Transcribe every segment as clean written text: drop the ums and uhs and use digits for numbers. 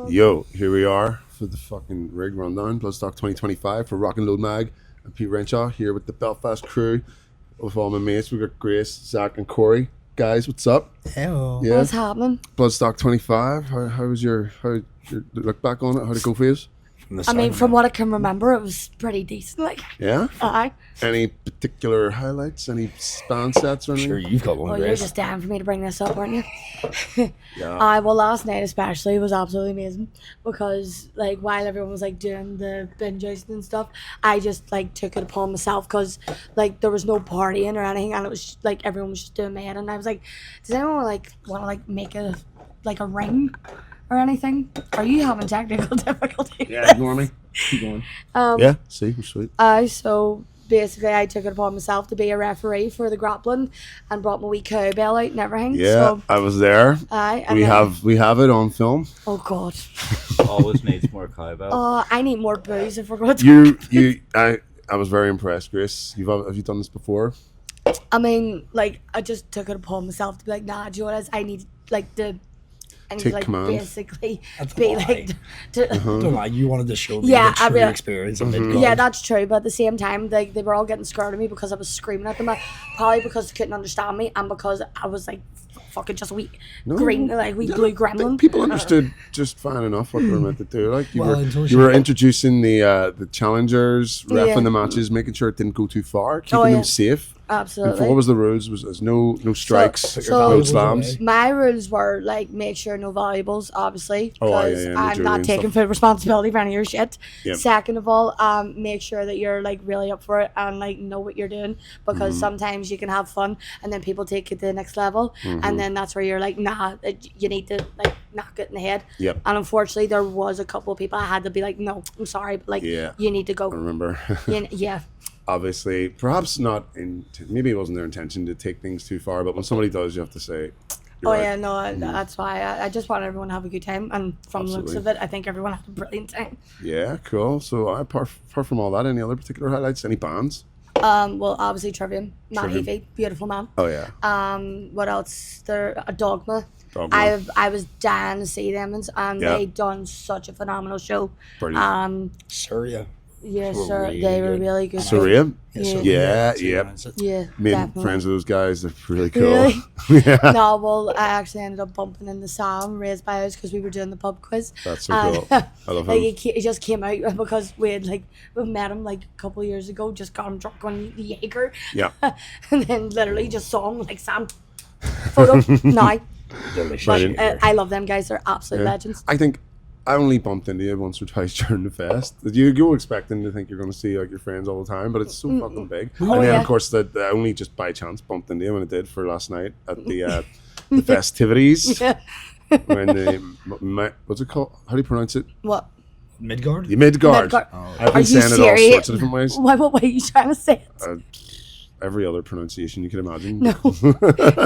Yo, here we are for the fucking rig rundown. Bloodstock 2025 for Rock and Load Mag. I'm Pete Renshaw here with the Belfast crew. With all my mates, we got Grace, Zach, and Corey. Guys, what's up? Hello. Yeah. What's happening? Bloodstock 25. How was your look back on it? How'd it go for you? I mean, from what I can remember, it was pretty decent. Like, Yeah. aye. Any particular highlights? Any band sets or anything? Sure, you've got one, Oh, you're Grace. just down for me to bring this up, aren't you? Yeah. Well, last night especially was absolutely amazing because, like, while everyone was like doing the bin jousting and stuff, I just like took it upon myself because, like, there was no partying or anything, and it was like everyone was just doing mad, and I was like, does anyone want to make a ring or anything? Are you having technical difficulties? Yeah, ignore me. Keep going. Yeah, see, we're sweet. So basically I took it upon myself to be a referee for the grappling and brought my wee cowbell out and everything. Yeah, So, I was there. and We then- have it on film. Oh God. Always needs more cowbell. I need more booze if we're going to. I was very impressed, Grace. Have you done this before? I mean, like, I just took it upon myself to be like, nah, do you know what it is? I need Take to like command. basically That's a be lie. like to. Don't lie, you wanted to show me Yeah, the I true really- experience of Midgard. Yeah, that's true. But at the same time, like, they were all getting scared of me because I was screaming at them. Probably because they couldn't understand me, and because I was like fucking just a wee green, like wee blue gremlin. People understood just fine enough what they were meant to do. Like Well, until you were she- introducing the challengers, refing Yeah. the matches, making sure it didn't go too far, keeping yeah. them safe. And Absolutely. what was the rules? Was no strikes, so- no valuables slams. away. My rules were like make sure no valuables, obviously, Oh, yeah, because yeah, no I'm jewelry not and taking stuff. full responsibility for any of your shit. Yep. Second of all, make sure that you're like really up for it and like know what you're doing, because Mm-hmm. sometimes you can have fun and then people take it to the next level, Mm-hmm. and then that's where you're like, nah, you need to like knock it in the head. Yep. And unfortunately, there was a couple of people I had to be like, no, I'm sorry, but like, Yeah. you need to go. I remember. Yeah. Obviously, perhaps not. Maybe it wasn't their intention to take things too far, but when somebody does, you have to say. Oh You're right. yeah, no, that's why I just want everyone to have a good time, and from the looks of Absolutely. it, I think everyone had a brilliant time. Yeah, cool. So apart from all that, any other particular highlights? Any bands? Well, obviously Trivium, Matt Trivium. Heafy, beautiful man. Oh yeah. What else? There, a Dogma. Dogma. I was dying to see them, and Yeah. they done such a phenomenal show. Brilliant. Surya. Yes, Were sir, really they were good. really good. Surya? Yeah. Yeah, so yep. that's it. Yeah, Made definitely. friends with those guys. They're really cool. Really? yeah. No, well, I actually ended up bumping into Sam, raised by us, because we were doing the pub quiz. That's so And, cool. I love like him. he just came out because we met him like a couple of years ago, just got him drunk on the Jaeger, Yeah. and then literally just saw him like, Sam, photo now. Delicious. Brilliant. But I love them guys; they're absolute Yeah. legends. I think I only bumped into you once or twice during the fest. You were expecting to think you're going to see like your friends all the time, but it's so fucking big. Oh, and then yeah. of course that I only just by chance bumped into you when I did for last night at the the festivities Yeah. when what's it called? How do you pronounce it? What? Midgard? The Midgard. Midgard. I've Are been you saying it all serious? sorts of different ways. What way are you trying to say it? Every other pronunciation you can imagine. No.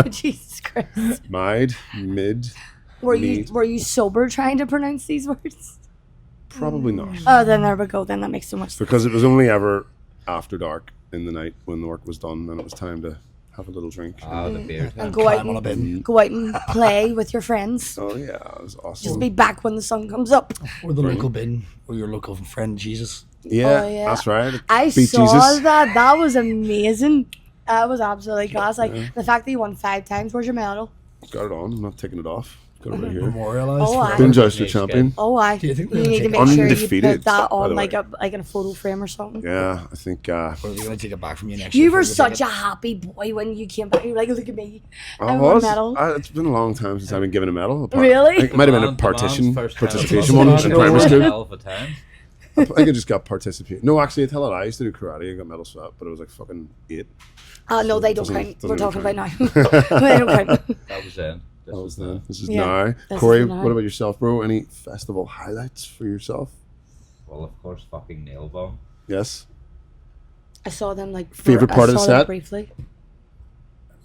Jesus Christ. Mide, mid, Were mead. you sober trying to pronounce these words? Probably not. Oh, then there we go. Then that makes so much sense. Because it was only ever after dark in the night when the work was done and it was time to have a little drink. The beer And tent. go out Climb on a bin. go out and play with your friends. Oh yeah, it was awesome. Just be back when the sun comes up. Or the local bin, or your local friend Jesus. yeah, Oh, yeah. that's right. I Beat saw Jesus. that. That was amazing. That was absolutely class. Like the fact that you won 5 times. Where's your medal? Got it on. I'm not taking it off. Got it right here. Memorialized. Oh, I- Bin Jouster champion. Oh, I. Do you think You they're need to gonna make sure you Undefeated, put that by the on like way. in a photo frame or something. Yeah, I think. Or are they going to take it back from you next year? You were for the such a ticket? happy boy when you came back. You were like, look at me. I I won a was. medal. It's been a long time since I've been given a medal. Really? I think it might have been a participation one in primary school. Hell of a time. I think I just got participate. No, actually, I tell it. I used to do karate and got medals for that, but it was like fucking 8. No, they don't Doesn't- count. doesn't We're talking even about now. They don't count. That was then. That was then. This is Yeah, now. this Corey, is now. what about yourself, bro? Any festival highlights for yourself? Well, of course, fucking nail bomb. Yes. I saw them like. Favourite part of the I saw them set? briefly.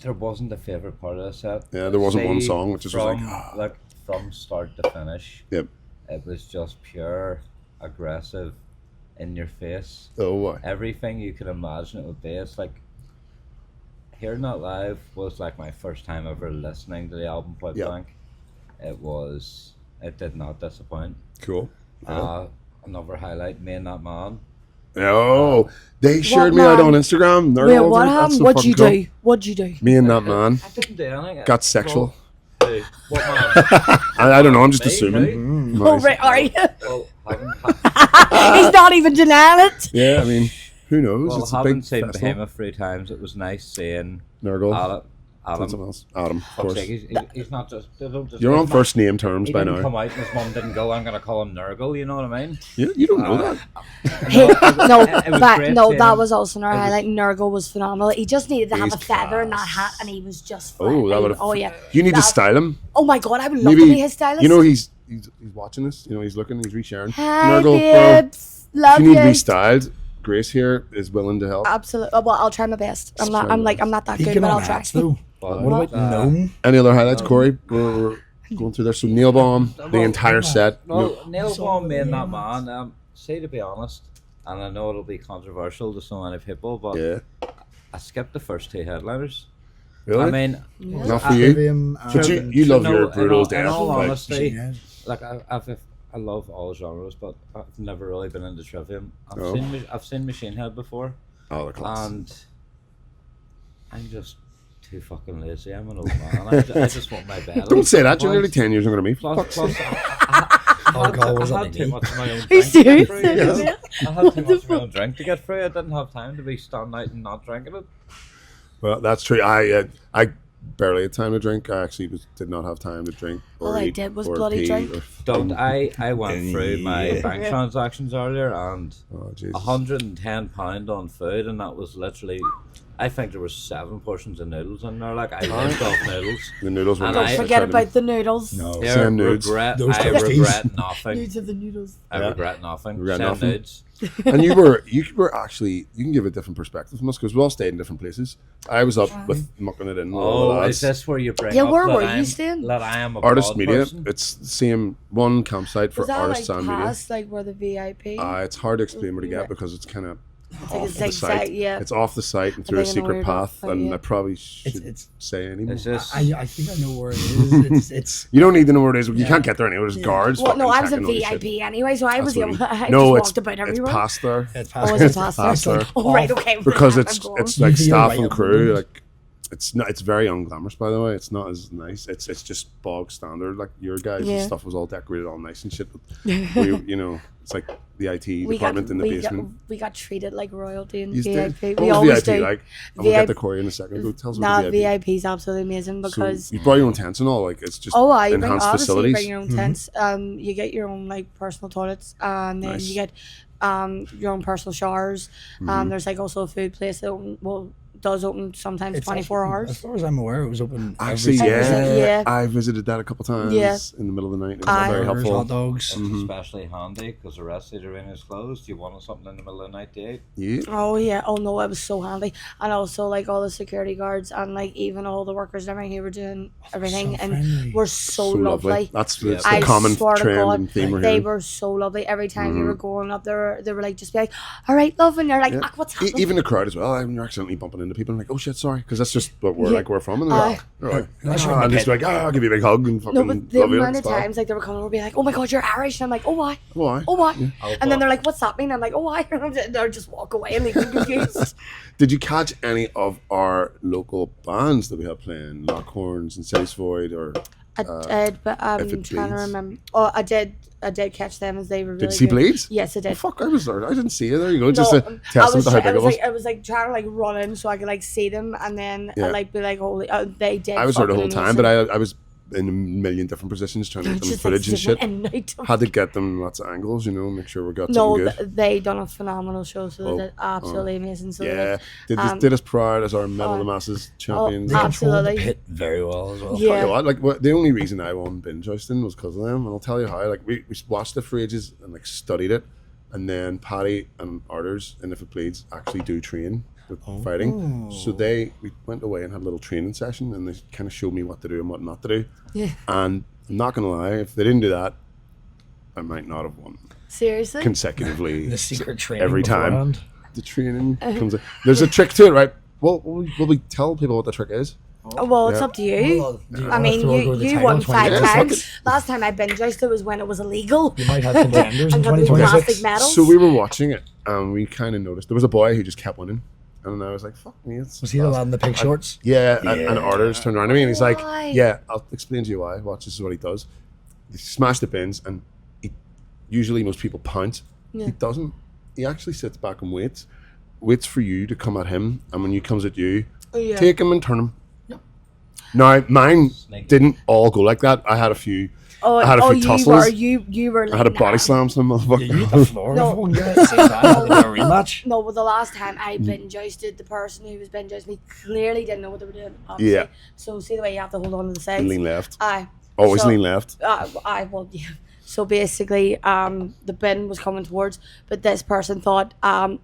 There wasn't a favorite part of the set. Yeah, there wasn't one See, song which just was like, from, ah. like from start to finish. Yep. It was just pure, aggressive, in your face. Oh, Everything you could imagine it would be. It's like hearing that live was like my first time ever listening to the album point Yeah. blank. It was it did not disappoint. Cool. Another highlight, me and that man. Oh, they shared me out man? on Instagram. They're Wait, all what there. That's happened? so What'd you fucking cool. do? What'd you do? Me and that man I didn't do anything. got sexual. Well, hey, what man? I don't know. I'm just Me, assuming. who? Oh, Nice. right, are you? Well, He's not even denying it. Yeah, I mean, who knows? well, It's a having big seen festival. Behemoth 3 times, it was nice seeing Nurgle. Adam. Something else. Adam, of Fuck's course. sake, he's not just. They don't just You're on he's first name terms He by didn't now. come out and his mum didn't go, I'm going to call him Nurgle, you know what I mean? You don't know that. No, It was but great no, seeing that him. was also our It was- highlight. Nurgle was phenomenal. He just needed to have He's a feather in that class. hat, and he was just. Oh, that fine. would have. Oh yeah. You need to That- style him. Oh my god, I would love to Maybe be his stylist. you know he's watching us. You know he's looking. He's resharing. Hi, Nurgle, bro. babes. If Love you need you. restyled, Grace here is willing to help. Absolutely. Well, I'll try my best. I'm not that good, Speaking but I'll on try. hats, though, But, what about gnome? Any other highlights, Corey? We're going through there. So Nail Bomb, the entire set. Well, Nail Bomb, me and that man, say to be honest, and I know it'll be controversial to so many people, but Yeah. I skipped the first 2 headliners. Really? I mean, Not for you. But you love your brutal in death. all like, honesty, like I love all genres, but I've never really been into Trivium. Oh. I've seen Machine Head before, oh, the class. and I'm just too fucking lazy. I'm an old man. I just want my bed. Don't say that. You're nearly 10 years younger than me. Plus, Fuck's sake. Oh, God, was I that had the too knee? much of my own Are you drink to serious? get through, you know? I had too much of my own drink to get through. I didn't have time to be standing out and not drinking it. Well, that's true. I barely had time to drink. I actually did not have time to drink. Or All I eat did was or bloody pee drink. or Don't I went through my Yeah. bank transactions earlier and Oh, Jesus. £110 on food, and that was literally. I think there was 7 portions of noodles in there. Like I lived off noodles. The noodles were And nice. I- Don't forget about the noodles. No. Here, Send nudes. regret. Those I toasties. regret nothing. Nudes of the noodles. I Yeah. regret nothing. Regret Send nothing. nudes. And you were actually, you can give a different perspective from us because we all stayed in different places. I was up with mucking it in. with all the Oh, lads. is this where you bring Yeah, up where that were you I'm- staying? That I am a Artist broad Media. person? It's the same one campsite for Was that artists like and media. past like where the VIP? It's hard to explain where to Yeah. get because it's kind of It's like a off the zigzag, site. yeah. It's off the site and through a think I know where secret you're path, going, and yeah. I probably should It's say anymore. Is this? I think I know where it is. It's You don't need to know where it is. You can't get there anyway. There's guards. Well, no, fucking I was a checking all your shit. VIP anyway, so I was That's able. what I no, just it's walked about it's everywhere. past there it's Oh, is it past past there? there. Oh, right, okay. because I'm it's going. it's like You're staff right and up crew. there. Like it's not. It's very unglamorous, by the way. It's not as nice. It's just bog standard. Like your guys' Yeah. stuff was all decorated all nice and shit. But we, it's like the IT department in the basement. we got treated like royalty in You VIP. did. We What was always VIP do. like? And we'll get VIP to Corey in a second. Go tell us Nah, about the VIP. VIP is absolutely amazing because So you brought your own tents and all. Like it's just oh, you bring enhanced obviously you facilities. bring your own tents. You get your own like personal toilets, and then Nice. you get your own personal showers. There's like also a food place that does open sometimes 24 As hours. far as I'm aware, it was open. Actually, every yeah, single day. Yeah. I visited that a couple times Yeah. in the middle of the night. It was Aye. very Burgers, helpful. hot dogs. It's especially handy because the rest of the arena is closed. You wanted something in the middle of the night to eat. Yeah. Oh yeah, oh no, it was so handy, and also like all the security guards and like even all the workers and everything who were doing everything so and friendly. were so lovely. That's Yeah. it's the I common swear to trend God, and theme we're they hearing. were so lovely. Every time you were going up there, they were like just be like, "All right, love," and you're like, Yeah. "Ah, "What's happening?" Even the crowd as well. I mean, you're accidentally bumping into people and like, oh shit, sorry, because that's just what we're Yeah. like. We're from, and they're like, Unless you're "Ah," in and the just like, I'll give you a big hug and fucking no, but the love you amount and of stuff. times like they were coming over, being like, "Oh my God, you're Irish," and I'm like, "Oh why? Why? Oh why?" Oh, And then but- they're like, "What's that mean?" I'm like, "Oh why?" And they'll just walk away and leave me confused. Did you catch any of our local bands that we had playing, Lockhorns and Silly's Void, or I did, but I'm If It trying to Bleeds. remember. Oh, I did catch them as they were really did you see good. Bleeds? Yes, I Oh, did. fuck, I was there. I didn't see you. There you go. Just No, a testament to how big it was. I was like trying to like run in so I could like see them, and then Yeah. like be like, "Holy!" They did. I was there the whole fucking time, but amazing. I was in a million different positions trying to get them Just, footage like, and shit. sitting and Had to get them lots of angles, make sure we got No, something good. they done a phenomenal show, so Oh, they did absolutely amazing. So Yeah, they did us proud as our Medal of the Masses champions. They controlled the absolutely. pit very well as well. Yeah. Tell you what, like the only reason I won bin jousting was because of them, and I'll tell you how. Like we watched it for ages and like studied it, and then Paddy and Arters and If It Bleeds actually do train with fighting. So we went away and had a little training session, and they kind of showed me what to do and what not to do. Yeah. And I'm not gonna lie, if they didn't do that, I might not have won seriously. consecutively. The secret training every time. beforehand. The training comes in. There's a trick to it, right? Well, will we tell people what the trick is? Well, it's Yeah. up to you. Well, do you I want us mean, to all go to the you title won in 5 2026? times. Last time I binge jousted was when it was illegal. You might have contenders in And got those 2026. plastic medals. So we were watching it, and we kind of noticed there was a boy who just kept winning, and I was like, "Fuck me!" It's Was he the lad in the pink shorts? Yeah, and Arthur's turned around to me and he's like, Why? "Yeah, I'll explain to you why. Watch, this is what he does. He smashed the bins, and usually most people pounce. Yeah. He doesn't. He actually sits back and waits for you to come at him, and when he comes at you, Oh, yeah. take him and turn him. Now, mine Sneaky. didn't all go like that. I had a few. Oh, I had a few tussles. you were. I had a like, body nah. slam some Yeah, motherfucker. you hit the floor. No. Everyone get it. Say that. I think a rematch. No, but the last time I Mm. binge jousted, the person who was binge jousting me clearly didn't know what they were doing. Obviously. Yeah. So see the way you have to hold on to the sides. Lean left. Aye. Always So- lean left. Well, yeah. So basically, the bin was coming towards, but this person thought,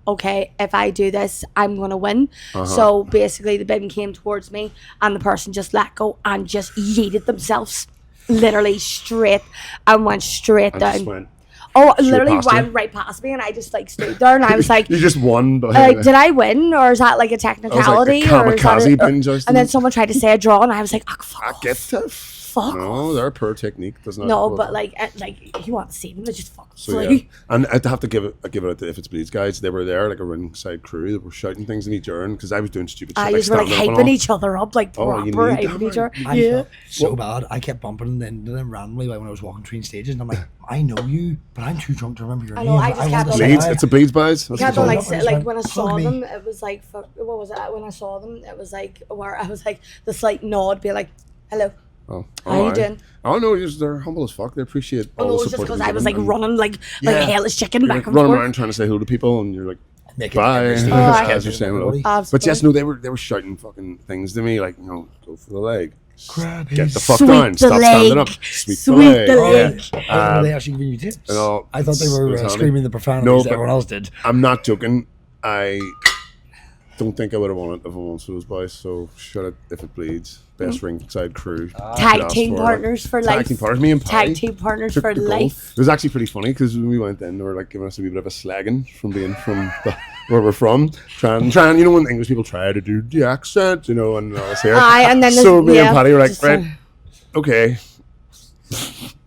okay, if I do this, I'm gonna win. Uh-huh. So basically, the bin came towards me, and the person just let go and just yeeted themselves, literally straight, and went straight I down. just went. Oh, literally past you. went right past me, and I just like stood there, and I was like, You just won. But did I win, or is that like a I was like technicality, the or is that kamikaze a, binge jousting. and then someone tried to say a draw, and I was like, oh, fuck I off. get that. Fuck No, their per technique does not. No, go but down. like you want to see them, they just fucking So flew. yeah, and I'd have to give it out to If It's Bleeds guys. They were there like a ringside crew that were shouting things in each turn because I was doing stupid shit. I just were like standing up and hyping all. each other up, like Oh, proper you need hyping that, each other. I Yeah. felt so bad. I kept bumping into them randomly when I was walking between stages, and I'm like, I know you, but I'm too drunk to remember your I name. know, I just want kept to on say Bleeds. hi. It's a Bleeds boys. That's Kept what on it's like called. like when I saw Hug me. them, it was like fuck, what was it? When I saw them, it was like where I was like the slight nod, be like, "Hello, Oh, how you alright. doing?" Oh no, they're humble as fuck. They appreciate Oh all no, the it was just support. because we I give was them, like and running like Yeah. hellish chicken you're, back like, and running forth. around trying to say hello to people, and you're like, Make it bye. every stage, Aye. As you're saying hello. everybody. But yes, Absolutely. no, they were shouting fucking things to me like, go for the leg. Grab Get his the fuck Sweep down. the Stop standing up. leg. Sweep Sweep the the leg. leg. Yeah. Were they actually giving you tips? No, I thought they were it's handy. screaming the profanities No, that but- everyone else did. I'm not joking. I don't think I would have won it if I won for those boys. So shut it If It Bleeds. Best ringside crew. Tag Could team ask for it. partners for Tag life. team partners. Me and Patty Tag team partners took for the gold. life. It was actually pretty funny because when we went in, they were like giving us a wee bit of a slagging from being from where we're from. Trying, you know, when English people try to do the accent, you know, and all this here. Aye, and then so there's- me yeah, and Patty were like, just, right, okay,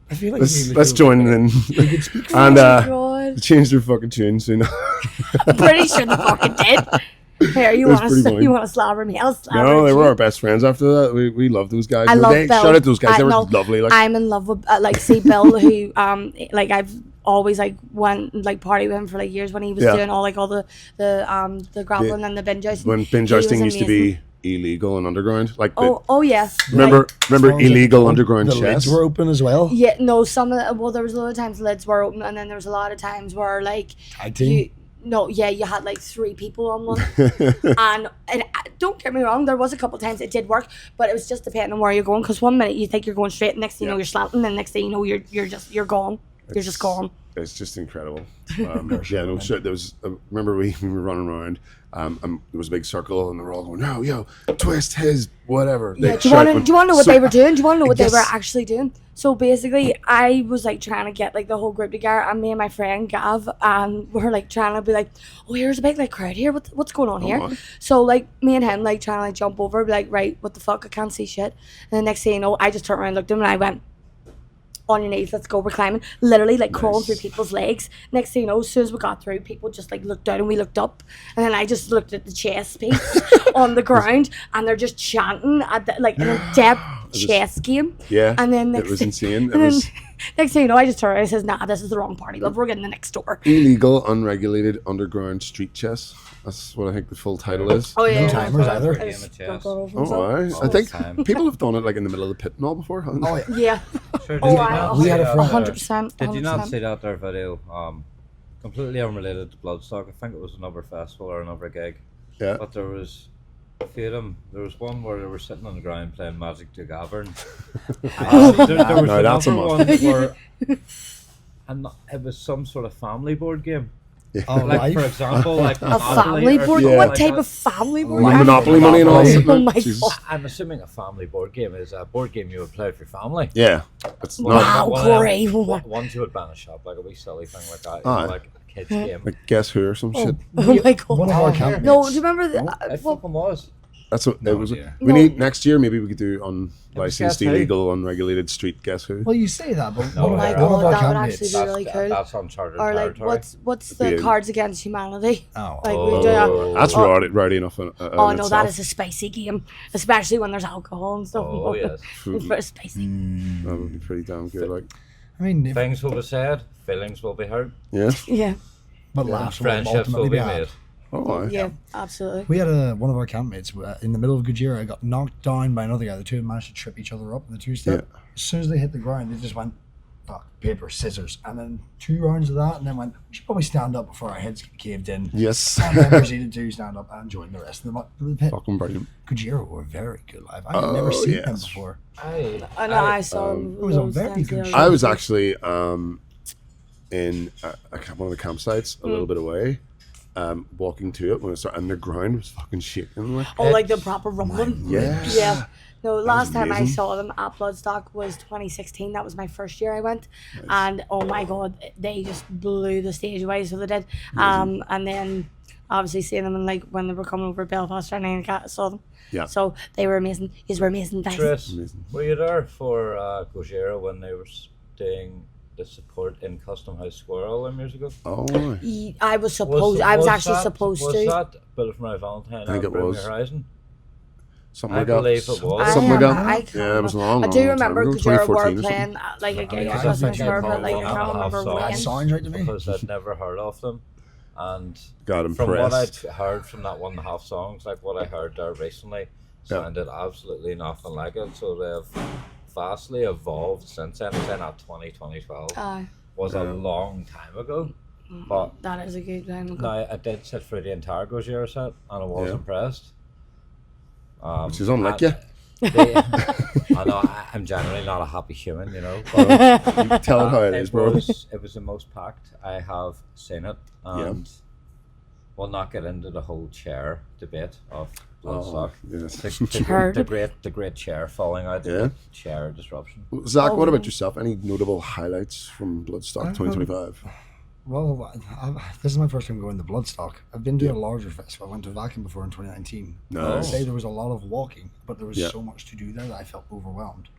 I feel like let's join in. could speak And Oh God. they changed their fucking tune soon. I'm pretty sure they fucking did. Here, you It was want pretty to funny. you want to slobber me? I'll slobber No, they you. were our best friends after that. We loved those guys. I You know, love they Bill. shout out those guys. I They were know. lovely. Like, I'm in love with like see Bill who like I've always like went like party with him for like years when he was Yeah. doing all like all the grappling and the binge jousting. when binge He was jousting used to amazing. be illegal and underground. Like, Oh yeah. remember As long as illegal the underground chess? lids were open as well. Yeah, no, some of the, well, there was a lot of times the lids were open, and then there was a lot of times where like Tag team. you had like 3 people on one, and don't get me wrong, there was a couple of times it did work, but it was just depending on where you're going. Because 1 minute you think you're going straight, and next thing you know Yeah. you're slanting, and next thing you know you're gone. You're just gone. It's just incredible. Yeah, no shit. There was. Remember we were running around. There was a big circle, and they were all going, "No, yo, twist his whatever." Yeah, They do you want shout to know what so- they were doing? Do you want to know what they were Yes. actually doing? So basically, I was like trying to get like the whole group together, and me and my friend Gav, were like trying to be like, "Oh, here's a big like crowd here. What's going on here?" my. So like me and him like trying to like jump over, be like, "Right, what the fuck? I can't see shit." And the next thing you know, I just turned around, looked at him, and I went, "On your knees, let's go." We're climbing, literally like crawling through people's legs. Next thing you know, as soon as we got through, people just like looked down and we looked up, and then I just looked at the chess piece on the ground, and they're just chanting at the, like an in-depth chess game. Yeah, And then it next was thing- insane. It And then was next thing you know, I just turned around and says, "Nah, this is the wrong party. Love, we're getting the next door." illegal, unregulated underground street chess. That's what I think the full title is. Oh yeah, No timers either. I just Game of chess. got over Oh, myself. aye. I think time. people have done it like in the middle of the pit and all before. Haven't they? Oh, yeah. Yeah, Sure, Oh, did you I- not we see had a that, friend- 100%. Did you not 100%. see that their video? Completely unrelated to Bloodstock. I think it was another festival or another gig. Yeah. But there was a few of them. There was one where they were sitting on the ground playing Magic the Gathering. There was No, that's a another must. one where it was some sort of family board game. Oh, Like life. for example, like A Monopoly family or board? something What like type that. of family board? Like game? Monopoly money and all. Monopoly. sitting there. Oh my Jesus. God. I'm assuming a family board game is a board game you would play with your family. Yeah, it's One- not. Wow, one of them- Corey. One to a banner shop, like a wee silly thing like that. You know, Aye. like a kid's game. Like Guess Who or some shit. Oh my God. One of our camp No, mates. do you remember the? It well, fucking was. That's what it was. idea. We No. need next year. Maybe we could do unlicensed, Guess Who. illegal, unregulated street Guess Who. Well, you say that, but No, one of my one of God, our that would actually campmates. be really cool. That's uncharted Or like, territory. what's Be the a- Cards Against Humanity? Oh, Like we do that. Oh. That's rowdy enough. Oh no, that is a spicy game, especially when there's alcohol and stuff. Oh yes. It's very spicy. That would be pretty damn good. Like, I mean, Things will be said, feelings will be hurt, yeah. Yeah, but laughs will friendships will ultimately be be had. made. Oh, aye. yeah, absolutely. We had one of our campmates in the middle of Gojira got knocked down by another guy. The two managed to trip each other up in the two-step. Yeah. As soon as they hit the ground, they just went, fuck, paper, scissors. And then 2 rounds of that, and then went, we should probably stand up before our heads get caved in. Yes. And then proceeded to stand up and join the rest of the pit. Fucking brilliant. Gojira were very good live. I had never seen them yes. before. I know I saw them. it was a loads very times good the other show. I day. was actually in one of the campsites a little bit away, walking to it when it started, and the ground was fucking shaking. Like, Oh, like the proper rumbling. yes. Yeah. No, last time I amazing. saw them at Bloodstock was 2016. That was my first year I went, and oh my god, they just blew the stage away. So they did. And then obviously seeing them in, like when they were coming over to Belfast, and I saw them. Yeah. So they were amazing. These were amazing guys. Tris, Amazing. were you there for Gojira when they were doing the support in Custom House Square all them years ago? Oh, I was supposed. I was actually that- supposed was to. that Bill from My Valentine? I think it Bring Me was. Horizon? something I like that. believe it was. Something like that. I can't Yeah, it was remember. long. I do long remember time ago, Gojira were 2014 or playing something. like a gig I at think Custom I Square, called but like I one and a can't half remember songs. when. That sounds right to me. Because I'd never heard of them, and Got from what I'd impressed. heard from that 1.5 songs, like what I heard there recently, sounded absolutely nothing like it. So they've vastly evolved since then. Saying that 2012 was a long time ago, but That is a good time ago. no, I did sit through the entire Gojira set, and I was Yeah. impressed. Which is unlike you. I know I'm generally not a happy human, you know. But Tell it how it is, bro. It was the most packed I have seen it, and we'll not get into the whole chair debate of Bloodstock. yes. The great chair falling out. Yeah. The chair disruption. Zach, what about yourself? Any notable highlights from Bloodstock 2025? Well, this is my first time going to Bloodstock. I've been to a larger festival. I went to Vacuum before in 2019. Nice. I'd say there was a lot of walking, but there was Yeah. so much to do there that I felt overwhelmed.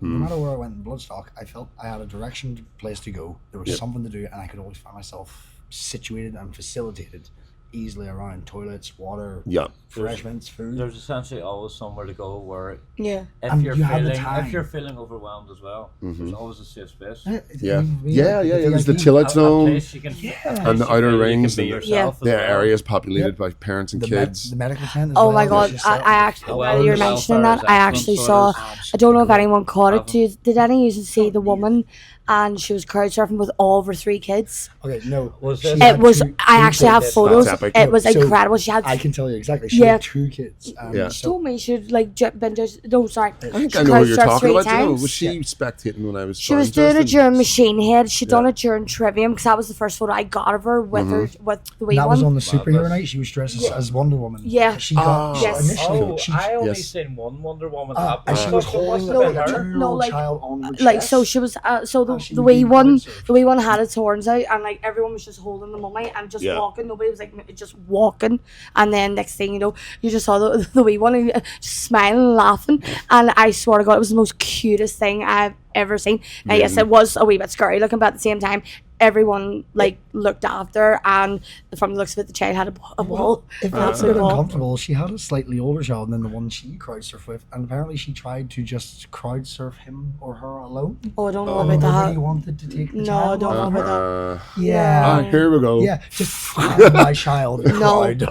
No matter where I went in Bloodstock, I felt I had a direction, place to go. There was something to do, and I could always find myself situated and facilitated easily around toilets, water, Yeah. refreshments, food. There's essentially always somewhere to go where Yeah. if And you're you have the feeling time. if you're feeling overwhelmed as well, there's always a safe space. Yeah. There's the VIP. Tillet A Zone. place you can, a place And the you outer feel you rings can be and the- yourself as Yeah, well. areas populated by parents and kids. The medical tent. As Oh well, my which god, is I set up. actually, The while you're welfare mentioning is that, I actually excellent, saw, so it is. I don't know if anyone caught it, Haven't. did any of you see the woman and she was crowd surfing with all of her 3 kids? Okay, no. Was she this- had It was, two I actually have kids. photos, That's epic. it was So, incredible, she had, I can tell you exactly. She Yeah. had 2 kids. Yeah. she told me she'd like been just, no sorry, I think she I know crowd what you're surfed talking 3 about. You know, times. was she spectating when I was She was starting doing it Jousting? during Machine Head. She'd done Yeah. it during Trivium because that was the first photo I got of her with her with the wee That was one. on the superhero night. She was dressed as Wonder Woman. Yeah. She got Yes. initially. Oh, she, I only yes. seen one Wonder Woman and happen. she was So it must holding have like been a her. 2-year-old No, like- child on the Like chest. so she was so And she the was wee being one crowd-surfed. the wee one had its horns out and like everyone was just holding the mummy and just Yeah. walking. Nobody was like just walking, and then next thing you know you just saw the wee one and just smiling and laughing, and I swear to God it was the most cutest thing I've ever seen. Now yes, it was a wee bit scary looking, but at the same time everyone like looked after her, and from the looks of it the child had a ball. If an that's a absolute bit ball. uncomfortable, she had a slightly older child than the one she crowd surfed with, and apparently she tried to just crowd surf him or her alone. Oh, I don't know Nobody about that. wanted to take the No, child. I don't know off about her. that. Yeah. Here we go. Yeah, just my child. No. Crowd.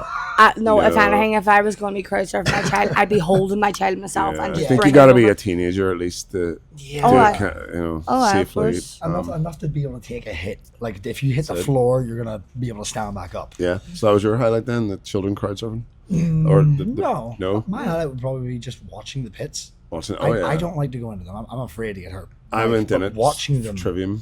No, if No. anything, if I was going to be crowd surfing my child, I'd be holding my child myself Yeah, and I just think you bring got to it be over. a teenager at least to Yeah. Oh, do I- it, Oh, aye, of safely. course. Enough to be able to take a hit. Like if you hit the So- floor, you're gonna be able to stand back up. Yeah. So that was your highlight then, the children crowd surfing? Or No. no? My highlight would probably be just watching the pits. Watching, oh yeah. I don't like to go into them. I'm afraid to get hurt. I went in it. Watching them. Trivium.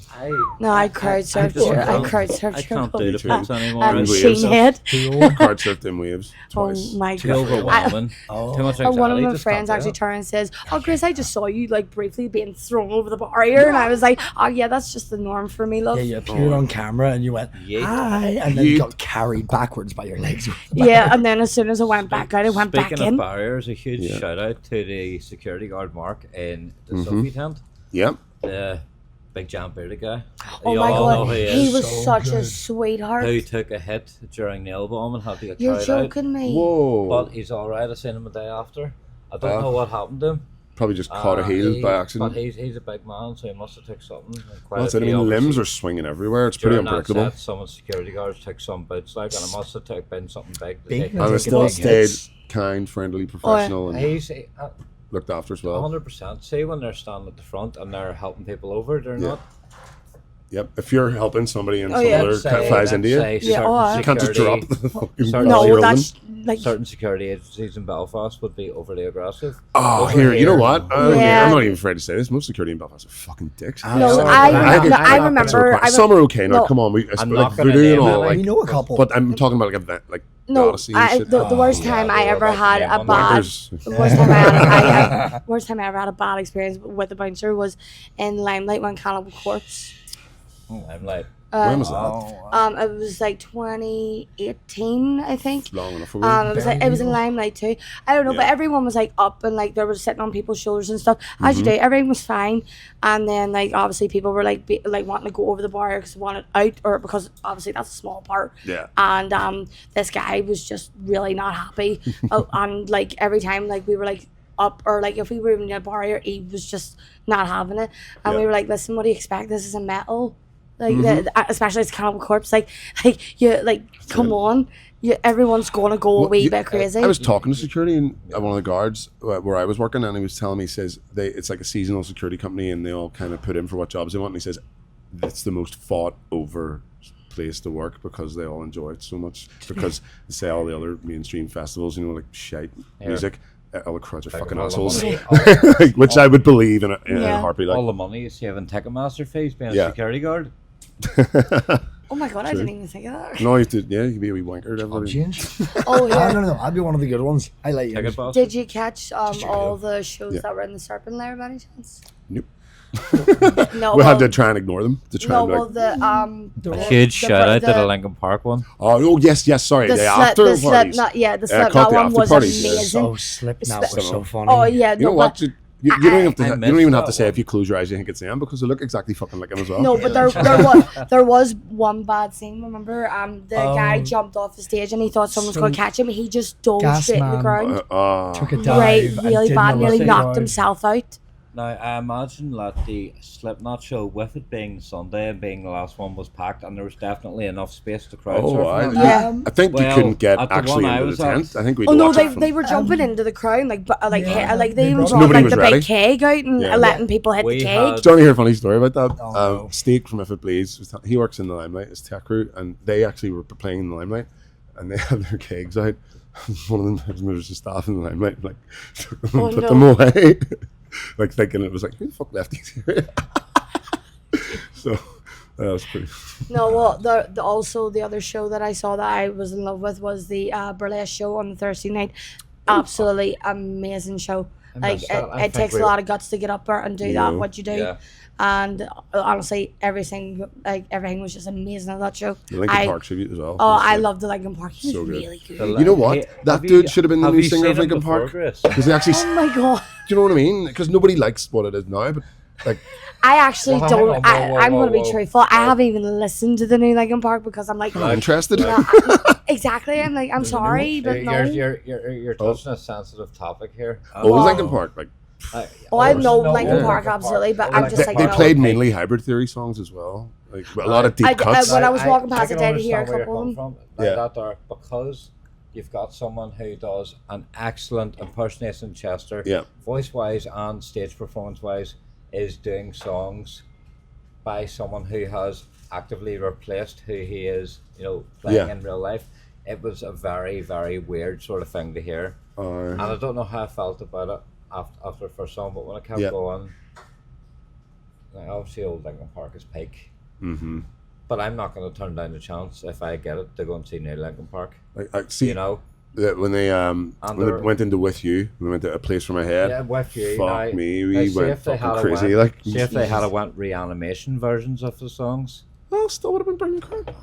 I crowd surfed. I crowd surfed. I can't do the too. pits anymore. And waves. Sheen Head. Crowd surfed in waves twice. Oh my Too god. overwhelming. Too much anxiety. One of my just friends can't do actually it. turned and says, "Oh, Grace, I just saw you like briefly being thrown over the barrier," and I was like, "Oh yeah, that's just the norm for me, love." Yeah, you appeared on camera and you went, Yeet. hi, and then you got carried backwards by your legs. Yeah, and then as soon as I went back out, I went back Speaking in. of barriers, a huge shout out to the security guard Mark in the Sophie tent. Yep. The big jam bearded guy. Oh You my all know god, who he is. was so such a good. sweetheart. Who took a hit during nail bomb and had to get You're carried out. joking me. Whoa. But he's alright. I seen him a day after. I don't know what happened to him. Probably just caught a heel by accident. But he's a big man, so he must have took something. And quite Well, a that's it. I few mean, limbs obviously are swinging everywhere. It's pretty during that unpredictable. set, some of the security guards took some boots, like, and it must have been something big. to Big take. man. And I Taking still big stayed hits. kind, friendly, professional, and He's looked after as well. 100%. See when they're standing at the front and they're helping people over, they're Yeah. not. Yep. If you're helping somebody and Oh, some yeah. other cat flies into you, Yeah, oh, you can't just drop security- the fucking Certain- No, zero that's in. like certain security agencies in Belfast would be overly aggressive. Oh, Over here, you know what? Yeah. I'm not even afraid to say this. Most security in Belfast are fucking dicks. no. So I think remember. some are okay. No, no. come on. I'm Like not gonna voodoo and name all. any. Like, We know a couple. but I'm talking about like event, like No, Odyssey and shit. the worst yeah, time we I were ever about to had name a one. bad. There's- The worst time I ever had a bad experience with a bouncer was in Limelight when Cannibal Corpse. I'm like, When was that? It was like 2018, I think. Long enough ago. It was in Limelight too. I don't know, but Yeah. everyone was like up and like they were sitting on people's shoulders and stuff. As you do, everything was fine. And then like obviously people were like like wanting to go over the bar because they wanted out, or because obviously that's a small part. Yeah. And this guy was just really not happy. And like every time like we were like up, or like if we were in a bar, he was just not having it. And we Yeah. were like, listen, what do you expect? This is a metal. Like especially as Cannibal Corpse, like you like come on, everyone's gonna go a wee bit crazy. I was talking to security and one of the guards where I was working, and he was telling me, he says it's like a seasonal security company, and they all kind of put in for what jobs they want. And he says it's the most fought over place to work because they all enjoy it so much. Because they say all the other mainstream festivals, you know, like shite music. All the crowds are fucking all the assholes, money- which I would believe in a heartbeat. all Like, the money you save in Ticketmaster fees being a Yeah. security guard. Oh my god, I didn't even think of that. no, you could be a wee wanker. Club Definitely. change. Oh yeah. No. I'd be one of the good ones. I like you. Ticket boss. Did you catch you all go. the shows Yeah. that were in the Serpent Lair by any chance? Nope. No. We had to try and ignore them to try No, and be well like, the A huge shout out to the Lincoln Park one. oh yes, sorry, the the slip, after the parties. Slipknot, yeah, the Yeah, I caught Slipknot the one after was parties, yeah. amazing. So Slipknot was so funny. Oh yeah, You know no, what? but- You don't even have to. I You don't missed even have to that say one. if you close your eyes, you think it's them because they look exactly fucking like him as well. No, but there was one bad scene. Remember, the guy jumped off the stage and he thought someone was going to catch him. He just dove Gas straight in the man. ground, Took a dive. right, and really didn't bad, nearly let it knocked go. himself out. Now, I imagine that the Slipknot show, with it being Sunday and being the last one, was packed, and there was definitely enough space to crowd Oh, surf I, on. Yeah. I think you Well, couldn't get at the actually one I into was the at- tent. I think we. Oh no, watched it from- they were jumping into the crowd like Yeah, like they they even brought- brought Nobody like was the ready. big keg out and Yeah. letting people hit We the had- keg. Do you want to hear a funny story about that? Oh, no. Steak from If It Bleeds, he works in the Limelight, his tech crew, and they actually were playing in the Limelight, and they had their kegs out. One of them members of staff in the Limelight, like, took them and put them away, like thinking it was like, who the fuck left these here? So that was pretty. No, well, also the other show that I saw that I was in love with was the burlesque show on the Thursday night. Absolutely amazing show. Like missed that. I it takes a think lot of guts to get up there and do that. Yeah. What you do, Yeah. and honestly, everything was just amazing at that show. The Linkin Park tribute as well. Oh, was I good. love the Linkin Park. He's So good. really good. You know what? Hey, That have dude you- should have been the have new you singer seen of him Linkin before, Park. Grace? Because they actually, Oh my god. do you know what I mean? Because nobody likes what it is now, but like, I actually Well, hang don't. on, whoa, I'm whoa, going to be whoa. truthful. I haven't even listened to the new Linkin Park because I'm like, I'm not interested. no, exactly. I'm like, I'm sorry, but no. You're touching a sensitive topic here. Oh, Linkin Park, like Oh, I know No, Linkin yeah. Park absolutely, but I'm just they, like, they no. played mainly Hybrid Theory songs as well, like a lot of deep cuts. when I was walking past can it, I did hear a understand where couple you're of coming them. from, Yeah. that there, because you've got someone who does an excellent impersonation Chester, Yeah. voice wise and stage performance wise, is doing songs by someone who has actively replaced who he is, playing Yeah. in real life. It was a very, very weird sort of thing to hear, and I don't know how I felt about it after the first song, but when I kept Yeah. going, Like, obviously, old Linkin Park is peak. Mm-hmm. But I'm not going to turn down the chance if I get it to go and see New Linkin Park. I see. You know, that when they went into With You, we went to A Place for My Head. yeah, with you. Fuck now, me, now, we see went if they fucking had crazy. went, Like, see if they had went reanimation versions of the songs. well, still would have been brilliant crap.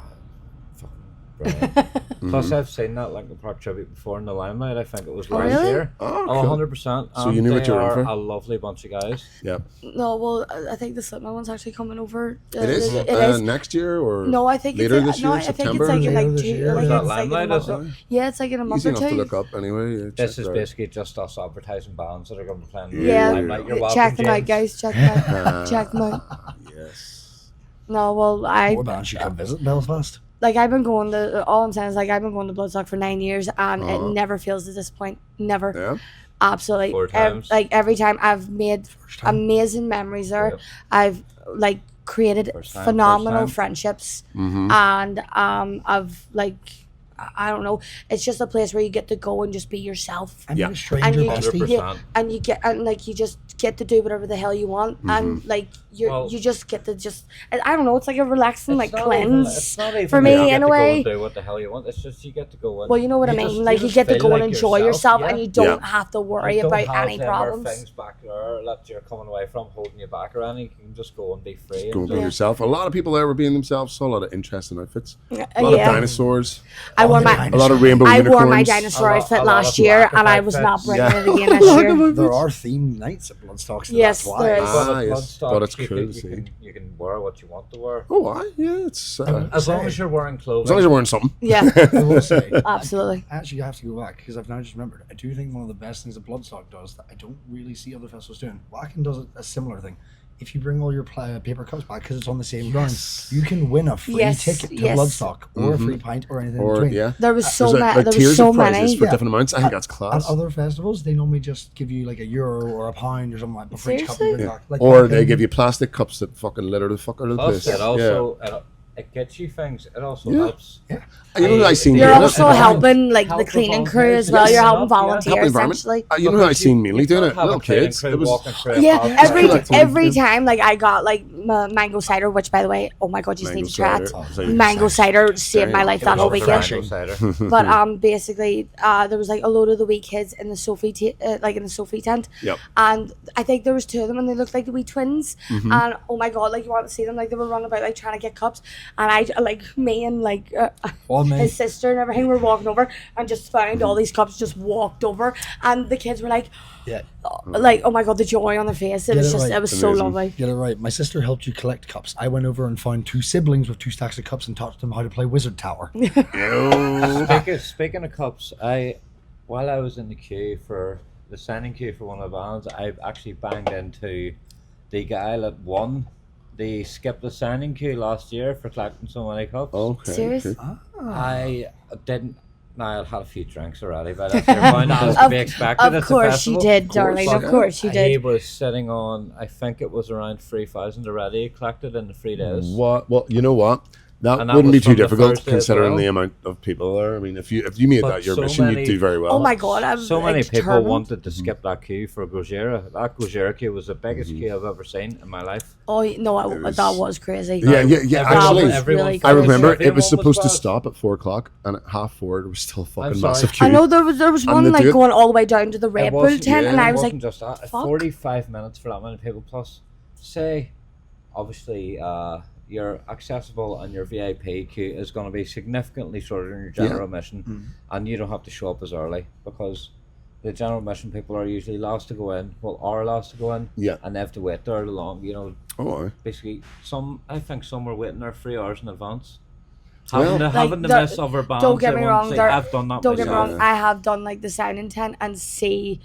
Brilliant. Mm-hmm. Plus, I've seen that Linkin Park tribute before in the Limelight. I think it was last really? year. Oh, Oh, cool. 100%. So you knew what you were in for? A lovely bunch of guys. Yeah, No, well, I think the Slipknot one's actually coming over. it is. It is. Next year or No, I think later it's this year, I think September. it's like in Later like this 2. year. Like Is that it's like in a Limelight, is month. it? Yeah, it's like in a month Easy or enough to 2. look up anyway. Yeah, check This it is out. basically just us advertising bands that are going to be playing in Yeah, the Limelight. You're welcome, check them out, James. guys. Check them out. Check them out. Yes. No, well, What band should come visit Belfast? like I've been going to. All I'm saying is like I've been going to Bloodstock for 9 years, and it never feels to this point. Never. Yeah. Absolutely. 4 times. Like every time I've made time. amazing memories there. Yep. I've like created First time, phenomenal first time. friendships, Mm-hmm. and I've like I don't know. It's just a place where you get to go and just be yourself. I mean, Yeah. a stranger And you, bestie. 100%. yeah, and you get and like you just get to do whatever the hell you want, and like Well- you just get to just I don't know. It's like a relaxing like It's cleanse not even for that you me get in to a go way. and do what the hell you want. It's just you get to go in. Well, you know what I You mean. just- Like you just get to feel go and like enjoy yourself, and yeah. you don't Yeah. have to worry You don't about have any them or problems. things back there that you're coming away from holding you back or anything. You can just go and be free. Go and and be just- yourself. A lot of people there were being themselves. Saw a lot of interesting outfits. A lot of Yeah, dinosaurs. I wore my A lot of rainbow I unicorns. wore my dinosaur A lot- outfit a lot last of year, black and I was not outfits. bringing Yeah. it again this year. There are themed nights at Bloodstock, so Yes, that's why. there is. But Ah, at yes. Bloodstock, But it's you cool can- to you see. can- You can wear what you want to wear. Oh, yeah, it's As long as you're wearing clothing. as long as you're wearing something. Yeah, I will say, absolutely. I actually have to go back because I've now just remembered. I do think one of the best things that Bloodstock does that I don't really see other festivals doing. Wacken does a similar thing. If you bring all your paper cups back because it's on the same ground, you can win a free Yes, ticket to yes. Bloodstock or a free pint or anything in Or between. yeah. There was so There's many. like There tiers was so of prizes many. for Yeah. different amounts. I think that's At class. other festivals, they normally just give you like €1 or £1 or something like that for each cup you Seriously? bring Yeah. back. Like Or Wacken- they give you plastic cups that fucking litter the fuck out of the Plus, place. it also it gets you things. It also Yeah. helps. Yeah. You know who I seen You're doing also it? helping like Help the the cleaning crew volunteers. as well. Yes. You're helping Help, yeah. Help volunteers the environment. essentially. You know who I seen mainly doing it? Have Little a cleaning kids. crew It was walking through a Yeah, park. every time like I got like mango cider, which by the way, oh my god, you just need to try it. Mango cider saved my life that whole weekend. But basically, there was like a load of the wee kids in the Sophie like in the Sophie tent. Yep. And I think there was 2 of them, and they looked like the wee twins. And oh my god, like you want to see them, like they were running about like trying to get cups, and I like me and like Well, mate. his sister and everything were walking over and just found all these cups, just walked over, and the kids were like, Yeah. like oh my god, the joy on their face. It Get was it just right. it was so Amazing. lovely. Get it right. My sister helped you collect cups. I went over and found 2 siblings with 2 stacks of cups and taught them how to play Wizard Tower. Speaking of cups, while I was in the queue for the signing queue for one of the bands, I actually banged into the guy that won the skip the signing queue last year for collecting so many cups. Okay. Serious? okay. I didn't. No, I'd had a few drinks already, but that's your point. As to be expected Of at the course you festival. did, darling. Of yeah. course you He did. was sitting on, I think it was around 3,000 already collected in the 3 days. What? Well, you know what? That And that wouldn't was be too from the difficult Thursday as considering well. the amount of people there. I mean, if you made But that your so mission, many- you'd do very well. Oh my god, I'm So many like, people determined. wanted to skip that queue for Gojira. That Gojira queue was the biggest queue I've ever seen in my life. Oh no, It was- that was crazy. Yeah, yeah. That Actually, was everyone really I crazy. remember Everyone it was supposed to was stop at 4:00, and at 3:30 there was still a fucking sorry. massive queue. I know there was And one they like do it- going all the way down to the Red Bull wasn't- tent, and yeah, I It was like, wasn't just that. fuck. 45 minutes for that many people. Plus, say, obviously, your accessible and your VIP queue is going to be significantly shorter than your general admission, and you don't have to show up as early because the general admission people are usually last to go in, are last to go in, Yeah. and they have to wait there long. You know, Oh, aye. basically, I think some were waiting there 3 hours in advance. Well- Having to Like, miss other bands. don't get they me won't wrong, see. there- I've done that don't get me myself. wrong, I have done like the signing tent and see.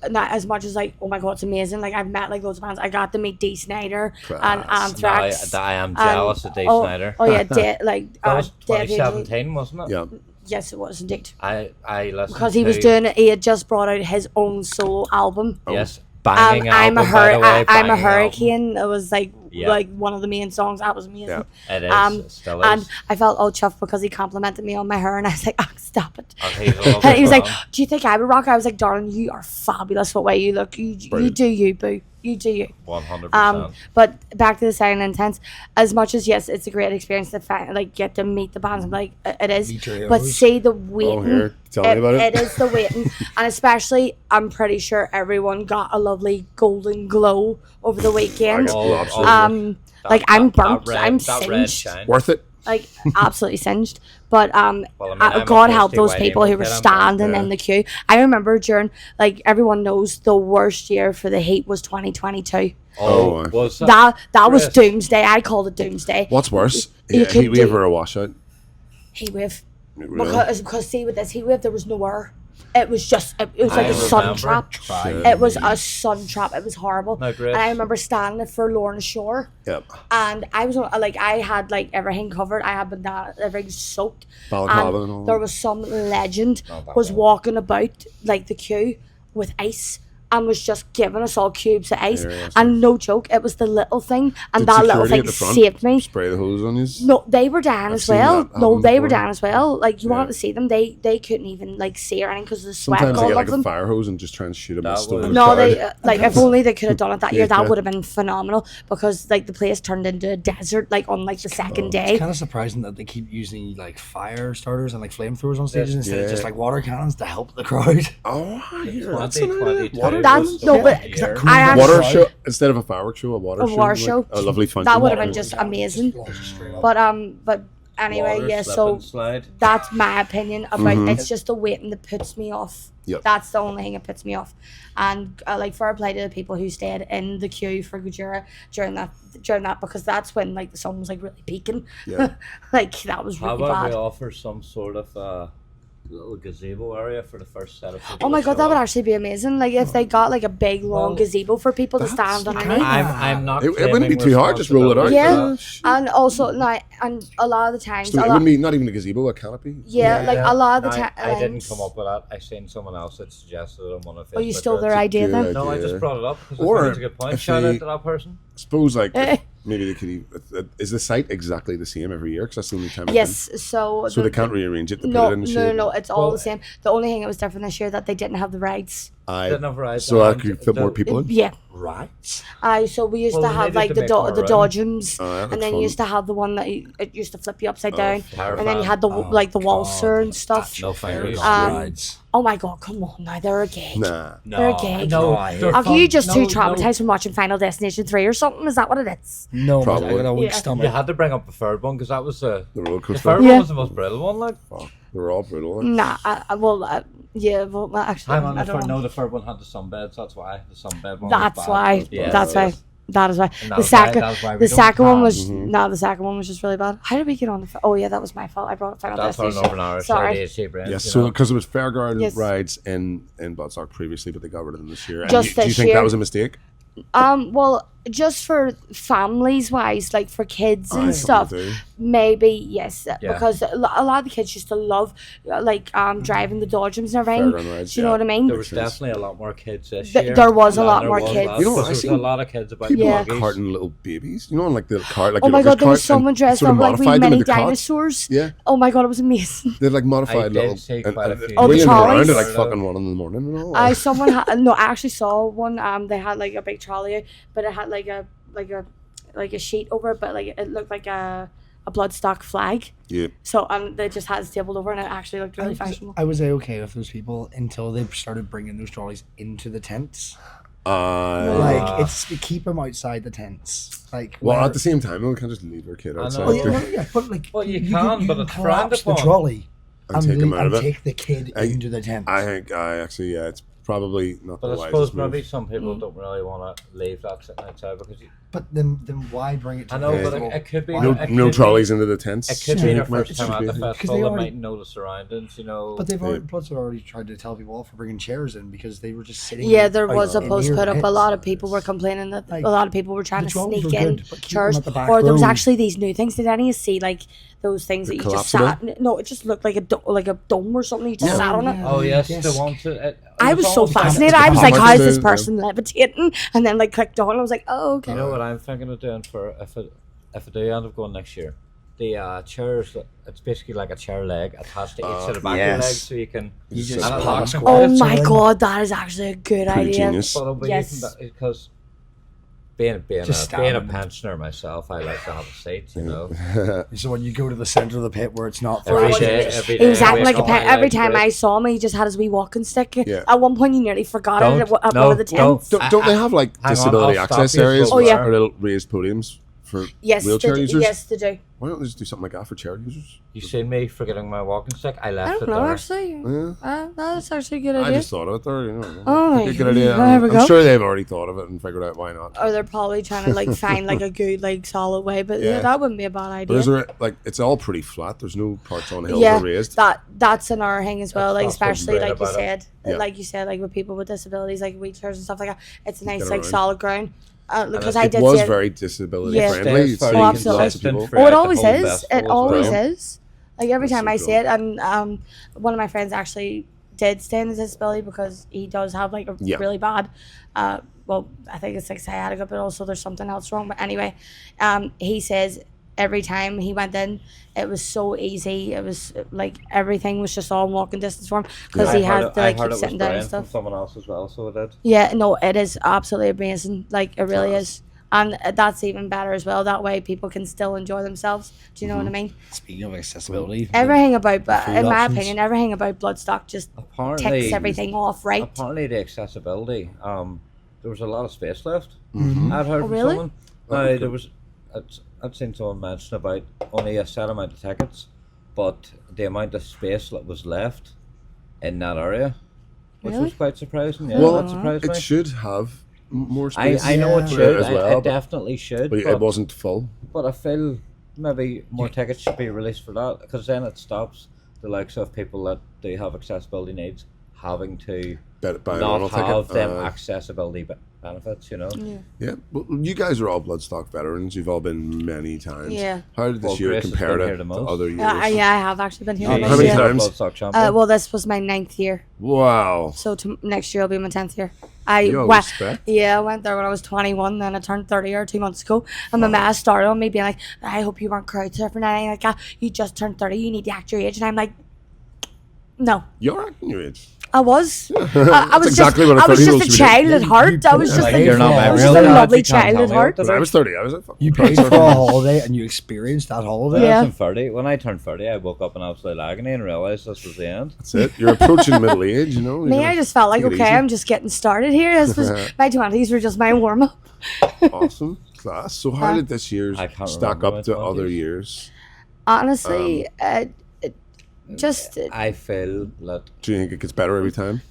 Not as much as like, oh my god, it's amazing. Like I've met like loads of bands. I got to meet Dee Snider and Class. Anthrax. I am and- jealous of Dave oh, Snyder. Oh yeah, like That was Dave Hazel. 2017, wasn't it? Yeah. Yes, it was indeed. I listened Because he was doing it. He had just brought out his own solo album. Yes, banging I'm album, by the way, I'm a banging album. hurricane. It was like Yeah. like one of the main songs. That was amazing. Yeah. It is. It still is. And I felt all chuffed because he complimented me on my hair, and I was like, "Oh, stop it." And he's a lovely And he was like, man. "Do you think I would rock?" I was like, "Darling, you are fabulous. What way you look, you Brilliant. do you, boo. You do you. 100%. But back to the signing intense. As much as yes, it's a great experience to get to meet the bands. Like it is. But see the waiting. here, tell me about it. It is the waiting, and especially I'm pretty sure everyone got a lovely golden glow over the weekend. Like I'm burnt. I'm singed. Worth it. Like absolutely singed, but I'm God a help pasty those white people who were April kid, standing in the queue. I remember during, like, everyone knows the worst year for the heat was 2022. Was That was doomsday. I called it doomsday. What's worse? You could Heat wave or a washout? Heat wave. Really? Because see, with this heat wave there was no air. It was just it was like a sun trap. Shit. It was a sun trap. It was horrible. No, Grace. And I remember standing at Forlorn Shore. Yep. And I was like, I had like everything covered. I had bandana, everything soaked. Balaclava and all There that. was some legend was walking about like the queue with ice and was just giving us all cubes of ice. Yeah, And no joke, it was the little thing, and Did that little security thing at the front saved me. Spray the hose on you? No, they were down as seen well. that No, happen they were before. down as well. Like you Yeah. wanted to see them, they couldn't even like see or anything because of the sweat Sometimes they all get of like a them. fire hose and just try and shoot them. That was- No, they like if only they could have done it that year, that Yeah. would have been phenomenal because like the place turned into a desert like on like the second day. It's kind of surprising that they keep using like fire starters and like flamethrowers on stages instead of just like water cannons to help the crowd. Oh, I hear that's an idea. 2022 Water, That's no, but year. I actually, water show instead of a fireworks show, a water A show. water like, show. a lovely fun. that would have been just amazing. But anyway, Water, yeah. slip So and slide. that's my opinion about it's just the waiting that puts me off. Yep. That's the only thing that puts me off. And like fair play to the people who stayed in the queue for Gojira during that because that's when like the sun was like really peaking. Yeah. Like that was How really about we bad. offer some sort of little gazebo area for the first set of people? Oh my to god, show that would up? actually be amazing. Like if they got like a big long Well, gazebo for people to that's- stand you underneath. I'm not. It wouldn't be claiming too hard. Just roll it out. Yeah. Shit. And also and a lot of the times So it wouldn't be not even a gazebo, a canopy. like a lot of the I time didn't come up with that. I seen someone else that suggested it on one of Facebook Oh, you stole their groups. idea then? Good No, I idea. just brought it up because Or I think it's a good point. if Shout they- out to that person. Suppose like maybe they could. Is the site exactly the same every year? Because that's the only time. Yes, so So they can't rearrange it to no, put it in the shape. no, it's all Well, the same. The only thing that was different this year that they didn't have the rides. Didn't have rides So I and could fit more people in. Yeah. Right. So we used Well, to they have needed like to the make more room. dodgems, Oh, that and looks then fun. you used to have the one that it used to flip you upside down, terrifying. and then you had the like the waltzer and stuff. No fires. Rides. Oh my god, come on now, they're a gay. Nah. They're gay. No, Are you just too traumatized from watching Final Destination 3 or something? Is that what it is? No, Probably. I got a weak Yeah. stomach. You had to bring up the third one because that was the The roller the coaster. third Yeah. one was the most brittle one. Like, Fuck, they were all brutal. like. Nah, actually, hang on, I the don't third, know. no, the third one had the sunbeds. That's why the sunbed one. That's was bad. why. Yeah, That's why. That is why. And that The was why- second, that was why we the don't second one have- was the second one was just really bad. How did we get on the? Oh yeah, that was my fault. I brought up Final That's our Destination. Northern Irish Sorry. ADHD brand. Yes, you so know. because it was fairground Yes. rides in Bloodstock previously, but they got rid of them this year. And Just do you this think year. that was a mistake? Well, just for families wise, like for kids and stuff, do. maybe yes, Yeah. because a lot of the kids used to love driving the dodgems and everything. Fairground rides, Do you know yeah. what I mean? There was definitely a lot more kids this Th- year. there was a than lot there more was kids. last, You know, because I there was seen a lot of kids about People Yeah. like carting little babies, you know, on like the cart. Like Oh a my go-kart god, there was cart, someone and dressed sort of up like wee modified them mini into cart. dinosaurs. Yeah, Oh my god, it was amazing. they had like I modified did little. see And, quite a and, few. Oh, the wheeling around trolleys? at like fucking 1 in the morning and all. Someone no, I actually saw one. They had like a big trolley, but it had like a sheet over it, but like it looked like a Bloodstock flag. Yeah. So they just had it stapled over, and it actually looked really fashionable. I was okay with those people until they started bringing those trolleys into the tents. Well, It's to keep them outside the tents. Like, at the same time, we can't just leave our kid I outside know. well, yeah, but like, Well, you can, but it's frowned collapse the upon. trolley and take him out of it. take the kid into the tent. I think it's probably not But the I wisest suppose move. maybe some people don't really want to leave that sitting outside because you, But then why bring it to I the know, but festival? it could be Why- No, it no could trolleys into the tents. It could be their Might first time at the be- festival. they They already- might know the surroundings, you know. But they've already, plus they've already tried to tell people off for bringing chairs in because they were just sitting. Yeah, there was a in post near put up. A pits. lot of people were complaining that Like, a lot of people were trying the to trolleys sneak were in good, but keep them chairs. at the back Or there was row. actually these new things. Did any of you see like those things that you just sat? No, it just looked like a dome or something. You just sat on it. Oh yes, Yes. the ones that. I was so fascinated. the I was like, comics "How is do, this yeah. person levitating?" And then like clicked on. I was like, "Oh, okay." You know what I'm thinking of doing for if I do end up going next year? The chairs, it's basically like a chair leg attached to each of the back of your legs, so you can. You just and it pop locks it. and Oh clicks. my god, that is actually a good Pretty idea. genius. But it'll be Yes. even because Just being a standing. pensioner myself, I like to have a seat, you know. So when you go to the centre of the pit where it's not Every flat, day, just- every He was day I acting wake like a up, pet. I Every like time it. I saw him, he just had his wee walking stick. Yeah. At one point, he nearly forgot it at one of the tents. Don't they have like Hang on, disability I'll stop access you areas for Oh, yeah. or little raised podiums for Yes, wheelchair they, users? yes, they do. Why don't they just do something like that for chair users? You seen me forgetting my walking stick? I I left don't it know, there. actually. Yeah. That's actually a good I idea. just thought of it there, you know. Oh, Think a good idea. there we go. I'm sure they've already thought of it and figured out why not. Or they're probably trying to like find like a good like solid way, but yeah, Yeah. that wouldn't be a bad But is idea. there like it's all pretty flat? There's no parts on hills Yeah, or raised. that's another thing as well. Like That's what's especially great like you about it. said, Yeah. like with people with disabilities, like wheelchairs and stuff like that. It's a nice Get like around. solid ground. Because it I It did was see it. very disability Yeah. friendly. Stays You very see Oh, absolutely. lots of people. consistent Oh, it throughout the always whole is. festival It as always well. is. Like every That's time so I cool. see it, and one of my friends actually did stay in the disability because he does have like a Yeah. really bad, well, I think it's like sciatica, but also there's something else wrong. But anyway, he says every time he went in, it was so easy. It was like everything was just all walking distance for him because he had to like keep sitting down and from stuff. someone else as well, so it did. Yeah, no, it is absolutely amazing. Like it really is. And that's even better as well. That way people can still enjoy themselves. Do you know what I mean? Speaking of accessibility, Everything about, but food in my options. opinion, everything about Bloodstock just Apparently, ticks everything off, right? Apparently, the accessibility. There was a lot of space left. Mm-hmm. I'd heard Oh, from really? someone. Oh, Now okay. there was. I'd seen someone mention about only a set amount of tickets, but the amount of space that was left in that area, which Really? was quite surprising. Yeah, Well, that surprised it me. should have more space. I know it Yeah. should. as well, it but- definitely should. but it wasn't full. But I feel maybe more tickets should be released for that, because then it stops the likes of people that do have accessibility needs having to Buy a not normal have ticket. them accessibility benefits, you know. Yeah. Yeah, well, you guys are all Bloodstock veterans. You've all been many times. Yeah. How did this Well, year Grace has compare been to here the most. other years? Yeah, I have actually been here. Yeah, this How many year. times? Bloodstock champion. Well, this was my 9th year, Wow. so next year will be my 10th year. Yo, respect. Yeah, I went there when I was 21, then I turned 30 or 2 months ago. And my ma started on me being like, I hope you weren't crowd surfing or anything like that. You just turned 30, you need to act your age. And I'm like, no. You're acting your age. I was. I was exactly just, what a I was 30-year-old just a should be child at heart. I was just Like, like, you're not my I was real just a dad, lovely you can't child tell at me heart. what When I was 30, I was like, you paid for a holiday and you experienced that holiday. When I Yeah. was in 30, when I turned 30, I woke up in absolute agony and realised this was the end. That's it. You're approaching middle age, you know. You're Me, gonna I just felt like, take it okay, easy. I'm just getting started here. This was my 20s were just my warm up. Awesome. Class. So how did this year I can't stack remember up to my other 20s. years? Honestly, just I feel that Do you think it gets better every time?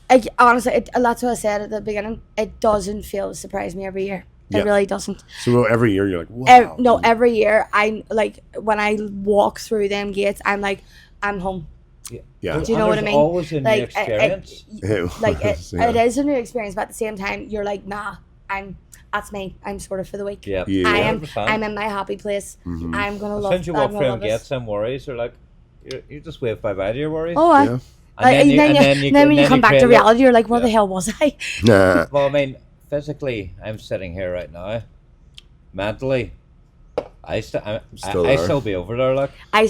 honestly, that's what I said at the beginning. It doesn't feel to surprise me every year. It Yeah. really doesn't. So every year you're like, wow. No, every year I like when I walk through them gates, I'm like, I'm home. Yeah. Do you know what I there's mean? always a new Like, experience. Yeah. it is a new experience, but at the same time, you're like, nah, that's me. I'm sort of for the week. Yeah, Yeah. I am. 100%. I'm in my happy place. Mm-hmm. I'm gonna As love. soon as you I'm walk gonna through love and get this. some worries, you're like, you just wave bye-bye to your worries. Oh, I. Yeah. And then when you come back to create reality, you're like, where Yeah. the hell was I? Nah. Well, I mean, physically, I'm sitting here right now. Mentally, I Still I there. still be over there, like. I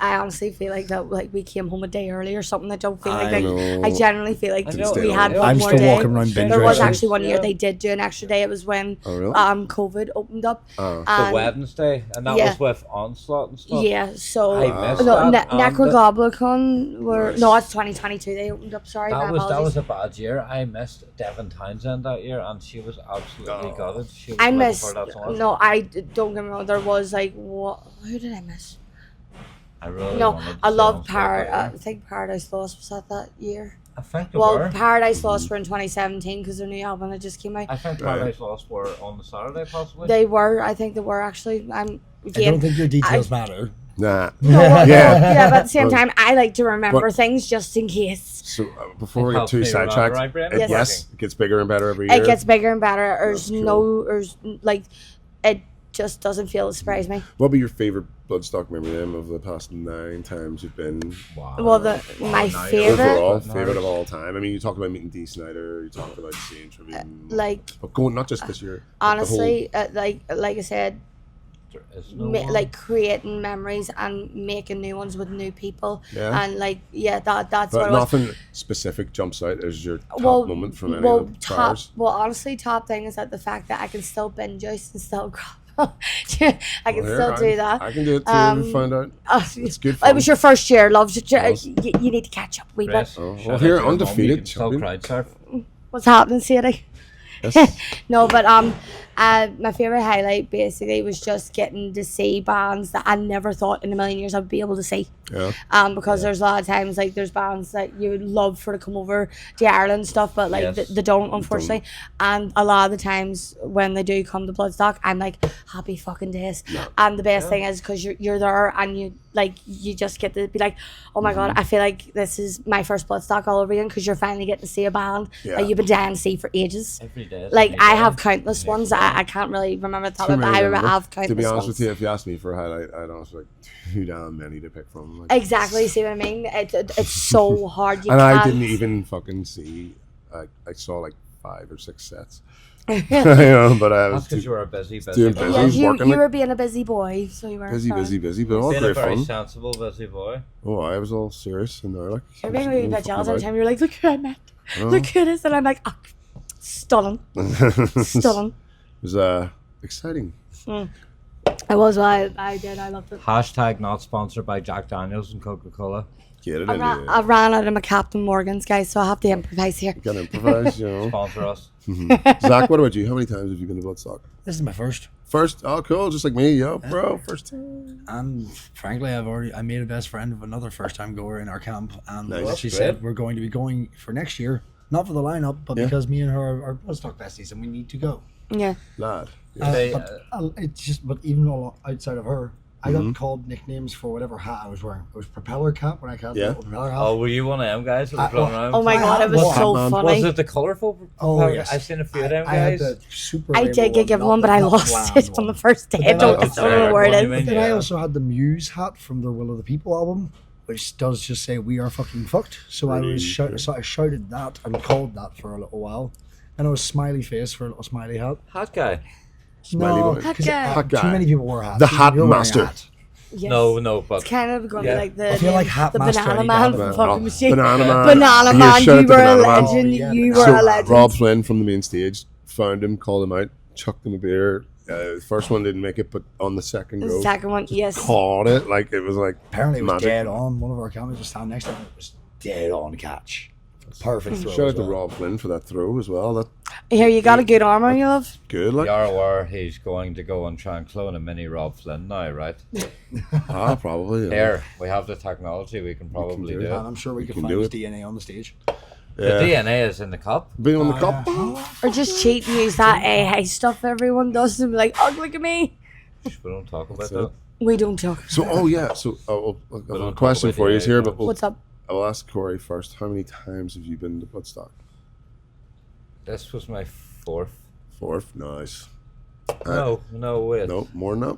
honestly feel like that, like we came home a day early or something. I don't feel I like know. I generally feel like I know. we had Yeah. one I'm more still day. walking around binge There was drinking. actually one year Yeah. they did do an extra day. It was when Oh, really? COVID opened up. Oh. The And Wednesday, and that yeah. was with Onslaught and stuff. yeah, so I missed no, that. and Necrogoblicon were Nice. no, it's 2022. They opened up. Sorry, my that was apologies. a bad year. I missed Devon Townsend that year, and she was absolutely Oh. gutted. She was I looking missed. for that so much. No, don't get me wrong. There was like what? Who did I miss? I really No, wanted to I see love Onslaught Paradise. that year. I think Paradise Lost was that year. I think they Well, were. Paradise Lost were in 2017 because their new album had just came out. I think Right. Paradise Lost were on the Saturday, possibly. They were. I think they were actually. I'm I again. don't think your details matter. Nah. No, Yeah. yeah, but at the same But- time, I like to remember but- things just in case. So before we It get helps too me remember, sidetracked, right, Brian? it, Yes. yes, it gets bigger and better every year. It gets bigger and better. There's That's no, there's like, it just doesn't feel to surprise me. What would be your favorite Bloodstock memory then of the past 9 times you've been? Wow. Well, my now you're favorite- Overall, putting favorite ours. of all time. I mean, you talked about meeting D. Snyder, you talked about seeing Tribune. Like but going not just this year. but the whole- honestly, like I said, Is no one? like creating memories and making new ones with new people. Yeah. And like that's But what it was. nothing specific jumps out as your top moment from any of the bars. Well, honestly, top thing is that the fact that I can still binge joust and still grab. I can still do that. I can do it too. Find out. It's good fun. It was your first year, love. was. You need to catch up a wee bit. Chris, Oh, shout well, out here, to your mum, undefeated you can still champion. crowd surf. What's happening, Sadie? Yes. No, but my favorite highlight basically was just getting to see bands that I never thought in a million years I'd be able to see. Yeah. Because there's a lot of times like there's bands that you would love for to come over to Ireland and stuff, but like Yes. they don't, unfortunately. And a lot of the times when they do come to Bloodstock, I'm like happy fucking days. Yeah. And the best thing is because you're there and you just get to be like, oh my god, I feel like this is my first Bloodstock all over again because you're finally getting to see a band that you've been dying to see for ages. Every day. Like I have countless ones. I can't really remember the top of it, but I remember I have countless To be honest ones. with you, if you asked me for a highlight, I'd honestly like too damn many to pick from. Like, Exactly, see what I mean? It's so hard. You and can't. I didn't even fucking see. I saw like 5 or 6 sets. You know, but I was That's because too you were a busy doing boy. busy. Yeah, He's you working, were like- being a busy boy, so you were busy, but all Being a great very fun. sensible busy boy. Oh, I was all serious in there, like. You're being a wee bit jealous every fucking time. You're like, look who I met. Oh. Look who it is, and I'm like, oh, stunning, about. stunning. It was exciting. It was what I did. I loved it. Hashtag not sponsored by Jack Daniels and Coca-Cola. Get it I in ran out of my Captain Morgan's, guys, so I have to improvise here. Can improvise, you know. Sponsor us. Zach, what about you? How many times have you been to Bloodstock? This is my first. First? Oh, cool. Just like me, yo, bro. First time. And frankly, I made a best friend of another first time goer in our camp, and Nice. she That's said great. we're going to be going for next year, not for the lineup, but Yeah. because me and her are Bloodstock besties and we need to go. Yeah. Lad. They, But even all outside of her, I Mm-hmm. got called nicknames for whatever hat I was wearing. It was propeller cap when I had Yeah. the propeller hat. oh, were you one of them guys that was running around? Oh my I god, had it was one. so Batman. funny. Was it the colourful? Oh, yes. I've seen a few of them I had guys. the super I rainbow did get given not one, but the- I not the lost bland it on one. the first day. I then don't I- know where it What do you is. mean? But then I Yeah. also had the Muse hat from their Will of the People album, which does just say "We are fucking fucked." So I was so I shouted that and called that for a little while, and I was smiley face for a little smiley hat. Hat guy. Smiley No, boy. 'cause Hat guy. too many people wear hats. The hat You're wearing a master. hat. Yes. No, but It's kind of going to Yeah. be like the I feel like Hat the Master Banana any Man day. from Oh, fucking machine. Banana Man. Banana Here, Man, shout out you to were a Banana Man. legend. Oh, yeah, You Banana were So a legend. Rob Flynn from the main stage found him, called him out, chucked him a beer. First one didn't make it, but on the second The go, second one, yes. caught it. Like it was like Apparently, it was magic. dead on. One of our cameras was standing next to him. It was dead on catch. Perfect throw. Shout out as to well. Rob Flynn for that throw as well. That Here, you got a good arm on you, love. good. Like you are aware he's going to go and try and clone a mini Rob Flynn now, right? probably. Yeah. Here, we have the technology, we can probably do do it. it. And I'm sure we could can find do his it. DNA on the stage. The Yeah. DNA is in the cup. Being on the cup. Or just cheat and use that AI stuff everyone does and be like, oh, look at me. We don't talk about That's that. it. We don't talk. So, oh yeah. So, I've got a don't question talk about for you the here, AI but What's up? I'll ask Corey first. How many times have you been to Bloodstock? This was my fourth. Fourth. Nice. No, wait. No, more than that.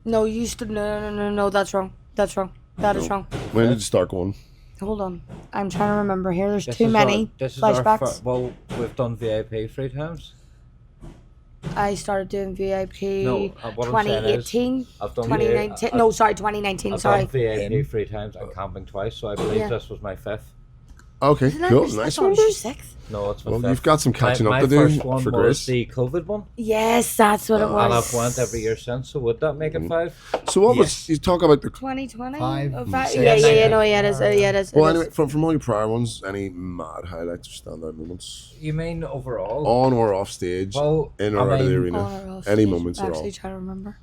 No, you stood. No, that's wrong. That's wrong. That is wrong. When did you start going? Hold on. I'm trying to remember here. There's This too is many this is our flashbacks. well, we've done VIP 3 times. I started doing VIP No, what I'm saying is, 2018, I've done 2019. No, sorry, 2019. I've Sorry. done VIP 3 times and camping twice, so I believe Yeah. this was my fifth. Okay, Isn't that cool. your- I Nice thought it one. was your sixth. No, it's my Well, fifth. you've got some catching my up to do first one for was Grace. the COVID one, Yes, that's what it and was. I've went every year since. So would that make it 5? So what was Yes. you talk about the? 2020. Five, Oh, six, yeah, seven. no, yeah, it is. Yeah, it is. Well, it is. anyway, from all your prior ones, any mad highlights or standout moments You mean overall? on or off stage, Well, in or I out of the mean- arena? On or off Any stage. moments at all? Actually, trying to remember.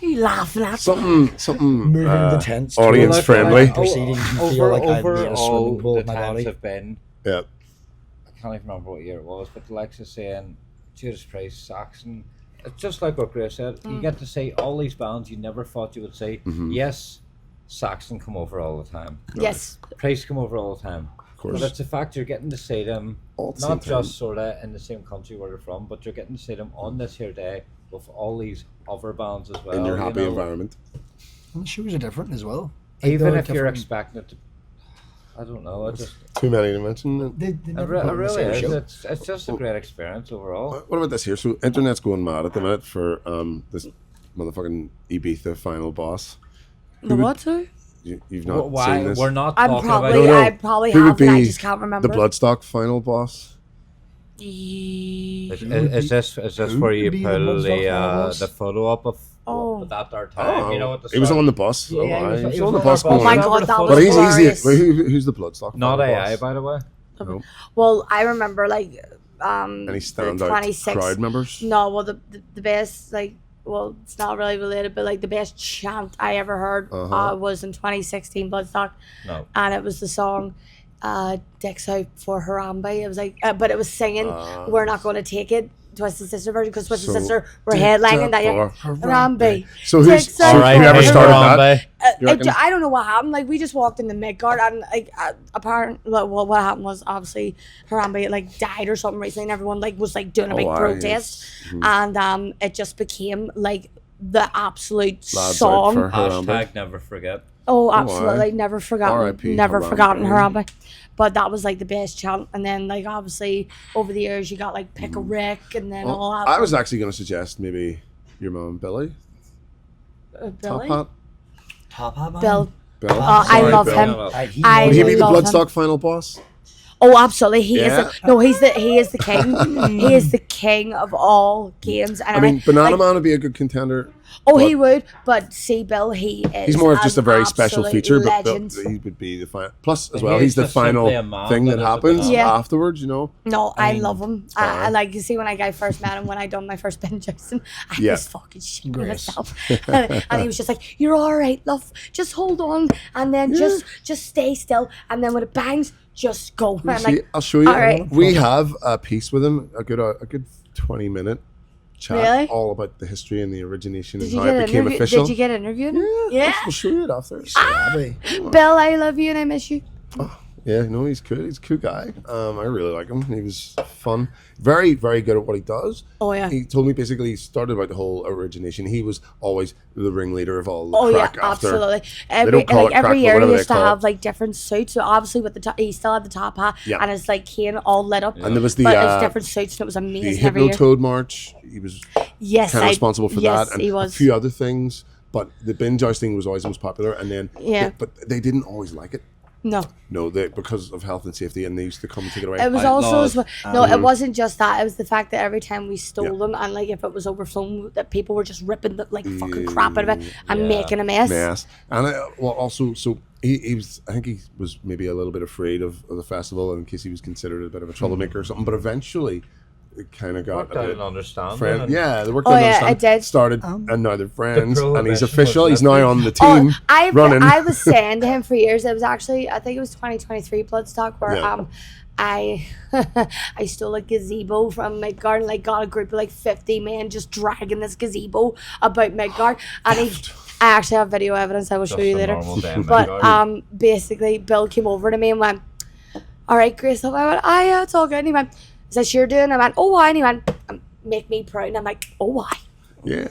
Who you laughing at? Something. Moving the tents. audience towards friendly. the Proceedings and feel like I made a swimming overall, pool the with my times body. have been. Yeah. I can't even remember what year it was, but the likes of saying Judas Priest, Saxon. It's just like what Grace said. You get to see all these bands you never thought you would see. Mm-hmm. Yes, Saxon come over all the time. Yes. Priest come over all the time. Of course. But it's the fact you're getting to see them All at the not same time. just sort of in the same country where they're from, but you're getting to see them on this here day with all these other bands as well. In your you happy know. environment. And the shoes are different as well. Like, Even they're if you're different. expecting it to, I don't know. I just Too many to mention. They it never put on the really same is. show. It's just a great experience overall. What about this here? So internet's going mad at the minute for this motherfucking Ibiza final boss. The what, sir? You've not Why seen this? we're not I'm talking probably, about No, no. I probably Who would have, and I be just can't remember. the Bloodstock final boss. Is this who where would you be pull the Bloodstock boss? the photo up of Oh. that our time? You know what the he was song- on the bus. Yeah, Oh, he was he was on on the our bus. bus. Going Oh my in. God, that But was he's easy. hilarious. Wait, who's the Bloodstock? Not final AI, boss? by the way. No. Well, I remember like Any the standout 26 crowd members? No, well the best like well it's not really related, but like the best chant I ever heard was in 2016 Bloodstock, No. and it was the song "Dicks Out for Harambe." It was like, but it was singing "We're Not Going to Take It." Twisted Sister version, because Twisted So, Sister were headlining that year. Harambe. So Dicks out Alright, for whoever Mr. started Harambe. that? You reckon? I don't know what happened. Like we just walked in the mid-guard and like apparently, well, what happened was obviously Harambe like died or something recently, and everyone like was like doing a big wow, protest, and it just became like the absolute Lads song. out for Harambe. Hashtag never forget. Oh, absolutely, never forgotten, R.I.P. never Harambe. forgotten Harambe. But that was like the best chant, and then like obviously over the years you got like Pick a Rick, and then all that. I was actually going to suggest maybe your mum, Billy. Billy? Top Top hat man. Bill. Bill. I Sorry, love Bill. him. He I Would he be the love him. Bloodstock final boss? Oh, absolutely. He is. Yeah. He is the king. He is the king of all games. And I mean, Banana like, Man would be a good contender. oh, but he would. But see, Bill, he is. He's more of just a an very special absolute feature, but legend. he would be the final. Plus, as He well, is he's the just simply a final man thing that that is a happens banana. Yeah. afterwards, you know? No, I mean, love him. I like, you see, when I first met him, when I done my first binge Jousting, I Yeah. was fucking shitting Grace. myself. And he was just like, "You're all right, love. Just hold on, and then just stay still, and then when it bangs, just go." And I'm See, like, I'll show you. all right. We have a piece with him, a good 20-minute chat, Really? all about the history and the origination "Did and you how get it became interviewed? official. Did you get interviewed?" Yeah, I'll show you it after. Bill, I love you and I miss you. Yeah, no, he's good. He's a cool guy. I really like him. He was fun. Very, very good at what he does. Oh yeah. He told me basically he started about the whole origination. He was always the ringleader of all the Oh yeah, crack after. absolutely. don't call it crack, Every but year whatever he they used to call have it. like different suits. So obviously with the top, he still had the top hat, Yeah. and it's like cane all lit up. And there was the but it's different suits, and it was the amazing every year. Hypnotoad March. He was Yes, kind of responsible for yes, that, and he a was. few other things. But the bin jousting was always the most popular, and then Yeah. but they didn't always like it. No, No, because of health and safety, and they used to come and take it away. it was Outlaws. also as well, no, it wasn't just that. It was the fact that every time we stole Yeah. them, and like if it was overflown, that people were just ripping the like fucking crap out of it and Yeah. making a mess. Mass. And well, also, so he was, I think he was maybe a little bit afraid of the festival in case he was considered a bit of a troublemaker or something. But eventually, it kind of got Worked a out bit an understanding. friend. and- Yeah, they worked Oh, out yeah, understand. it did. Started, and now they're friends, and he's prohibition official. was He's now lifted. on the team running. I was saying to him for years. It was actually, I think it was 2023 Bloodstock, where Yeah. I I stole a gazebo from Midgard and like got a group of like 50 men just dragging this gazebo about Midgard, and I actually have video evidence I will show Just you a later. normal day in But Midgard. basically Bill came over to me and went, "All right, Grace," I went, "Ah, yeah, it's all good." And he went, "Is that you're doing?" I went, "Oh, why?" And he went, "Make me proud." And I'm like, "Oh, why?" Yeah.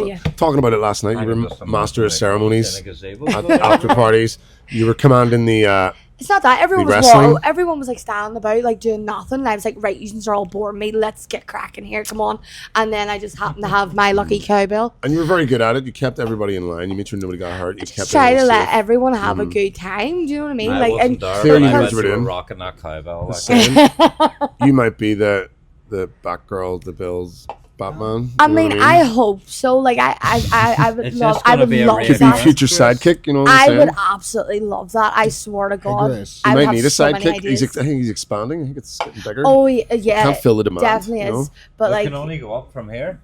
Yeah. Talking about it last night, you I were just master of imagine ceremonies in a gazebo. at after parties. You were commanding the. It's not that everyone The was wrestling? everyone was like standing about like doing nothing, and I was like, "Right, you are all boring me. Let's get cracking here. Come on!" And then I just happened to have my lucky cowbell. And you were very good at it. You kept everybody in line. You made sure nobody got hurt. You kept Just try to everyone let safe. everyone have a good time. Do you know what I mean? I like, wasn't and there, Clearly but I you bet were you were in. rocking that cowbell. Like, Same. You might be the Batgirl, the Bills, Batman. I you know mean, what I hope so. Like, I would It's love, just I gonna would be a love Could be that. future sidekick. You know what I'm I saying? would absolutely love that. I swear to God, Grace. I You would might have need a so many sidekick. ideas. I think he's expanding. I think it's getting bigger. Oh yeah, Can't fill the demand, definitely you know? is. But we like, can only go up from here.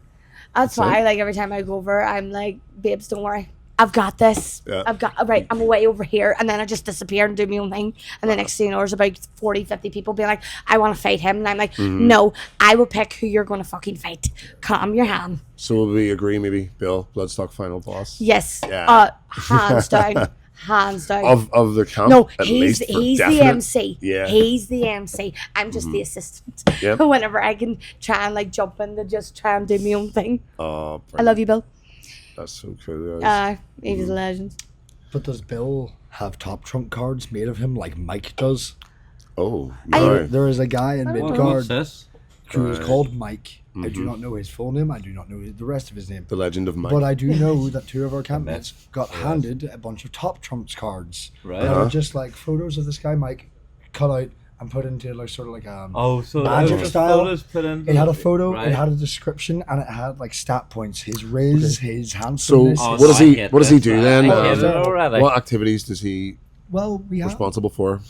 that's That's why, it. like, every time I go over, I'm like, "Babes, don't worry. I've got this. Yeah. I've got, right, I'm away over here." And then I just disappear and do my own thing. And the next thing you know, there's about 40, 50 people being like, "I want to fight him." And I'm like, Mm-hmm. "No, I will pick who you're going to fucking fight. Calm your hand." So will we agree? Maybe Bill, Bloodstock final boss. Yes. Yeah. Hands down. Hands down. Of the camp. No, at he's least, for the definite. MC. Yeah. He's the MC. I'm just the assistant. Yep. Whenever I can try and like jump in to just try and do my own thing. Oh, I love you, Bill. That's so cool. Guys. He was a legend. But does Bill have top trump cards made of him like Mike does? Oh, There is a guy in What's Midgard this? who is Right. called Mike. I do not know his full name. I do not know the rest of his name. the legend of Mike. But I do know that 2 of our campmates got handed a bunch of top trumps cards. Right. That are just like photos of this guy Mike cut out and put into like sort of like So Magic the style. photos put in. it had a photo, Right. it had a description, and it had like stat points. His riz, his So handsomeness. Oh, what no, does I he get what does he this, do right. then? I get it already. What activities does he Well, we had. responsible for?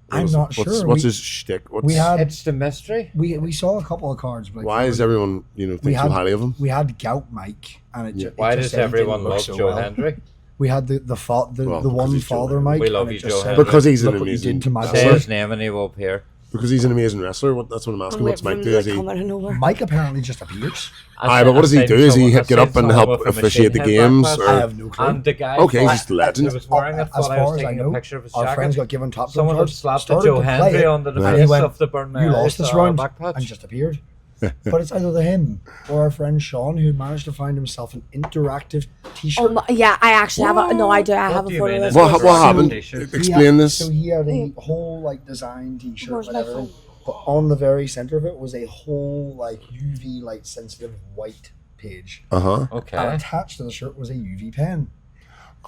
I'm not sure. What's his shtick? we had It's the mystery. we saw a couple of cards. Like, Why is everyone think so highly of him? We had Gout Mike, and it Why just does said he didn't everyone look love so Joe well. Hendry? We had the Well, because one he's Joe father Hendry. Mike. We love and it you, just Joe said, Hendry. Because he's an "Look what you did amazing to my Say boy." his name and he will appear. Because he's an amazing wrestler. That's what I'm asking. What's Mike do? Is he? Mike apparently just appears. Aye, but what does he do? Is he get up and help officiate the games? I Or have no clue. And the guy. Okay, he's thought- just a legend. He was wearing it. As Thought I far was as I taking know, a picture of his our jacket. friends got given top Someone trump had cards, slapped started Joe to play Hendry it, under the and he face went, of the burn. "You lost this round," back patch. and just appeared. But it's either him or our friend Sean, who managed to find himself an interactive T-shirt. Yeah, I actually have a no. I do. I What have do a you photo mean of it's this. What happened? T-shirt. Explain this. So he had a whole like design T-shirt, Where's my whatever. phone? But on the very center of it was a whole like UV light sensitive white page. And Okay. attached to the shirt was a UV pen.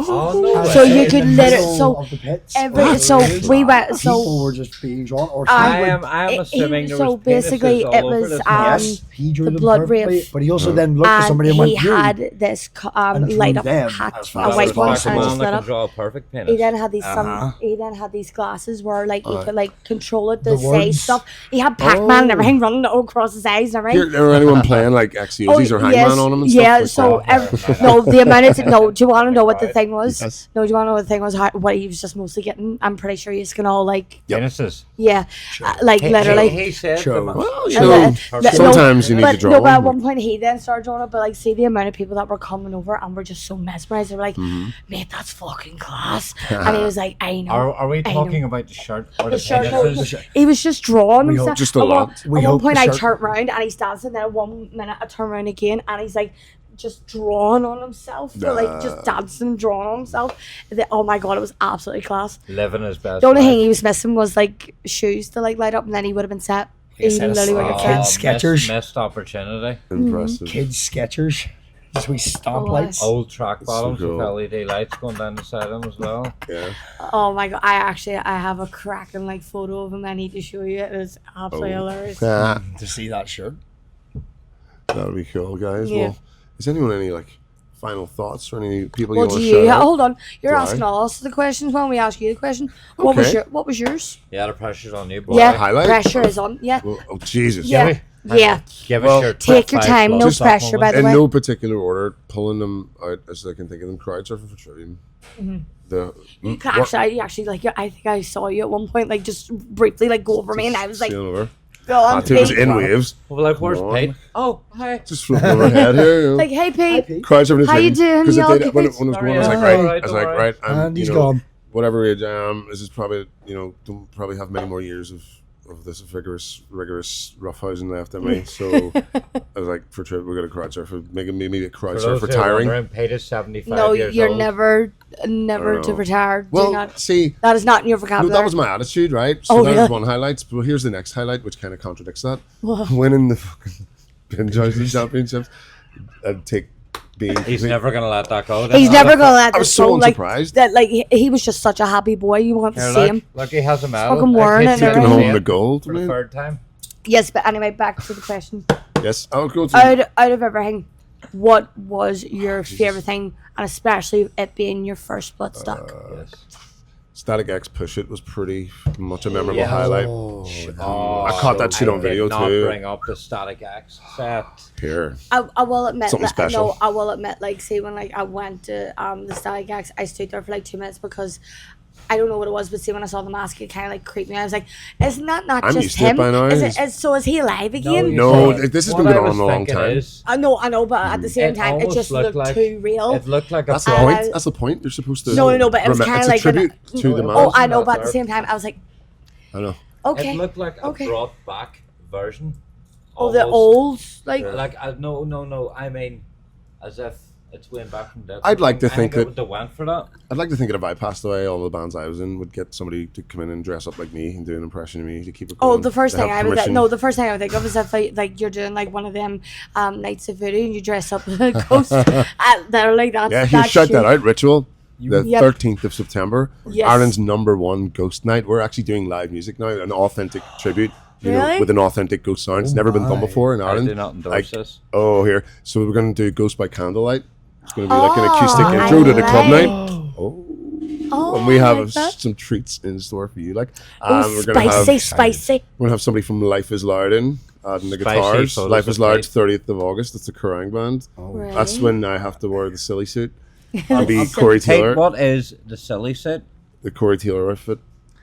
Oh no And So way. you in could the literally- middle so of the pits, every- was so raised, we went- so- people were just being drawn, or he I would- I am assuming there so was basically penises all it over was this yes, he drew the them blood perfectly, riff. but he also then looked at and somebody and he went, "You." had this And light drew up them hat, as a fast white as one, possible. and man just that lit can up. draw a perfect penis. He then had these Uh-huh. he then had these glasses where like you Aye. could like control it to The say words. stuff. He had Pac-Man and Oh. everything running all across his eyes and everything. Here, or anyone playing like Axios or Hangman yes, on him and yeah. stuff? So no, the amount of no. Do you want to know what the thing was? Yes. No, do you want to know what the thing was? What he was just mostly getting? I'm pretty sure he's gonna all like Penises. yeah, like literally. He said. Sure. the- Well, you Uh, know, no, sometimes you need but, to draw no, but at one. one point he then started drawing it, but like see the amount of people that were coming over and were just so mesmerized. They were like, Mm-hmm. mate, that's fucking class. And he was like, I know. Are we I talking know. about the shirt or The the shirt, no, penises? he was just drawing We himself. hope just a At one- lot. We At one hope point the I shirt- turned round and he's dancing, then at 1 minute I turn around again and he's like just drawing on himself. Or, like just dancing, drawing on himself. Oh my god, it was absolutely class. Living his best The only life. thing he was missing was like shoes to like light up and then he would have been set. He Yes, yes. literally would have Kids set. Skechers. Missed opportunity. Impressive. Kids Skechers, just wee stomp Oh, lights. Old track bottoms cool. with LED lights going down the side of them as well. Yeah. Oh my god, I have a cracking like photo of him I need to show you. It was absolutely hilarious. Ah, To see that shirt. that'll be cool, guys. Yeah. Well, is anyone any like final thoughts or any people Well, you want do to shout you out? hold on? You're Do I? asking us the questions when we ask you the question. What was yours? Yeah, the pressure's on you, boy. Yeah, highlight? pressure is on. Yeah, Well, oh Jesus! yeah, yeah. Give Well, us your Take top your 5 time, no Bloodstock pressure, by moments. the In way. no particular order, pulling them out as I can think of them. Crowd surfing for Tribune. The You can actually like I think I saw you at one point like just briefly like go over me and I was like, sailing over. go on, It was Pete. in waves. Well, like, where's Come on. Pete? Oh, hi. Just flipping overhead here. You know. Like, hey Pete. Crowd surfing. How you doing? Because You all when good? when it was going, I was like, Sorry, right. I was like, don't right. I'm, And he's you know, gone. whatever age I am, this is probably, don't probably have many more years of this rigorous roughhousing left in me. So I was like, for trip, we're gonna crowd surf. Maybe a crowd For surf those who are retiring. wondering, Pete is 75 No, years you're old. never to know. retire. Do Well, not. see, That is not in your no, vocabulary. that was my attitude, right? So Oh, that yeah. was one highlight. But here's the next highlight, which kind of contradicts that. Winning the fucking bin jousting championships and He's never going to let that go. He's never gonna let I was this so go. Like unsurprised. that. Like he was just such a happy boy. You want to Here, see look, him. look, he has a medal. Fucking wearing it and taking everything. home the gold. For the third time. Yes, but anyway, back to the question. Yes, I'll go through. Out of everything, what was your favorite thing, and especially it being your first Bloodstock? Yes. Static X Push It was pretty much a memorable Yeah. highlight. Oh, I caught that shit on video did not too. bring up the Static X set. Here, I will admit, Something special. No, I will admit, like, see, when like I went to the Static X, I stood there for like 2 minutes because I don't know what it was, but see, when I saw the mask, it kind of like creeped me. I was like, "Isn't that not I'm just used to it him? by now. So is he alive again?" No, you see, this has what been I going was on a long thinking time. is, I know, but at the same It time, it almost just looked looked like- too real. it looked like a That's the And point. I- That's the point. You're supposed to. No, but it was kind it's of a like tribute to the Oh, man. I know, Not but at the there. same time, I was like, I know. okay, It looked like a okay. brought back version. Oh, the almost. old like Like, no. I mean, as if It's way back from dead. I'd like to think that they went for that. I'd like to think that if I passed away, all the bands I was in would get somebody to come in and dress up like me and do an impression of me to keep it going. Oh, the first They thing have I would permission. no, the first thing I would think of is if like you're doing like one of them nights of voodoo and you dress up as a ghost. They're like that's Yeah, here, shout that out. Ritual, the Yep. 13th of September, Yes. Ireland's #1 ghost night. We're actually doing live music now, an authentic tribute. You know, Really? with an authentic ghost sound. It's never been done my. before in I Ireland. do not endorse this. Oh, here. So we're going to do Ghost by Candlelight. It's going to be like an acoustic I intro to the club like- night. Oh. Oh, And we I have like that. some treats in store for you. Like, Oh, we're gonna spicy, have spicy. we're gonna have somebody from Life is Loud in adding the Spicy guitars. photos Life is of Loud, life. 30th of August. It's the Kerrang band. Right. That's when I have to wear the silly suit and be Corey Hey, Taylor, what is the silly set? the Corey Taylor outfit,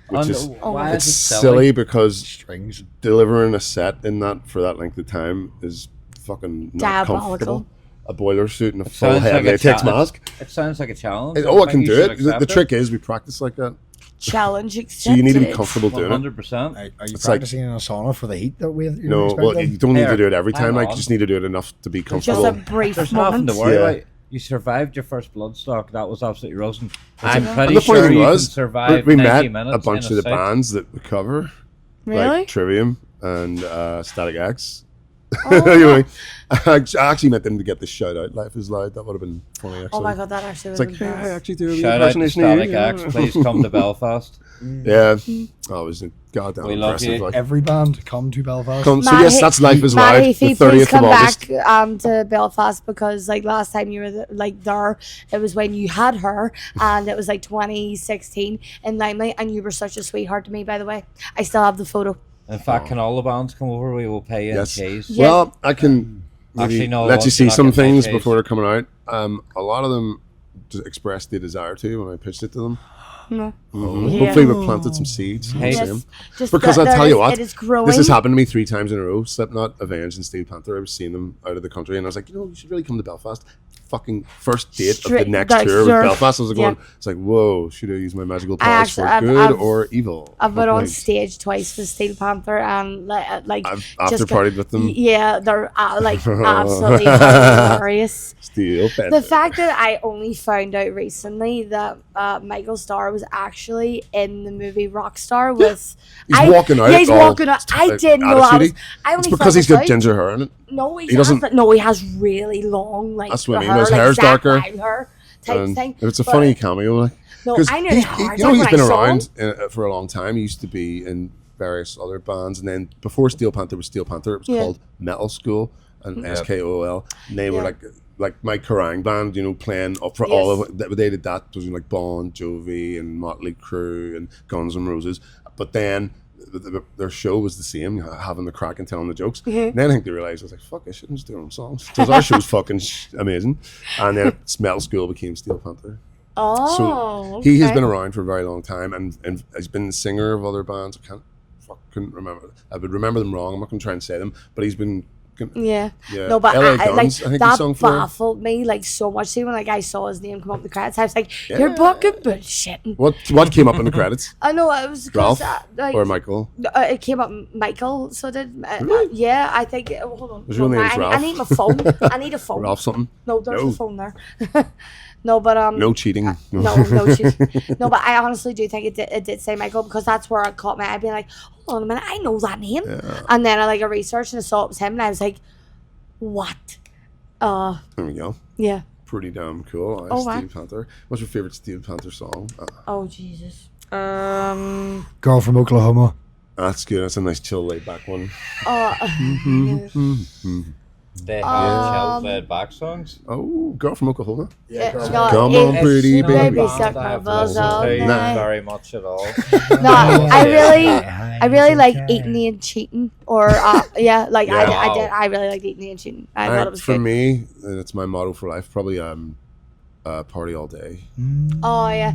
which And is why it's is it silly because Strings. delivering a set in that for that length of time is fucking not Diabolical. comfortable. A boiler suit and a full Sounds head like a latex cha- mask. It sounds like a challenge. Oh, I think can you do should it. The accept trick is we practice like that. Challenge accepted. So you need to be comfortable doing it. 100%. Are you It's like- practicing in a sauna for the heat that we? No, well, you don't need to Here, do it every hang time. Like, you on. just need to do it enough to be Just comfortable. a brief There's nothing moment. to worry Yeah. about. You survived your first Bloodstock. That was absolutely rosin. I'm And pretty the funny sure thing you was, can survive we 90 met minutes a bunch in of the suit. bands that we cover, Really? like Trivium and Static X. Oh. Anyway, I actually met them to get the shout out. Life is Loud. That would have been funny. Actually. Oh my god, that actually It's was like, hey, I impressive. actually do a Shout out to impersonation of Static you. X. Please come to Belfast. Yeah, oh, it was goddamn We love impressive. you. Like, Every band come to Belfast. so Matt, yes, that's Life is Loud. Maddie, The if you please 30th of come August. back to Belfast because like last time you were like there, it was when you had her and it was like 2016 in Limelight and you were such a sweetheart to me, by the way. I still have the photo. In fact, can all the bands come over? We will pay you Yes. in cheese. Yeah. Well, I can maybe Actually, no, let you once see you're not some getting things paid. before they're coming out. A lot of them just expressed the desire to when I pitched it to them. No. Mhm. Yeah. Hopefully, we've planted some seeds. Hey. We'll see Yes, 'em. just Because that I'll tell there you is- what, it is growing. this has happened to me 3 times in a row. Slipknot, Avenged, and Steel Panther. I was seeing them out of the country, and I was like, you should really come to Belfast. Fucking first date of the Straight- next that's tour with your- Belfast. I was like, yeah. going, it's like, whoa, should I use my magical I powers actually- for I've- good I've- or evil? I've been What on point? stage twice with Steel Panther and like I've just after partied with them. Yeah, they're like absolutely hilarious. Steel Panther. The fact that I only found out recently that Michael Starr was actually in the movie Rockstar with. He's walking out. Yeah, he's all walking out. I didn't know. attitude-y. I only It's because found he's this got out. ginger hair in it. No, he doesn't- doesn't. No, he has really long, like That's what I mean. hair, His like hair's Zac darker. Wild hair type And thing. it's a But- funny cameo. Like, No, 'cause I knew he's, how he, hard you know, when he's I been saw around him. for a long time. He used to be in various other bands, and then before Steel Panther was Steel Panther, it was Yeah. called Metal School and Yeah. SKOL. And they were Yeah. like my Kerrang band, playing up for Yes. all of it. They did that. It was like Bon Jovi and Motley Crue and Guns N' Roses. But then their show was the same, having the crack and telling the jokes. Mhm. And then I think they realized, I was like, fuck, I shouldn't just do them songs. Because our show's fucking amazing. And then Metal School became Steel Panther. Oh, He has okay. been around for a very long time and has been the singer of other bands. Couldn't remember. I would remember them wrong. I'm not going to try and say them, but he's been. Yeah. Yeah. No, but LA I like Guns, I think he that sung for. baffled me like so much. See, when like I saw his name come up in the credits, I was like, Yeah. "You're fucking bullshitting." What came up in the credits? I know it was Ralph like, or Michael? it came up Michael, so did Really? yeah. I think. Hold on. His real Hold on, name's I Ralph. need my phone. I need a phone. Ralph something? No, there's No. a phone there. No, but No cheating. no, she's, no, but I honestly do think it did say Michael because that's where it caught me. I'd be like, hold on a minute, I know that name, and then I researched and I saw it was him, and I was like, what? There we go. Yeah. Pretty damn cool. Oh, wow. Steel Panther. What's your favorite Steel Panther song? Oh Jesus. Girl from Oklahoma. That's good. That's a nice chill, laid back one. They have chill laid back songs. Oh, Girl from Oklahoma. Yeah, Come on, pretty Not baby. a band suck I my have balls listened all to night. very much at all. No, I really like Eating and Cheating, or yeah, like Yeah. I really like Eating and Cheating. I thought it was For good. me, and it's my motto for life. Probably party all day. Oh yeah.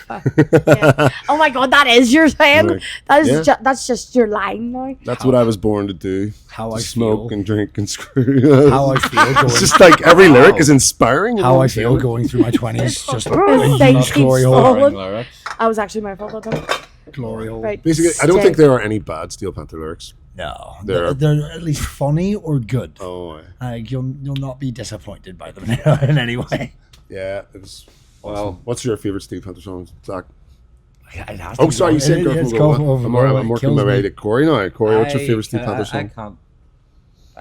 Yeah. Oh my God, that is your saying. Like, That is yeah. that's just your line now. That's what I was born to do. How To I smoke feel. and drink and screw. How I feel It's going. just like every lyric is inspiring. you know How what I I'm feel saying? going through my 20s. Just His a face huge keeps glory hole. falling. Boring lyrics. I was actually my fault that time. Glory hole. Right. Basically, I don't stay. think there are any bad Steel Panther lyrics. No, They're- they're at least funny or good. Oh, Like you'll not be disappointed by them in any way. yeah. It was. Well- Awesome. What's your favorite Steve Hunter song, Zach? It has to Oh, be sorry, you Go- said it Go is from Go Go. from I'm Go. working It my kills way me. to Corey now. Corey, what's your favorite Steve Hunter I song? can't.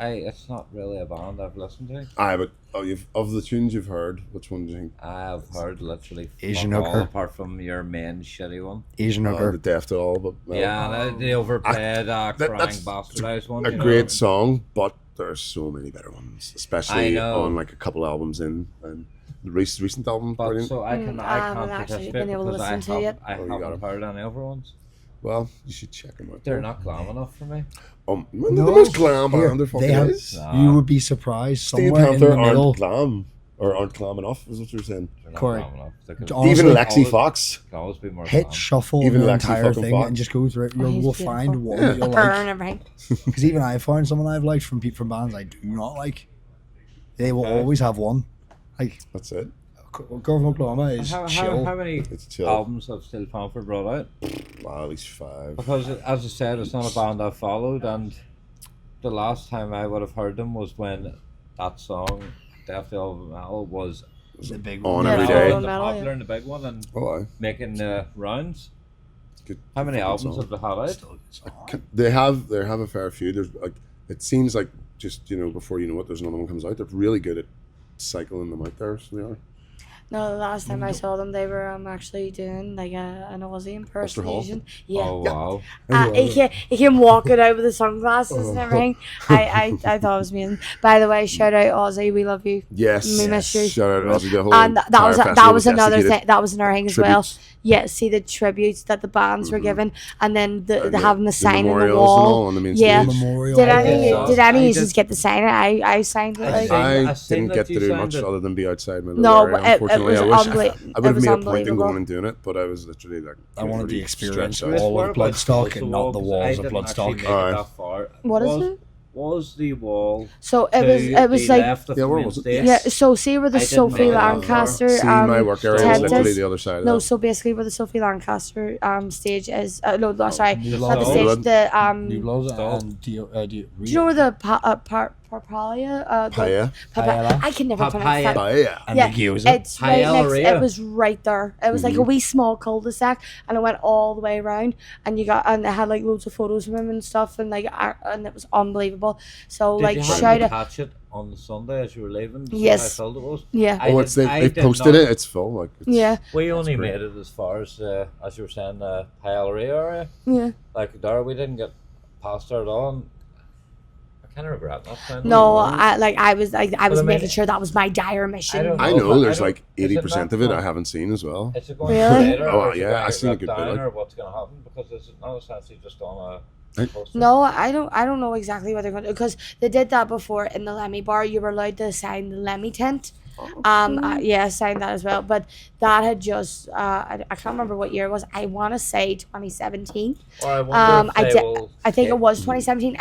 It's not really a band I've listened to. But you've of the tunes you've heard, which one do you think? I've heard literally Asian fuck all Hooker. apart from your main shitty one. Asian The Hooker. Deaf to All, but well, Yeah, the overplayed, crying that's bastardized one. a you know great what I mean? song, but there's so many better ones, especially I know. on like a couple albums in and the recent album. But Brilliant. so I I can't haven't actually participate been able to because I listen to it. Oh, you got haven't 'em. heard any other ones. Well, you should check them out. They're not glam enough for me. They're No, the most glam here, band there fucking they have- is. Nah. You would be surprised. Steve Somewhere in Panther the middle. aren't glam or aren't glam enough. Is what you're saying. They're not Correct. glam enough. They could Honestly, Even Lexi always- Fox. Can always be more Hit glam. shuffle Even the Lexi entire fucking thing Fox. and just go through it. Oh, You he's will beautiful. find one Yeah. that you'll Burn like. everything. Because even I found someone I've liked from bands I do not like. They will always have one. Like That's it. Girl from Oklahoma is How chill. many It's chill. albums have Steel Panther brought out? Wow, at least 5. Because, as I said, it's not a band I've followed, and the last time I would have heard them was when that song, Death to All Metal, was the big On one. every Yeah, day. All Metal, popular yeah. and the big one, and Oh, aye. making rounds. Good. How many Good albums song. have they had out? Still a good song. They have a fair few. There's like it seems like just before you know it, there's another one comes out. They're really good at cycling them out there. So they are. No, the last time I saw them, they were actually doing like an Aussie impersonation. Yeah. Oh, wow. He came walking out with the sunglasses and everything. I thought it was amazing. By the way, shout out Aussie, we love you. Yes. We miss you. Shout out Ozzy. The whole And that entire was festival another desiccated. thing. That was another thing as well. Tributes. Yeah, see the tributes that the bands were given, and then the having the sign on the memorials and wall. all on the main Yeah. stage. Memorial. Did I any did. did any I of you did. get the sign? I signed it. I Like, did. I I've seen didn't that get to you do signed much it. other than be outside my little No, area, but it unfortunately. was I wish unbelie- I it would have was made a point in unbelievable. going and doing it, but I was literally like I wanted really the experience stretched of out. all of Bloodstock and not the Because walls I of didn't Bloodstock. actually make Aye. it that far. What is it? Was the wall So to it was the like left of Yeah, the where main was it? stage? yeah. So see where the I didn't Sophie make it that far. Lancaster See, my work area was tent literally is? the other side of No, that. so basically where the Sophie Lancaster stage is. No, sorry, New not the Blood. stage. The New Blood Stall. and Do you know where the Parpalia? Paya. Paella. I can never pronounce Papaya. that. Paya. and Yeah, the Gyoza. it's right next. Paella. It was right there. It was like a wee small cul-de-sac, and it went all the way around. And it had like loads of photos of him and stuff, and and it was unbelievable. So Did like you shout happen to out, catch it on the Sunday as you were leaving? See Yes. How filled it was? yeah, I Oh, did- they did posted not- it. It's full. Like it's, yeah, We only great. made it as far as you were saying, Paella area. yeah. Like there, we didn't get past there at all. And I kind of regret not saying. No, that. I was I making mean, sure that was my dire mission. I don't I know, know but there's I like don't- is it 80% not of it I fun? haven't seen as well. Is it going Really? to be later, Oh, or is it yeah, going I to seen a get good bit, down, like- or what's going to happen? Because it's not essentially just on a Hey. poster. No, I don't know exactly what they're going to do because they did that before in the Lemmy bar. You were allowed to sign the Lemmy tent. Yeah, I signed that as well. But that had just I can't remember what year it was. I want to say 2017. Or I wonder I if did- they will I think it skip- was 2017.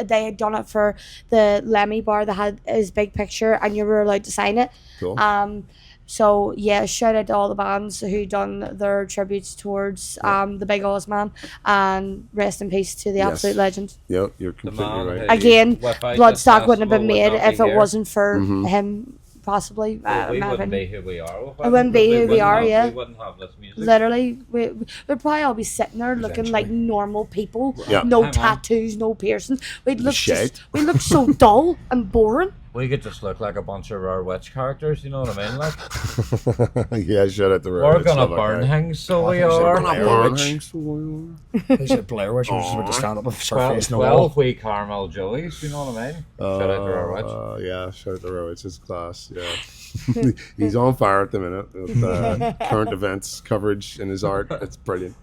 They had done it for the Lemmy bar that had his big picture, and you were allowed to sign it. Cool. So yeah, shout out to all the bands who done their tributes towards the Big Oz Man, and rest in peace to the Yes. absolute legend. Yep, you're The completely man right. who- Again, Whip Out Bloodstock this wouldn't have been festival made would not if be it here. wasn't for Mhm. him, possibly. Well, we Melvin. wouldn't be who we are. I wouldn't be who we are, yeah. We wouldn't have this music. Literally, we'd probably all be sitting there looking like Eventually. normal people. Yeah. No Hang on. tattoos, no piercings. We'd look shite. we look so dull and boring. We could just look like a bunch of rare witch characters, you know what I mean? Like, Yeah, shout out the we're gonna burn things, so we are. Blair They said Blair Witch was with the stand up with surface in the wall. 12 wee caramel joeys, you know what I mean? Shout out to Rare Witch. Yeah, shout out to Rare Witch. It's class. Yeah, he's on fire at the minute with current events coverage in his art. It's brilliant.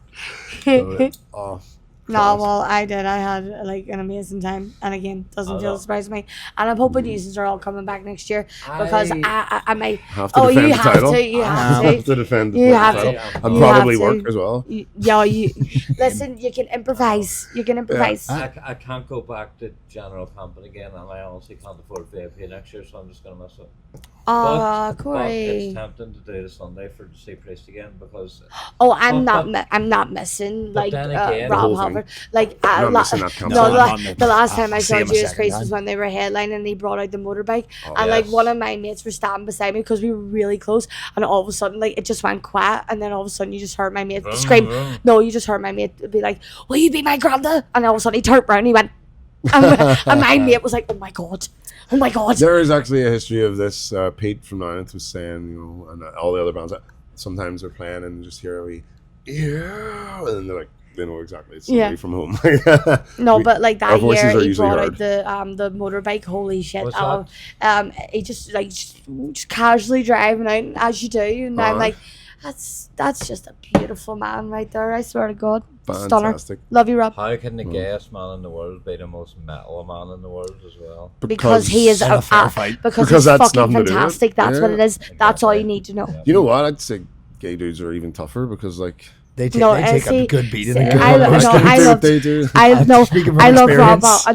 Oh, No, class. well, I did. I had like an amazing time, and again, doesn't I feel know. surprising me. And I'm hoping users are all coming back next year because I might. Have to Oh, defend you the have title. to. You have Have to. to defend the You have title. to. And You probably have to. work as well. You listen. You can improvise. You can improvise. I can't go back to General Camping again, and I honestly can't afford VIP next year, so I'm just going to miss it. Oh, But Corey. it's tempting to do the Sunday to see Priest again because Oh, I'm but- not. I'm not missing like then again- Rob The whole Halford ever. Like Not missing that concert. the last time I saw Same a Judas second Priest time. was when they were headlining and he brought out the motorbike, Oh, and like yes. one of my mates were standing beside me because we were really close, and all of a sudden like it just went quiet, and then all of a sudden you just heard my mate scream. vroom. No, you just heard my mate be like, "Will you be my granda?" And all of a sudden he turned around and he went, and my mate was like, "Oh my god, oh my god." There is actually a history of this. Pete from Ninth was saying, you know, and all the other bands, sometimes they're playing and you just hear a wee, yeah, and then they're like, they know exactly it's somebody from home. No, but like our that voices year are he usually brought heard. out the motorbike. Holy shit! What's that? He just casually driving out as you do, and I'm like, that's just a beautiful man right there. I swear to God, stunner. Fantastic. Love you, Rob. How can the gayest man in the world be the most metal man in the world as well? Because he is And a fair fight. because Because he's that's fucking nothing to do with it. fantastic. That's what Yeah. it is. That's all you need to know. You know what? I'd say gay dudes are even tougher because, like, They take, No, they and take see- a good beating. see, and good I lo- roast. no, they I do love- what they do. I know. Speaking from I love Rob. experience.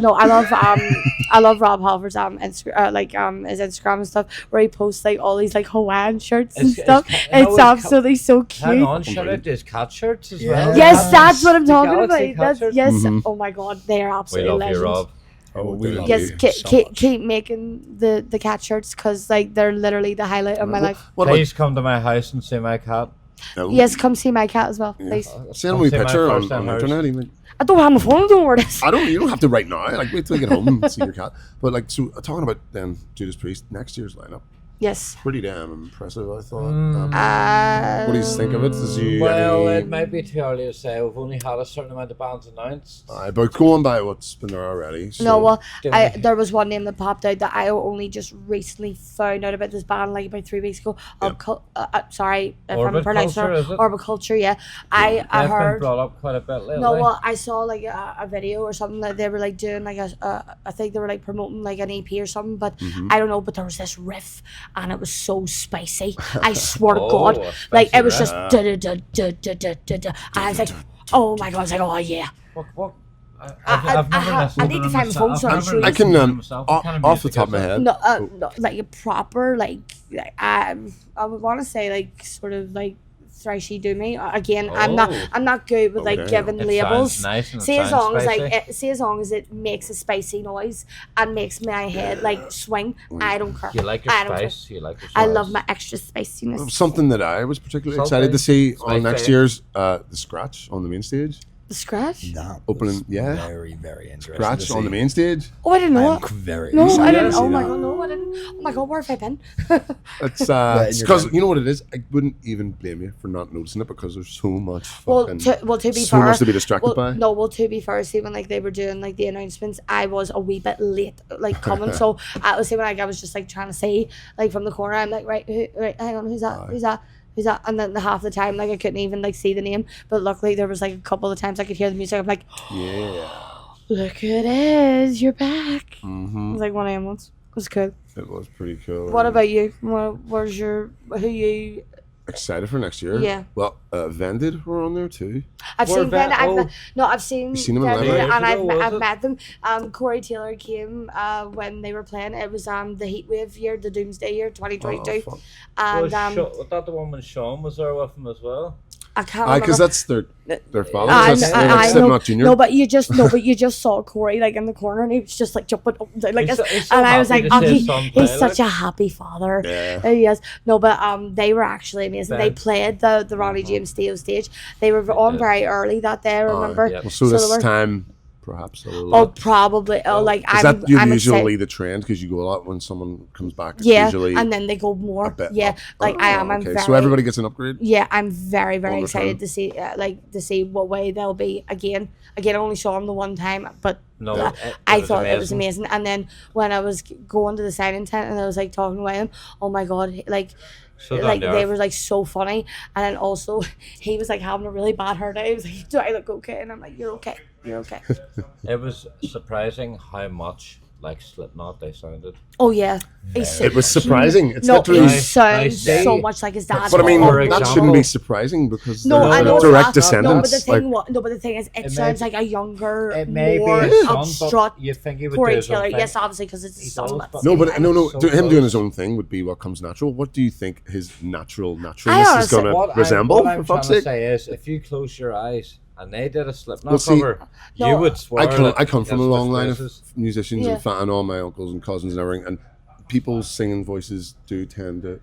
I love Rob Halford's his Instagram and stuff where he posts like all these like Hawaiian shirts and stuff. It's absolutely so Hang cute. on, shout out his cat shirts as Yeah. well. Yes, that's what I'm The talking Galaxy about. That's, Catchers. yes. Mhm. Oh my God, they are We absolutely love legends. you, Rob. Oh, we love Yes, you keep, so keep, much. keep making the cat shirts because like they're literally the highlight of my life. What about Please come to my house and see my cat. Yes, come see my cat as well, please. send me a Come see my picture on first-time the house. internet? Even. I don't have my phone. Don't worry. You don't have to right now. Like, wait till you get home and see your cat. But like, so talking about then Judas Priest next year's lineup, Yes. pretty damn impressive, I thought. What What do you think of it? Does you Well, any, it might be too early to say. We've only had a certain amount of bands announced. but going by what's been there already. So, No, well, do I we- there was one name that popped out that I only just recently found out about this band like about 3 weeks ago. Sorry if I'm pronouncing Orbiculture, is it? Orbiculture, yeah. I They've been heard. brought up quite a bit lately. No, well, I saw like a video or something that they were like doing like I think they were like promoting like an EP or something, but I don't know. But there was this riff and it was so spicy. I swear to Oh, God, a like spicy it was riff. just da da da da da da da da. And I was like, oh my God, I was like, oh yeah. What? I need to find the phone so I'll show you. I can off the top of my head. No, no, like a proper I would want to say like sort of like thrashy do me. Again, I'm not good with like Okay. giving It labels. sounds nice and it See as sounds long as spicy. as long as it makes a spicy noise and makes my head like swing, I don't care. You like your I don't care. spice. You like your spice. I love my extra spiciness. Something that I was particularly Salty. excited to see on Spicy. next year's the Scratch on the main stage. The scratch? That Opening- was yeah. very, very interesting. Scratch to on the see. main stage. Oh, I didn't know I am it. very No, excited I to didn't. see Oh my that. God, no, I didn't. Oh my God, where have I been? It's in your because bed. you know what it is. I wouldn't even blame you for not noticing it because there's so much Well, fucking to be so fair, much to be distracted well, by. No, well, to be fair, see when like they were doing like the announcements, I was a wee bit late, like coming. So I was saying like I was just like trying to see like from the corner. I'm like, right, hang on, who's that? Who's that? Who's that? And then half the time, like I couldn't even like see the name. But luckily, there was like a couple of times I could hear the music. I'm like, Yeah. look who it is, you're back. It Mm-hmm. was like one of them ones. It was cool. It was pretty cool. What about you? Where's your who you? Excited for next year? Yeah. Well, Vended were on there too. I've Where seen Van- them. oh. I've seen You seen them in them, Lebanon? and Years ago, was I've it? met them. Corey Taylor came when they were playing. It was the Heatwave year, the Doomsday year, 2022, fuck. and Was that the one when Sean was there with him as well? I can't remember. Because that's their father. I- That's I- like I know- Slipknot Junior. No, but you just saw Corey like in the corner, and he was just like jumping up and down, like He's this. so- he's so And I was like, happy to see oh, his son play, he's such like. a happy father. Yeah. He is. No, but they were actually amazing. They Ben. played the Ronnie James Dio stage. They were on did. very early that day. I remember. yeah. Well, so So this they were- time, perhaps a little. Oh, probably. Oh, like Is that I'm usually excited. the trend? Because you go a lot when someone comes back. It's Yeah, usually and then they go more. a bit Yeah, up. like I am. Oh, I'm okay. very. So everybody gets an upgrade. Yeah, I'm very, very All the excited time. to see, to see what way they'll be again. Again, I only saw them the one time, but No, I thought it was amazing. And then when I was going to the signing tent and I was like talking with him, oh my God, like. So down Like to they earth. were like so funny, and then also he was like having a really bad hair day. He was like, "Do I look okay?" And I'm like, "You're okay. You're okay." It was surprising how much like Slipknot they sounded. Oh yeah, he's It was surprising. It's No, literally. he sounds Nice. so much like his dad. But I mean, For that example- shouldn't be surprising because No, they're I know direct it's not. No, but descendants. the thing, but the thing is, it It sounds may- like a younger, It may be more his son, upstrut but you think he would do Corey his own Taylor. thing. Yes, obviously, because it's his He's son. always But No, but I'm no. so Him doing close. his own thing would be what comes natural. What do you think his naturalness is honestly- going to resemble? What For I'm fuck's trying to sake. say is, if you close your eyes and they did a Slipknot Well, see, cover, No, you would swear I come from a that's long line of faces. musicians Yeah. and all my uncles and cousins and everything, and people's singing voices do tend to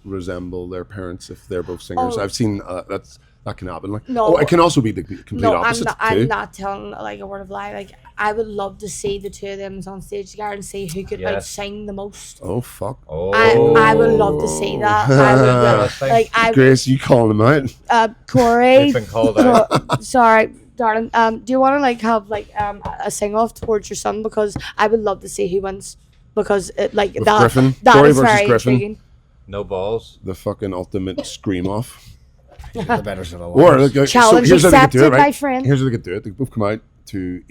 resemble their parents if they're both singers. Oh. I've seen that can happen. Like, No. it can also be the complete No, opposite too. I'm not telling like a word of lie. Like I would love to see the two of them on stage together and see who could Yes. outsing the most. Oh fuck, Oh, I would love to see that. I would like Grace, you calling them out? Corey. You've been called out. Sorry, darling. Do you want to like have like a sing off towards your son, because I would love to see who wins, because it like With that Griffin? that Corey is versus very Griffin? intriguing. No balls. The fucking ultimate scream off. The better set of Or lines. like, Challenge here's how they could do it, accepted, right? my friend. Here's how they could do it. They both come out to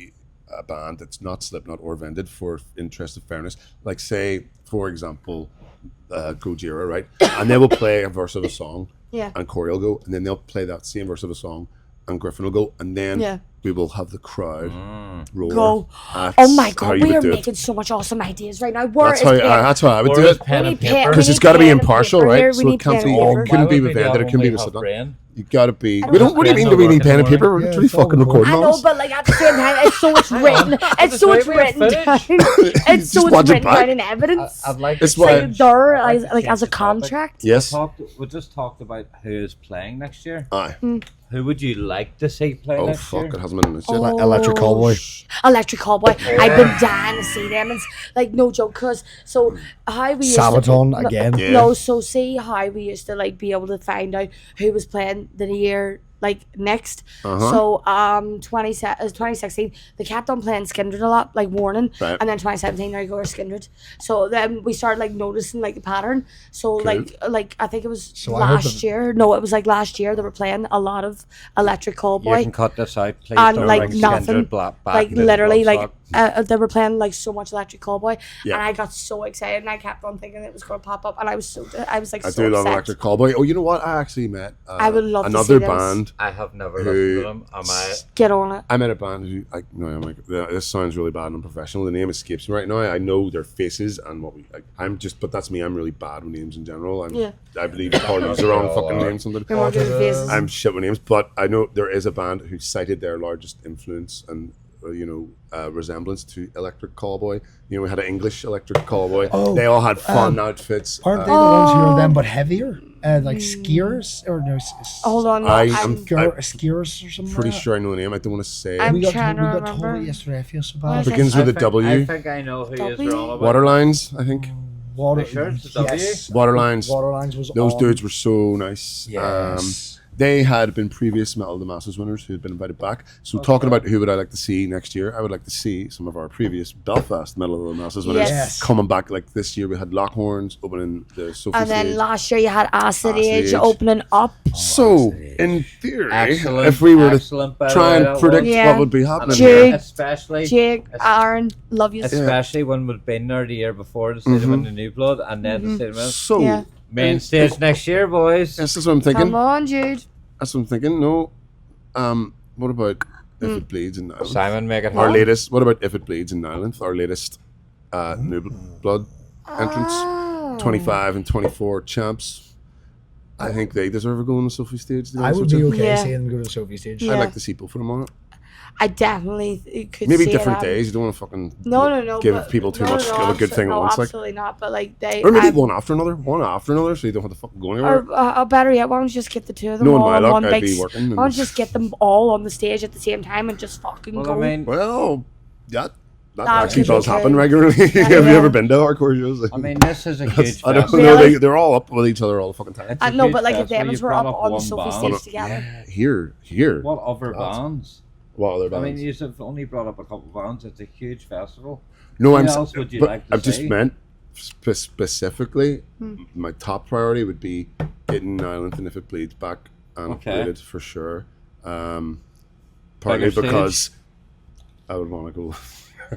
a band that's not Slipknot or Vended for interest of fairness. Like say, for example, Gojira, right? And they will play a verse of a song, Yeah. and Corey will go, and then they'll play that same verse of a song, and Griffin will go, and then Yeah. we will have the crowd roar. Go. That's Oh my how god, you we would are do it. making so much awesome ideas right now. Where That's is how, pen? that's how I would Or do is it. pen We and need pen- paper? we Because need it's got to be pen and impartial, paper right? here. We So need it can't pen be. and paper. It couldn't Why be would with we Vended. It couldn't be only with have Slipknot. brain? You gotta be. don't We know. don't. What do you Brains mean? Do we don't need work pen and anymore. paper? We're Yeah, pretty it's all fucking recorded. recording I know, moms. but like at the same time, it's so much written. It's so wait, much we have written down. footage. It's so Just much watch it written back. down in evidence. I'd like It's to why- Like there, I'd like to like change as a the topic. contract. Yes. We just talked about who is playing next year. Aye. Who would you like to see play Oh next fuck! year? It hasn't been announced yet. Oh, Electric Callboy. Electric Callboy. I've been dying to see them. It's like no joke, cause so how we used Sabaton to, again. Yeah. No, so see how we used to like be able to find out who was playing the year like next. Uh-huh. So 2016 they kept on playing Skindred a lot, like Warning, Right. and then 2017 there you go, or Skindred. So then we started like noticing like the pattern. So like I think it was So I heard last them- year. No, it was like last year they were playing a lot of Electric You Callboy. can cut this out, please. And don't like bring nothing, Skindred back like into literally, like Bloodstock. they were playing like so much Electric Callboy, Yeah. and I got so excited, and I kept on thinking it was going to pop up, and I was like I so do love upset. Electric Callboy. Oh, you know what? I actually met I would love to another see this. band. I have never Who- listened to them. Am I? Get on it. I met a band who this sounds really bad and unprofessional. The name escapes me right now. I know their faces and what we. But that's me. I'm really bad with names in general. Yeah. I believe Carly's the wrong fucking are. name. Something. You're more good at faces. I'm shit with names, but I know there is a band who cited their largest influence and resemblance to Electric Callboy. We had an English Electric Callboy. Oh, They all had fun outfits. Aren't they the ones who are them but heavier? Like skiers or no? Hold on, I'm Skiers or something. pretty like sure I know the name. I don't want to say I'm it. We got trying to told remember. it yesterday. I feel so What bad. is it? Begins with a I W. think I know who W? you're on about. Waterlines, I think. Water. Are you sure it's a W? Yes. Waterlines. Waterlines was Those on. dudes were so nice. Yes. They had been previous Metal of the Masses winners who had been invited back. So talking about who would I like to see next year, I would like to see some of our previous Belfast Metal of the Masses winners Yes. coming back. Like this year we had Lockhorns opening the Sophie And then stage. last year you had Acid Acid Age Age. opening up. So in theory, Excellent. if we were to excellent, by the try way, and that predict was. Yeah. what would be happening Jake. here, Especially Jake, Aaron, love you. especially when we'd been there the year before to see them in the New Blood, and then to see them in so Yeah. main stage next year, boys. yes, that's what I'm thinking. Come on, Jude. That's what I'm thinking. No, what about If It Bleeds in Ireland? Simon, make it Our hard. latest. What about If It Bleeds in Ireland? Our latest New Blood entrance. Oh. 25 and 24 champs. I think they deserve a go on the Sophie stage. to be I honest would with be you. okay Yeah. seeing them go to the Sophie stage. Yeah. I'd like to see both of them on it. I definitely could Maybe see different it, days. You don't want to fucking No. give but- people too no, much no, of a good thing at no, once. Like, absolutely not. But like they, or maybe I'm- one after another, so you don't have to fucking go anywhere. or better yet, why don't you just get the two of them Knowing all my on luck, one I'd big? be working. Why don't you just get them all on the stage at the same time and just fucking Well, go? I mean, Well, that That actually would be does happen good. regularly. Have you Yeah. ever been to hardcore shows? this is a huge I don't festival. know. Really? They're all up with each other all the fucking time. It's a No, huge but like if festival. them You were up brought on the one Sophie band. stage together. Here. What other bands? What other I mean, bands? you have only brought up a couple of bands. It's a huge festival. No, Who I'm. else would you but like to I've just see? meant specifically. My top priority would be getting Ireland and If It Bleeds back and Okay. upgraded for sure. Partly Bigger stage? because I would want to go.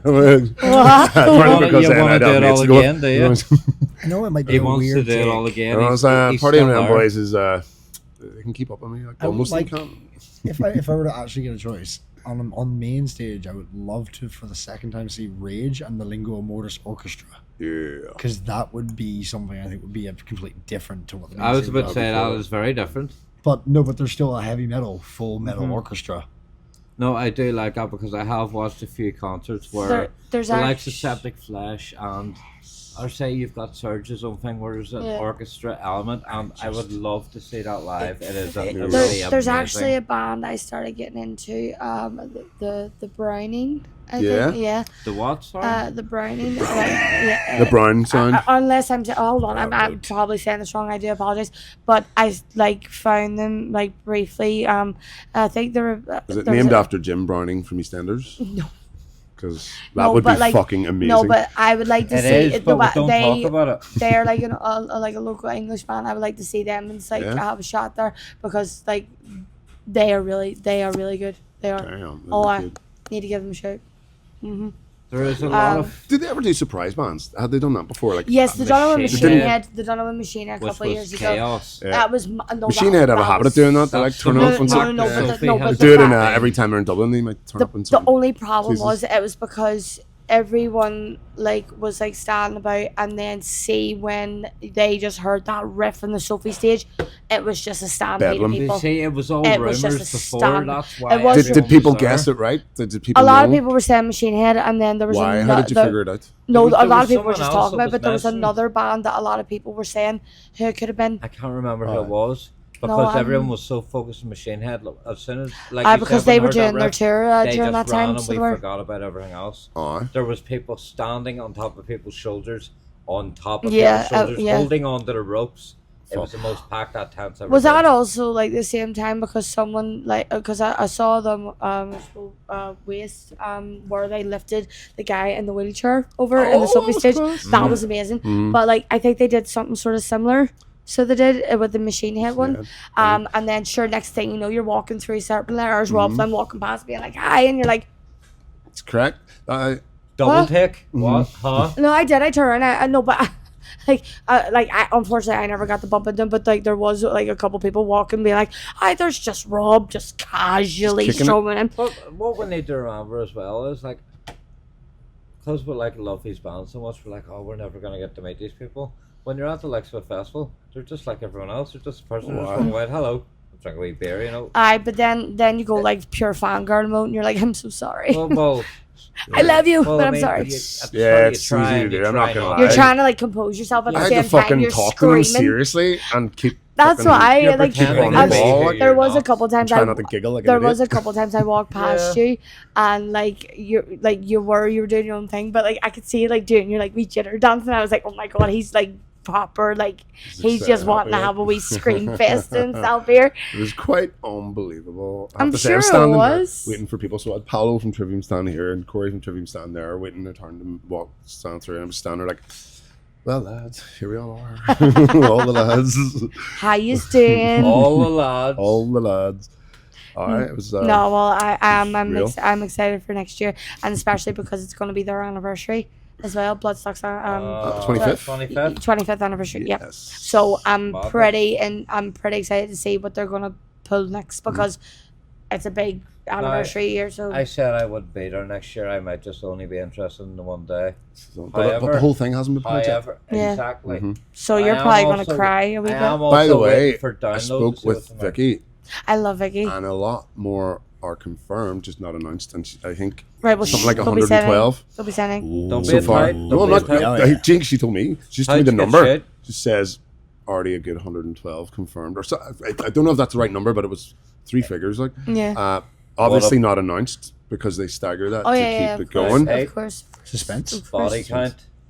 What? Partly because You then wanna I'd do have it mates all to go again, with. do you? I know it might be He a wants weird to do it all take. again. I was He's partying still with them there. boys is they can keep up with me. Like, I would almost like- like, If I were to actually get a choice on main stage, I would love to for the second time see Rage and the Lingo Mortis Orchestra, yeah. because that would be something I think would be a completely different to what the main I was stage about to was say before. that is very different. But no, but there's still a heavy metal, full metal orchestra. No, I do like that because I have watched a few concerts where there's the likes of Septic Flesh and or say you've got Surge's own thing where there's an orchestra element, and I would love to see that live. It is really there's amazing. actually a band I started getting into, the Browning. I think, yeah. The what? Sorry? The Browning. Yeah, The Brown sound. Unless hold on, I'm probably saying this wrong. I do apologize, but I like found them like briefly. I think there were. Is it named after Jim Browning from EastEnders? No. Because that would be fucking amazing. No, but I would like to see it. Is, but we don't talk about it. They're like like a local English band. I would like to see them and like have a shot there because like they are really good. They are. Damn, I need to give them a shout. Mm-hmm. There is a lot of. Did they ever do surprise bands? Had they done that before? Like yes, they done it with Machine Head. They done it with Machine Head a couple of years ago. Yeah. That was Machine Head have a habit of doing that. They like turn up and they do it in every time they're in Dublin. They might turn up and the only problem was it was because everyone like was like standing about, and then see when they just heard that riff on the Sophie stage, it was just a stampede of people. See, it was all rumors before. That's why. Did people guess it right? Did people? A lot of people were saying Machine Head, and then there was. Why? How did you figure it out? No, a lot of people were just talking about it, but there was another band that a lot of people were saying who it could have been. I can't remember who it was. Because everyone was so focused on Machine Head, as soon as like because they were doing their tour during that time, so we forgot about everything else. There was people standing on top of people's shoulders, people's shoulders, holding on to the ropes. It was the most packed that tent ever. Was that also like the same time because someone because I saw them waist where they lifted the guy in the wheelchair over in the Sophie stage. That was amazing. But like I think they did something sort of similar. So they did it with the Machine Head one. And then sure, next thing you know, you're walking through certain layers, Rob Flynn walking past being like, hi, and you're like, that's correct. Double take? What? Huh? No, I did. I turned. I know, but I unfortunately I never got the bump into them, but like there was like a couple people walking being like, hi, there's just Rob just casually showing him. But what we need to remember as well is like, because we like love these bands so much, we're like, oh, we're never going to get to meet these people. When you're at the likes of a festival, they're just like everyone else. They're just a person who's going away, hello, drink a wee beer, you know. But then you go like pure fangirl mode, and you're like, I'm so sorry. Well, I love you, but I'm sorry. It's easy to do. I'm not gonna lie. You're trying to like compose yourself at the same time. You're talk screaming. To them seriously and keep. That's why I like. There was a couple times try not to giggle. There was a couple times I walked past you, and like you were doing your own thing, but like I could see like doing your like wee jitter dance, and I was like, oh my god, he's like proper, like he's just wanting to have a wee scream fest himself here. It was quite unbelievable. I'm sure it was. Waiting for people. So I had Paolo from Trivium stand here and Corey from Trivium stand there, waiting their turn to stand through, and I was standing there like, well, lads, here we all are. All the lads. How you doing? All the lads. All the lads. All right, it was. No, well, I'm excited for next year, and especially because it's going to be their anniversary as well. Bloodstock's 25th anniversary. Yes. Yeah. So I'm pretty excited to see what they're going to pull next because it's a big anniversary year. So I said I would be there next year. I might just only be interested in the one day. But the whole thing hasn't been put yet. Exactly. Mm-hmm. So you're probably going to cry a wee bit. By the way, I spoke with Vicky. I love Vicky. And a lot more are confirmed, just not announced. And I think something like 112. They'll be sending. Don't be tight. No, I'm not. Jinx, she told me. She just told me the number. She says already a good 112 confirmed. Or so, I don't know if that's the right number, but it was 3 figures. Like, obviously not announced because they stagger that to keep it going. Of course. Suspense.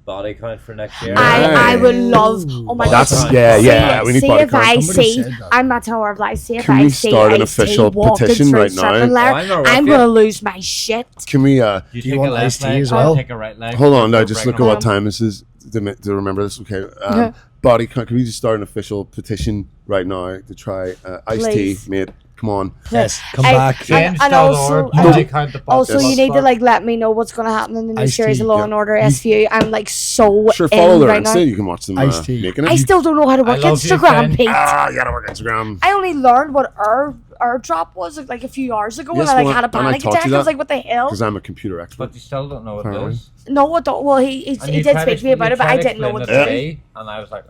Body count for next year. I would love. Oh my god. That's we need body count. I'm not telling her lies. See if Can we start an official petition right now? I'm gonna lose my shit. Can we? Do you want iced tea as well? Take a right leg. Hold on, now just look at what time this is to remember this. Okay. Body count. Can we just start an official petition right now to try iced tea, mate? Come on. Yes, come back. And also you need to like let me know what's going to happen in the new series of Law and Order SVU. I'm like so follow their right Insta. now. You can watch them making it. I still don't know how to work Instagram, Pete. You gotta work Instagram. I only learned what our drop was like a few hours ago, and I like had a panic attack. I was like, what the hell? Because I'm a computer expert. But you still don't know what it is. No, I don't. Well, he did speak to me about it, but I didn't know what to do. And I was like,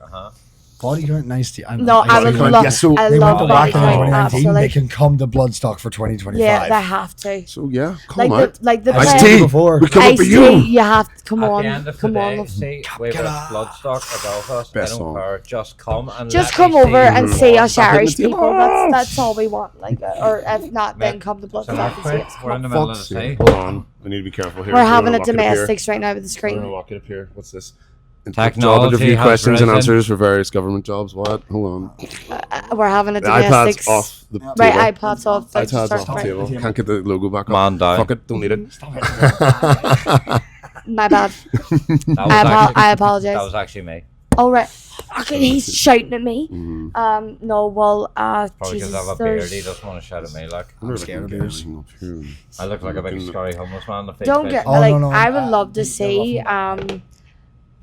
Body count, nice. No, I would count, love. yeah, so I They went love to body whack in count. 2019. They Absolutely. can come to Bloodstock for 2025. Yeah, they have to. So yeah, Like come out. the Ice Ice tea. tea. Before. We come up Ice for tea, you. you have to come At on, the end of come the on. day, see, whether it's Bloodstock or Belfast, Best I don't song. care. Just come and Just let me come over and you see on. us Stop hitting Irish the table. people. That's all we want. Like, or if not, then come to It's an Bloodstock and see earthquake. us. We're in the middle of the Fuck's sea. sake. Hold on. I need to be careful here. We're having a lock it up here. domestics right now with the We're gonna screen. lock it up here. What's this? Technology Job interview has questions and risen. answers for various government jobs. What? Hold on. We're having a The domestics. iPad's off the table. Right, iPad's off. iPad's Start off the right. table. Can't get the logo back up. Man down. Fuck it. Don't need it. Stop it. My bad. That was I That apologize. was actually me. Oh right. Okay, he's shouting at me. Mhm. No, well, Probably because Jesus, I have a beard. there's- He doesn't want to shout at me. Like, I'm scared of beers. I look like a big scary homeless man in the face. Don't get Oh, like no, I would love to they're see lovely.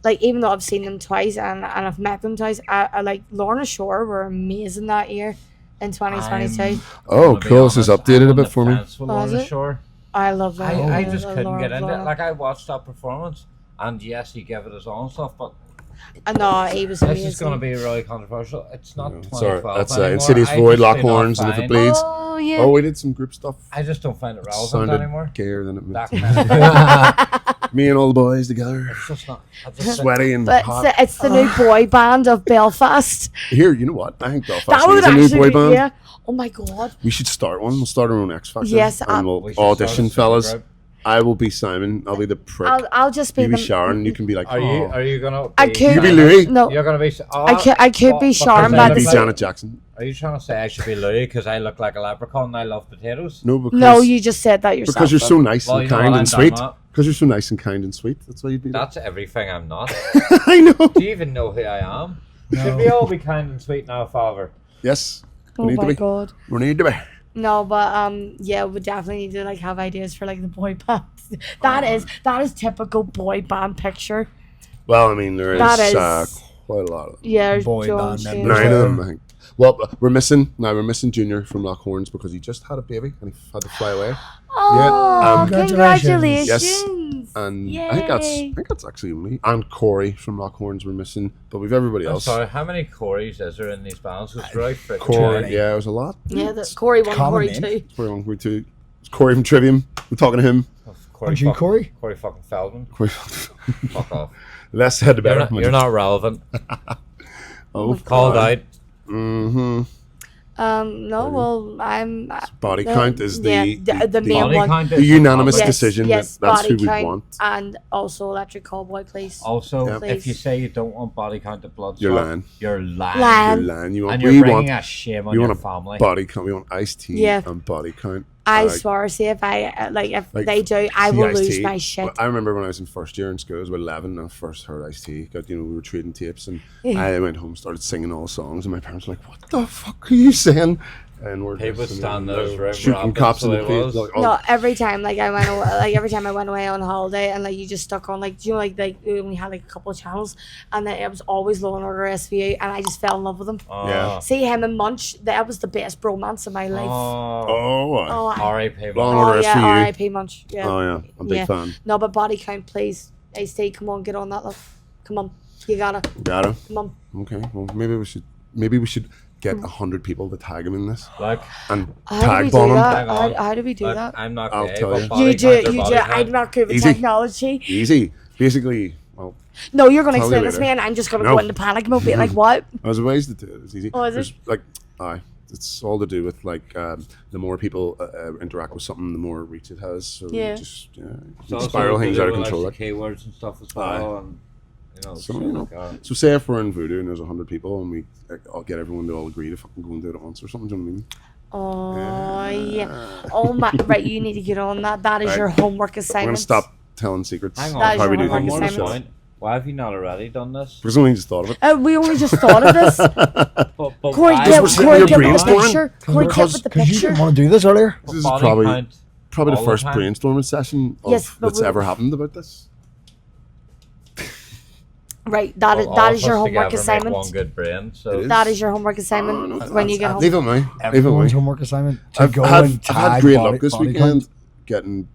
like even though I've seen them twice and I've met them twice, I like Lorna Shore were amazing that year in 2022. Oh, cool. This is updated a bit for me. Oh, is it? Sure. I love Lorna. I just couldn't Lorna, get into it. Lorna. Like, I watched that performance, and yes, he gave it his own stuff, but No, he was this amazing. is going to be really controversial. It's not Yeah, 2012 sorry, that's, anymore. Insidious I Void, just Lock do not Horns, and If It find- Bleeds. Oh yeah. Oh, we did some group stuff. I just don't find it relevant Sounded anymore. gayer than it That meant. kind of Me and all the boys together, It's just not. I just sweaty and But hot. it's the new boy band of Belfast. Here, you know what? I think Belfast That would needs a new actually boy be, band. yeah. Oh my god. We should start one. We'll start our own X Factor. Yes, and we'll We should start audition, a fellas. supergroup. I will be Simon. I'll be the prick. I'll just be you be the Sharon. You can be like, Are you? oh. Are you gonna? I could You be Louis. No. You're gonna be. Oh, I could be Sharon, I'll but be the Janet Jackson. Are you trying to say I should be Louis because I look like a leprechaun and I love potatoes? No, because No, you just said that yourself. because you're so nice Well, and you know kind what, and I'm sweet. done with Because you're so nice and kind and sweet. That's why you'd be. That's everything I'm not. I know. Do you even know who I am? Should we all be kind and sweet now, Father? Yes. Oh We need to my be. god. We need to be. No, but yeah, we definitely need to like have ideas for like the boy band. That is typical boy band picture. Well, I mean, there is, That is- quite a lot of them. Yeah, there's Boy John band Shane. members. 9 of them, I think. Well, we're missing Junior from Lock Horns because he just had a baby and he had to fly away. Oh, Congratulations. congratulations! And Yay. I think that's actually only. And Corey from Lock Horns we're missing, but we've everybody I'm else. sorry, how many Corys is there in these bands? It's right freaking Corey, Journey. yeah, it was a lot. Yeah, that's Corey 1, Common Corey name. 2. Corey 1, Corey 2. It's Corey from Trivium. We're talking to him. Aren't you Corey? Corey fucking Feldman. Corey. Fuck off. Less said the better. You're not relevant. Oh, Called out. Mm-hmm. No, well, I'm. Body count is the main Body one. count the is unanimous Yes, decision yes, that that's body who we count want. and also Electric Callboy, please. Also, Yeah. if you say you don't want body count at Bloodstock, You're lying. You're lying. Lying. You're lying. You want, And you're we bringing want a shame on we your want a family. body count. We want iced tea Yeah. and body count. I Like, swear, see if I if like, they do, I see will Ice-T. lose my shit. Well, I remember when I was in first year in school, I was about 11 and I first heard Ice-T. We were trading tapes and I went home, started singing all the songs, and my parents were like, "What the fuck are you saying?" And we're People just, stand there as shooting rabbits, cops in so the it face. was. Like, oh, No, every time every time I went away on holiday and like you just stuck on like, do you know, like we only had like a couple of channels and then it was always Law and Order SVU and I just fell in love with him. Yeah. See him and Munch, that was the best bromance of my life. Oh. what? Oh, R.I.P. Long oh Order yeah, SVU. R.I.P. Munch. Yeah. Oh yeah, I'm a big Yeah. fan. No, but body count, please. Ice-T, come on, get on that, love. Come on, you gotta. Got it. Come on. Okay. Well, maybe we should get 100 people to tag him in this Like, and How do we tag do bomb him. that? Hang on. How do we do look, that? I'm not I'll gay, tell but you. body You do, count or you body do. count? I'm not good with Easy. technology. Easy. Basically, well, No, you're gonna Tell you explain this to later. me, and I'm just gonna No. go into panic mode, being like, "What?" there's ways to do it. It's easy. Oh, is it? There's, like, it's all to do with like the more people interact with something, the more reach it has. So Yeah. just It's also spiral to things do out of with, control. like, the keywords and stuff as well, and So, shit you know. like that. So say if we're in Voodoo and there's 100 people and I'll get everyone to all agree to fucking go and do it at once or something. Do you know what I mean? Oh yeah. Oh my. Right, you need to get on that. That is Right. your homework We're assignment. gonna stop telling secrets. Hang That on, is how we your do homework things. one more assignment. point. Why have you not already done this? Because I only just thought of it. We only just thought of this. But Corey, why- get we're sitting Corey, here get with the brainstorming. picture. Corey, get Because- with the Because you picture. didn't want to do this earlier. This is body probably count the all the first time? brainstorming session Yes, but that's we- ever happened about this. Right, that is Well, that all is of your us homework together make assignment. one good brain, so It is. That is your homework assignment when you get home. Leave it me. Leave it Everyone's me. homework assignment to I've go had, and I've tag had great body, luck this body weekend count getting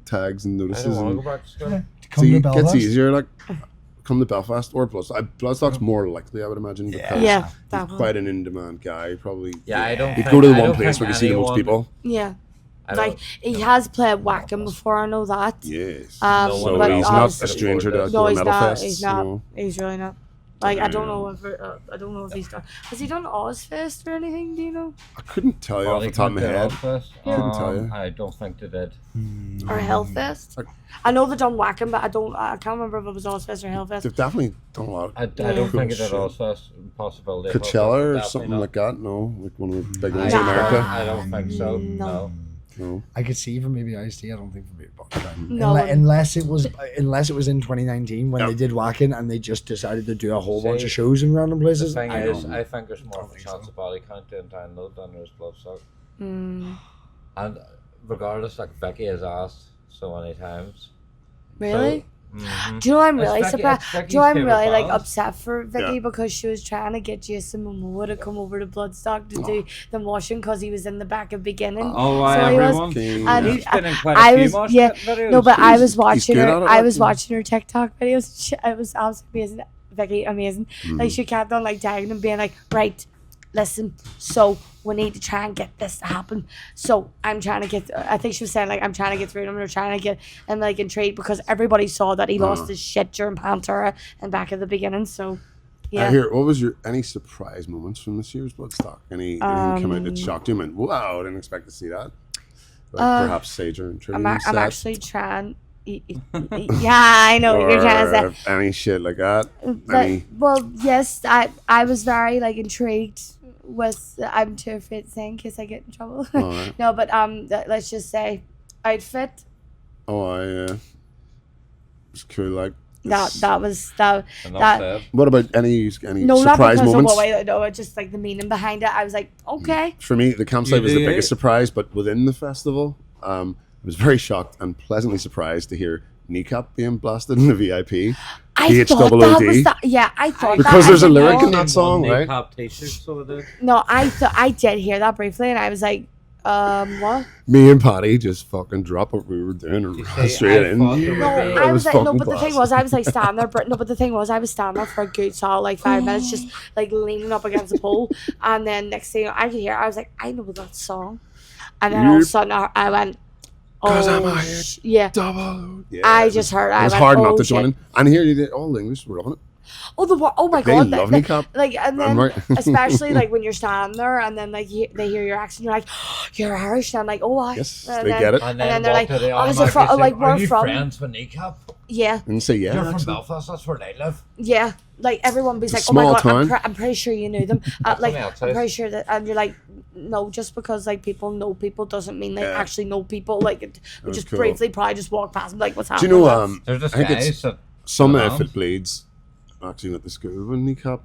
tags and I notices. don't want And to go back to school. to come see, to it gets Belfast. easier. Like come to Belfast or Bloodstock. Bloodstock's more likely, I would imagine, because Yeah, he's definitely. quite an in-demand guy. Probably. Yeah, I don't. He'd think, go to the I one don't place think where you see the most anyone- people. Yeah. I Like don't- he has played Whacking before, I know that. Yes. Um, No So one but he's else not obviously- a stranger to No, outdoor he's metal not. fests. He's you not. know. He's really not. Like I don't Yeah. know if I don't know if he's done. Has he done Ozfest or anything? Do you know? I couldn't tell you off the top of my head. Couldn't tell you. I don't think they did. Or Hellfest? I know they've done Whacking, but I can't remember if it was Ozfest or Hellfest. They've definitely done a lot. I Yeah. don't think it Cool did Ozfest. Possibility. of Coachella or Definitely something not. like that. No, like one of the big I, ones in America. I don't think so. No. No. I could see for maybe Ice-T. I don't think for me. No. Unless it was in 2019 when Yep. they did Whacking and they just decided to do a whole bunch See, of shows in random The places. thing I is, don't- I think there's more I of a think chance so. of body count doing download than there is Bloodstock. Mm, And regardless, like Becky has asked so many times. really? Mhm. Do you know I'm It's really Becky- surprised? it's Do Becky's you know I'm favourite really like band. upset for Vicky Yeah. because she was trying to get Jason Momoa to come over to Bloodstock to do the moshing because he was in the back of beginning. Oh, So he was- everyone. Okay, And yeah. He's been in quite I a few was- mosh yeah, pit videos. No, but I He's- was he's watching good her. at it, I was actually. watching her TikTok videos. It was absolutely amazing. Vicky, amazing. Like she kept on like tagging and being like, right, listen. So we need to try and get this to happen. So I'm trying to get. I think she was saying like I'm trying to get through them. They're trying to get and like intrigued because everybody saw that he lost his shit during Pantera and back at the beginning. So yeah. I hear. What was your any surprise moments from this year's Bloodstock? Anything come out that shocked you? And wow, I didn't expect to see that. Like perhaps Sager and Tribune I'm actually trying. Yeah, I know what you're trying to say. Any shit like that. But, well, yes, I was very like intrigued with. I'm too afraid to say in case I get in trouble. Alright. No, but let's just say outfit. It's cool. Like That was that. Enough that said. What about any no, not surprise because moments? of what way. No, just like the meaning behind it. I was like, okay. For me, the campsite was the do biggest it. surprise, but within the festival, I was very shocked and pleasantly surprised to hear Kneecap being blasted in the VIP. I thought that BHOOD. was that. Yeah, I thought Because that. there's I a did lyric know. in that song, right? Cap t-shirt, so it is. No, I did hear that briefly, and I was like, what? Me and Patty just fucking dropped what we were doing and ran see, straight I in. thought there No, would be- I was like, no, fucking but the thing class. was, I was like standing there, but no, but the thing was, I was standing there for a good solid like 5 minutes, just like leaning up against the pole, and then next thing I could hear, I was like, I know that song, and then all of a Yep. sudden I went, 'Cause I'm oh, a yeah, Double. Yeah, I it just was- heard, It I was went, hard oh, not to shit. join in. And here you did all the English were loving it. Oh my They god, love Kneecap. like, and then I'm right. especially like when you're standing there, and then like they hear your accent, you're like, you're Irish, and I'm like, oh, I, Yes, and they then, get it. and then they're what like, do they oh, is it from, automatically like, say? where Are you from? friends with Kneecap? Yeah. And say yeah. You're from actually. Belfast, that's where they live. Yeah, like everyone be It's a like, "Oh my small god, town. I'm pretty sure you knew them." Like, something else, I'm eh? pretty sure that, and you're like, "No, just because like people know people doesn't mean they Yeah. actually know people." Like, we was just cool. briefly probably just walk past them, like, "What's Do happening?" you know? That's- There's just I think guys it's that some around. if it bleeds. Actually, went to school with Kneecap,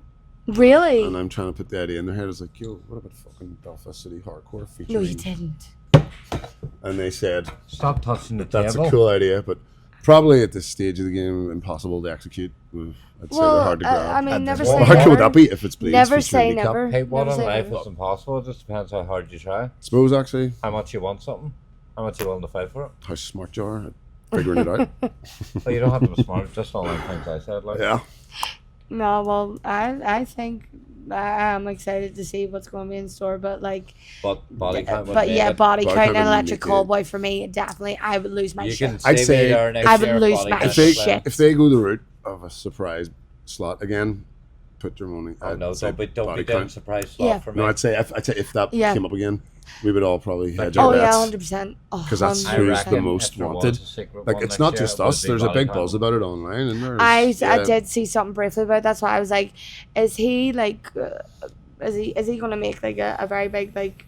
really? and I'm trying to put the idea in their head. I was like, "Yo, what about fucking Belfast City hardcore featuring?" No, you didn't. And they said stop touching the that's table. a cool idea, but probably at this stage of the game, impossible to execute. I'd say Well, they're hard to grab. I mean, never Well, say How never. cool would that be if it's bleeds? Never featuring say Kneecap? never. Hey, what Never in say life never. is impossible? It just depends how hard you try. Suppose actually, How much you want something. How much you willing to fight for it. how smart you are at figuring it out. Well, you don't have to be smart. Just all the things I said. Like, Yeah. No, well, I think I'm excited to see what's going to be in store, but like, but body count would but make yeah, it. body Body count count and would electric make it. callboy for me, definitely, I would lose my You shit. can I'd see say me there next I would year if lose body my count If they is there. shit. if they go the route of a surprise slot again, put your money. Oh I'd no! say Don't be body doing count. surprise slot Yeah. for me. No, I'd say if that Yeah. came up again, we would all probably hedge Oh our yeah, bets 100%. Oh, 'Cause that's I who's the reckon most if there was wanted. a secret Like one it's next not year, just it would us. be There's a body big count. buzz about it online, and there's I yeah. did see something briefly about that, so I was like, is he like, is he gonna make like a very big like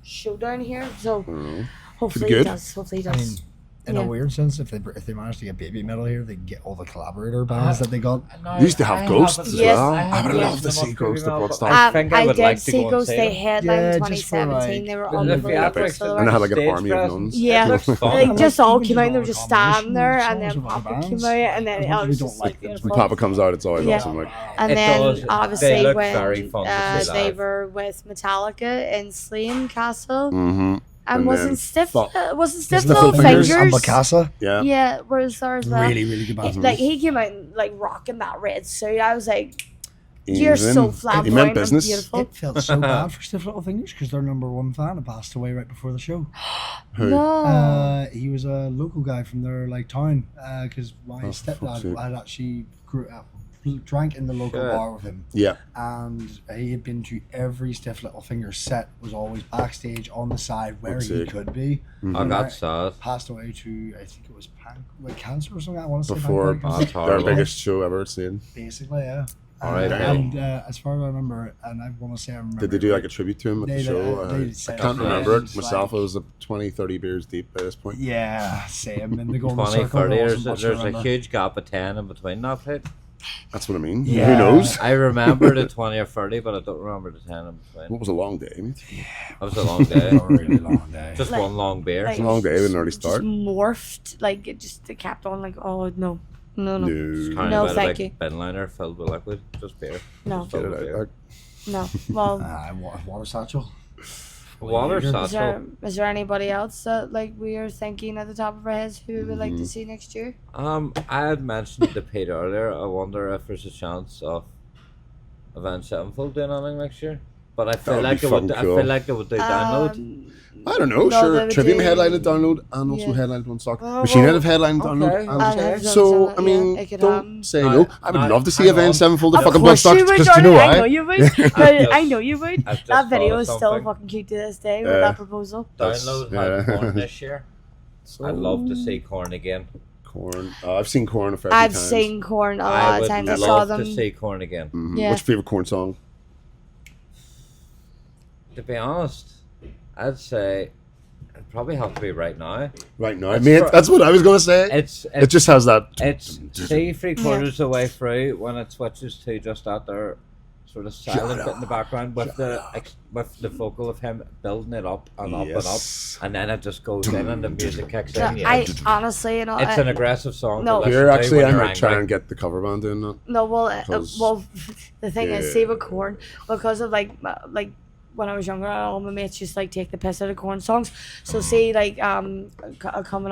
showdown here? So know. hopefully good. he does. Hopefully he I mean, does. in Yeah. a weird sense, if they manage to get baby metal here, they get all the collaborator bands that they got. No, They used to have I Ghosts haven't- as Yes. well. I I would have love to listened see much Ghost to at Rebel, Bloodstock. but I think I would did like to see go and Ghost. see They them. headlined Yeah, in just for, 2017. like, They were the unbelievable. epic. So they And were I had like an Stage army of presence. nuns. Yeah. It looks fun. Like like, just all even came out, just they were all just the standing there, combination and then songs of other Papa came bands. out, and then As it much as we was don't just like like them, When beautiful. Papa comes out, it's always Yeah. awesome. Like And It then does. They obviously look when very fun to see they live. were with Metallica in Slane Castle, mm-hmm. And wasn't Stiff Stiff Little Fingers Fingers? And Bacasa. Yeah. Yeah, where's there as well? Really, really good band. Like he came out and, like rocking that red suit. I was like, you're so He meant flamboyant and business. beautiful. It felt so bad for Stiff Little Fingers because their number one fan had passed away right before the show. Who? No. He was a local guy from their like town because my for fuck's sake. stepdad had actually drank in the local bar with him, Yeah. and he had been to every Stiff Little Fingers set. Was always backstage on the side where Fuck's he sake. could be. I got sad. Passed away to I think it was cancer or something. I want to say Before pancreatic cancer. their biggest show ever seen. Basically, yeah. Alright, and as far as I remember, and I want to say I remember. Did they do like a tribute to him at the show? they I said can't it remember it was myself. like- I was 20, 30 beers deep by this point. Yeah, same in the Golden 20, Circle. 30, there there's, wasn't much to there's a remember. huge gap of 10 in between that fight. That's what I mean. Yeah. Who knows? I remember the 20 or 30, but I don't remember the 10 in between. What was a long day, mate? That was a long day. A really long day. Just Like- one long beer. like- It was a long day with an early Just start. morphed. Like it kept on. Like, oh no. No. Carrying No, about a thank big you. bin liner filled with liquid. Just beer. No. Just Get filled it with out. beer. Like, No. Well, Water satchel. Water satchel. is there anybody else that like we are thinking at the top of our heads who we would like to see next year? I had mentioned to Pete earlier. I wonder if there's a chance of Avenged Sevenfold doing anything next year. But I feel would like be it would. fucking I cool. feel like it would do download. I don't know. No, they Sure, would Trivium do- headlined Download and also Yeah. headlined Bloodstock. Oh, Machine Head well, have headlined okay. Download. Okay. So, I mean, it could don't happen. say No, no. I would no, love to see hang on. Avenged Sevenfold, the Of fucking course Bloodstock, you would, because you know darling. I know why. you would. just- I know you would. I've just That video thought of is still something. fucking cute to this day with Yeah. that proposal. Download had Yeah. Korn this year. I'd love to see Korn again. Corn. I've seen Corn a fair few I've times. seen Korn a I lot of would times. I saw love them. to see Korn again. Mhm. Yeah. What's your favourite Corn song? To be honest, I'd say it'd probably have to be Right Now. Right now, It's mate. for- That's what I was going to say. It's It just has that. it's see 3/4 the way through when it switches to just that there sort of silent bit in the background with the vocal of him building it up and up Yes. and then it just goes in and the music kicks Yeah, in. Yeah. I honestly, you know, It's an aggressive song. No. to listen Here, to actually, when I you're might try angry. and get the cover band doing that. no, well, 'Cause- the thing is, see with Korn, because of like when I was younger, all my mates just like take the piss out of Korn songs. So see like Coming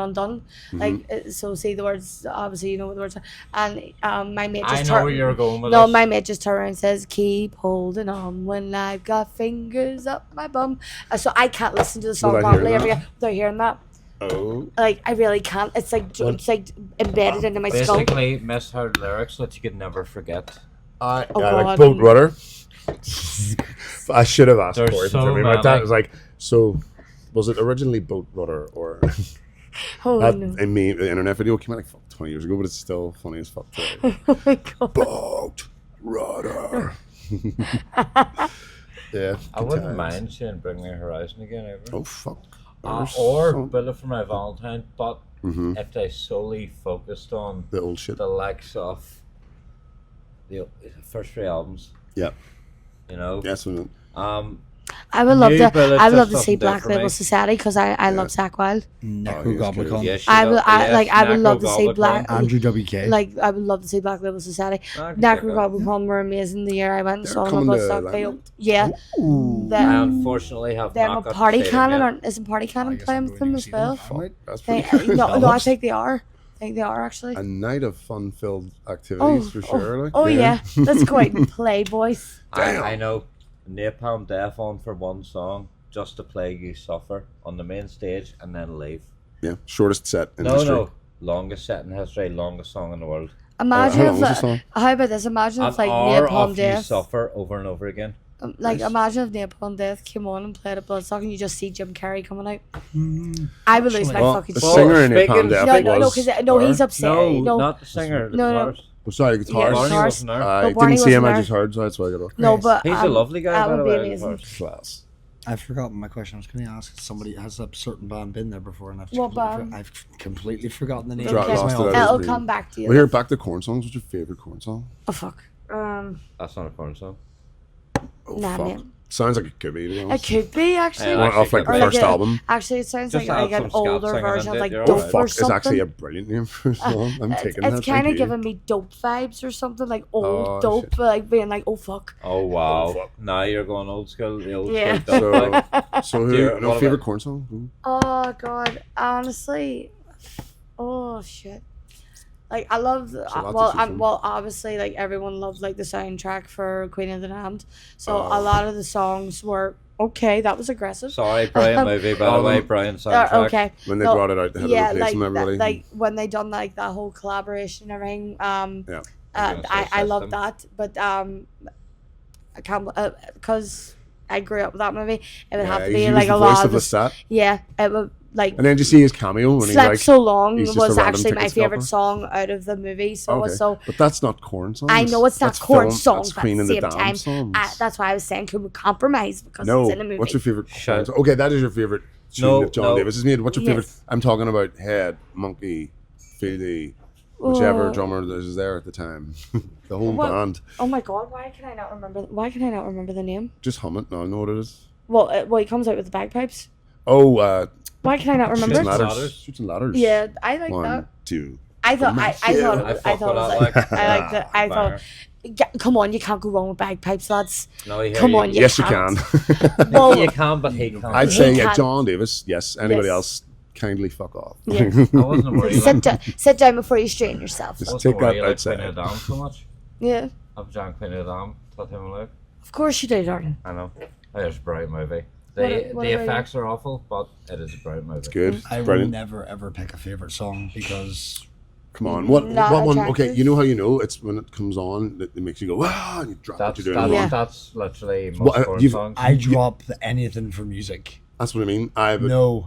Undone, like so see the words. Obviously, you know what the words are. And my mate I just know where you're going with No, this. my mate just turned around and says, "Keep holding on when I've got fingers up my bum." So I can't listen to the song Without properly hearing every that? year without hearing that. Oh. Like I really can't. It's like embedded into my skull. Basically, misheard lyrics that you could never forget. I Oh, like God. Boat Rudder. I should have asked There's Corey so for me. My dad many. was like, so was it originally Boat Rudder or Oh that no! in me the internet video came out like 20 years ago, but it's still funny as fuck today. Oh my god! Boat Rudder. Yeah. I good wouldn't times. mind seeing Bring Me Horizon again ever. Oh fuck. Or Bullet for My Valentine, but Mhm. if they solely focused on The old shit. the likes of the first three albums, Yeah. you know, Yes. Yeah, I would love New to. Bullet I would love just to see doesn't do it Black for Label me. Society because I love Zach Wild. Necrogoblicon. yes, I would love to see Black. Andrew WK. Like I would love to see Black Label Society. I can check that. Necrogoblicon were amazing the year I went and They're saw them on coming to Bloodstock Limerick? Festival. Yeah, Ooh. them, I unfortunately have them not a got to Party see them Cannon yet. or isn't Party Cannon guess playing I'm with going them to as see well? them. Right, that's They, pretty good. no, I think they are. I think they are actually. A night of fun-filled activities for sure. Like, Oh yeah, let's go out and play, boys. I know Napalm Death on for one song just to play You Suffer on the main stage and then leave. Yeah, shortest set in No, history. no, longest set in history, longest song in the world. Imagine how long if was the song? how about this? Imagine if An like hour Napalm of You Death, Suffer over and over again. like imagine if Napalm Death came on and played a Bloodstock and you just see Jim Carrey coming out. I would lose my Well, fucking the shit. singer in speaking- Napalm Death No, no, no, was... because no, he's upset. No, No, not the singer. The No, no. guitarist. Oh, sorry, Yeah, guitar. Barney guitarist. wasn't there. I No, didn't Barney see him, wasn't I there. just heard, so that's why I got off. no, but He's a lovely guy, That by would the be way. amazing. Class. I've forgotten my question. I was going to ask somebody, has a certain band been there before? And What band? I've completely forgotten the name. Dra- Okay. lost it out of It'll his come brain. back to you. Well, here, back to Corn songs. What's your favourite Corn song? Oh fuck. That's not a porn song. Oh, Nah, fuck. man. Sounds like it could be. To be It honest. could be actually. Yeah, One off like the Or first like a- album. Actually, it sounds Just like add an some scat older singing version in of it, like you're Oh Dope alright. fuck! or It's something. actually a brilliant name for a song. I'm taking that. It's kind thank of you. giving me Dope vibes or something, like old Oh, Dope, shit. like being like, oh fuck. Oh wow! Oh, fuck. Now you're going old school. The old Yeah. school. Dope, like. So Dear, who? No what favorite about- corn song? Who? Oh god, honestly, oh shit. Like I love, lots to well, choose from. well, obviously, like everyone loved like the soundtrack for Queen of the Damned, so Oh. a lot of the songs were okay. That was aggressive. Sorry, brilliant movie by the way. Brilliant soundtrack. Okay. When they No, brought it out, they had Yeah, to replace like them, everybody. like when they done like that whole collaboration and everything. Yeah. I love System. that, but I can't because I grew up with that movie. It would have to he be was like the a voice lot of of Lestat. yeah. It would like. And then you see his cameo when he's Slept like, So Long he's just was a random actually my ticket favorite scalper. song out of the movie. So it okay. was so. But that's not corn songs. I know it's not That's corn film- songs, That's but Queen at of the the same Damned time, songs. that's why I was saying could we compromise because No, it's in a movie. what's your favorite? Shout- Corn song? Okay, that is your favorite tune No, that John no. Davis has made. What's your favorite? Yes. I'm talking about Head, Monkey, Fieldy, whichever Oh. drummer that was there at the time. The whole What? band. Oh my god! Why can I not remember? Why can I not remember the name? Just hum it. No, I know what it is. Well, he comes out with the bagpipes. Oh, Why can I not remember? Shoots it? and ladders. Ladders. Shoots and ladders. Yeah, I like One, that. 2. I thought I thought it I was, fuck with that, like like. I like that. I thought Banger. yeah, come on, you can't go wrong with bagpipes, lads. No, you hear Come you. on, Yes, you can't. can. Well, You can, but he can't. I'd He say yeah, can't. John Davis. Yes. Anybody Yes. else? Kindly fuck off. Yeah. I wasn't worried. sit down before you strain yourself. Just I take wasn't that worried like outside. Queen of the Damned so much. Yeah, I've John Queen of the Damned. Tell him look. of course you do, darling. I know. It's a bright movie. What The about effects are awful, but it is a bright movie. It's good. I will Brilliant. never ever pick a favorite song because Come on. What Not one? attractive. Okay, you know how you know it's when it comes on that it makes you go wow and you drop what That's you're doing. Yeah. that's literally most What, corn you've- songs. I drop anything for music. That's what I mean. I would No,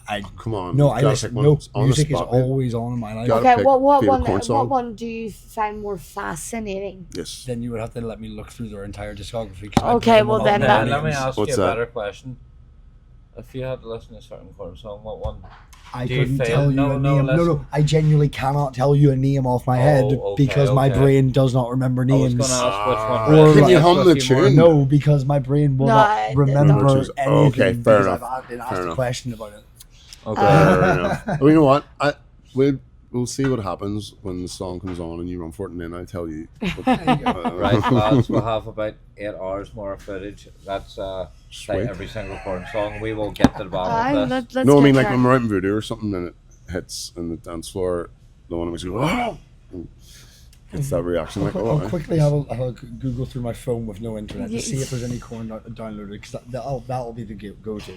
I come on. no, you I gotta listen. pick one. No, It's on the music is spot, mate. always on in my life. Gotta Okay, pick what favorite one? corn song. What one do you find more fascinating? Yes. Then you would have to let me look through their entire discography. 'cause I Okay, pick them well all then by that- Let me names. ask What's you a that? better question. If you had to listen to a certain corn song, what one? I Do you couldn't fail? tell you No, a no, name. No, listen. no, I genuinely cannot tell you a name off my head okay, because my okay. brain does not remember I was names. going to ask which one. Or- resonates Can you hum with the you more. tune? No, because my brain will No, not I- remember Which is- anything. okay, fair because enough. I've been Fair asked a enough. question about it. Okay. Fair enough. Well, you know what? We'll see what happens when the song comes on and you run for it, and then I'll tell you. Right, lads, we'll have about 8 hours more of footage. That's like Sweet. every single corn song. We will get to the bottom of this. Let's No, I get mean like cracking. when we're out in Voodoo or something, and it hits in the dance floor, the one of us go, oh! It's that reaction like, I'll oh, quickly have a Google through my phone with no internet to Yes. see if there's any corn downloaded because that'll be the go-to.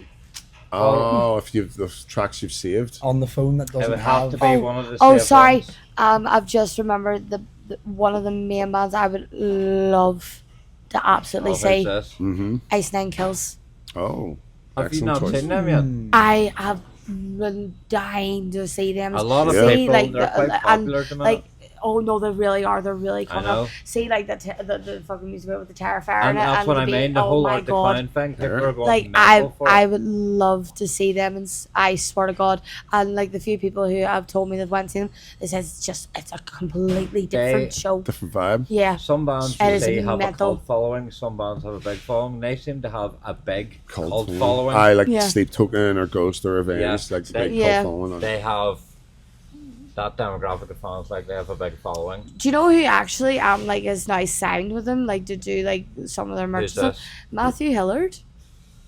oh, if you've the tracks you've saved. On the phone that It doesn't would have to be Oh, one of the Oh, saved sorry. ones. I've just remembered the one of the main bands I would love to absolutely Oh, see. who's this? Mm-hmm. Ice Nine Kills. Oh, Have you excellent not choice. seen them yet? I have been dying to see them. A lot of Yeah. people, like, they're quite and, popular at the minute. like, oh no, they really are. They're really I coming know. up. See, like the fucking music video with the Terrifier And in it, that's and what the I beat. mean, the Oh whole my Art the god. Clown thing, people Yeah. are going Like mental for I it. would love to see them, and I swear to God, and like the few people who have told me that went to them, they says it's a completely different show. Different vibe. Yeah, Some bands It you is see have a mental. cult following, some bands have a big following. They seem to have a big cult following. I like Yeah. Sleep Token or Ghost or Revenge, Yeah. like the They- big Yeah. cult following. They have that demographic of fans, like they have a big following. do you know who actually like is now signed with them, like to do like some of their merch Who's and stuff? this? Matthew Hillard.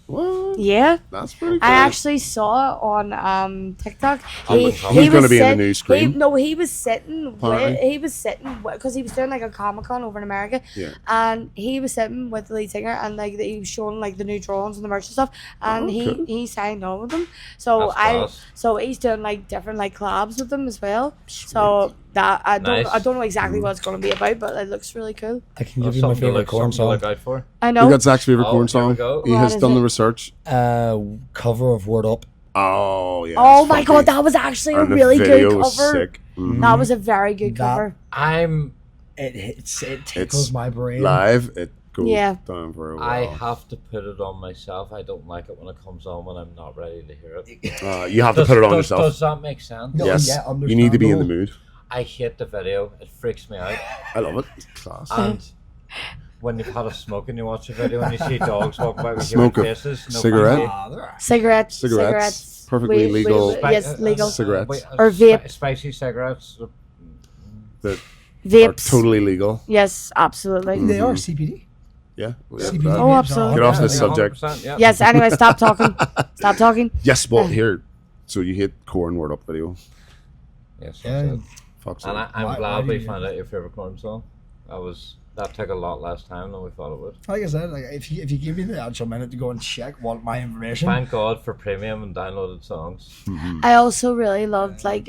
What? Yeah. That's pretty cool. I actually saw on TikTok. He's gonna be in the new Scream. He was sitting Apparently. because he was doing like a Comic-Con over in America, Yeah. and he was sitting with the lead singer, and like he was showing like the new drawings and the merch and stuff, and Oh, cool. he signed on with them. So That's class. he's doing like different like collabs with them as well. So that I Nice. don't know exactly what it's going to be about, but it looks really cool. I can That's give you my something to favorite look- corn something to song. look out for. I We know. got Zach's favorite Oh, corn here song. we go. He What has is done it? the research. Cover of Word Up. Oh yeah. Oh it's my funky. god, that was actually a And the really good video was cover. sick. Mhm. That was a very good That- cover. I'm It tickles It's my brain. Live, it goes Yeah. down for a while. I have to put it on myself. I don't like it when it comes on when I'm not ready to hear it. You have to put it on yourself. Does that make sense? No, Yes, yeah, you need to be in the understandable. mood. I hate the video. It freaks me out. I love it. It's class. And when you've had a smoke and you watch a video and you see dogs walking by with Smoke human a faces. No cigarette? thank you. Cigarettes. Perfectly legal. Yes, legal. Cigarettes. Or vape. Spicy cigarettes. That are Vapes. totally legal. Yes, absolutely. They are CPD. Yeah. CPD. Oh, vapes are absolutely. Get off this 100%, subject. yeah. Yes, anyway, stop talking. Stop talking. Yes, well, here. So you hit corn word up video. Yes, Yeah. that's it. Fuck's And sake. I'm Why glad do we you- found out your favorite corn song. That took a lot less time than we thought it would. Like I said, like if you give me the actual minute to go and check what my information. Thank God for premium and downloaded songs. I also really loved like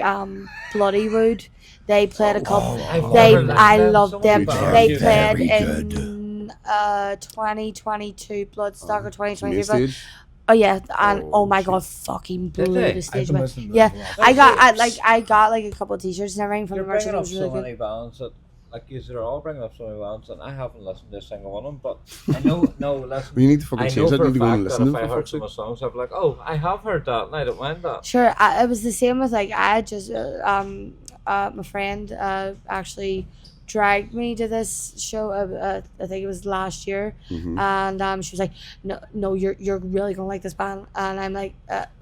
Bloody Wood. They played a couple. I've They never listened I to them. loved Someone them. better They do played that. in 2022 Bloodstock or Main 2023. stage. Oh yeah, and Oh, oh my shit. god, fucking Did blew they? the I've stage been away. listening to Yeah, them for I got like a couple of t-shirts and everything from You're the merch. bringing It up was really so good. many bands that, like, they're all bringing up so many bands, and I haven't listened to a single one of them. But I know, no, listen. Well, you need to fucking I change know that. for You a need to go and fact listen that to if I them. For heard fuck's some sake. of the songs, I'd be like, oh, I have heard that, and I don't mind that. Sure, it was the same with like I had just my friend actually dragged me to this show. I think it was last year, Mhm. and she was like, "No, you're really gonna like this band." And I'm like,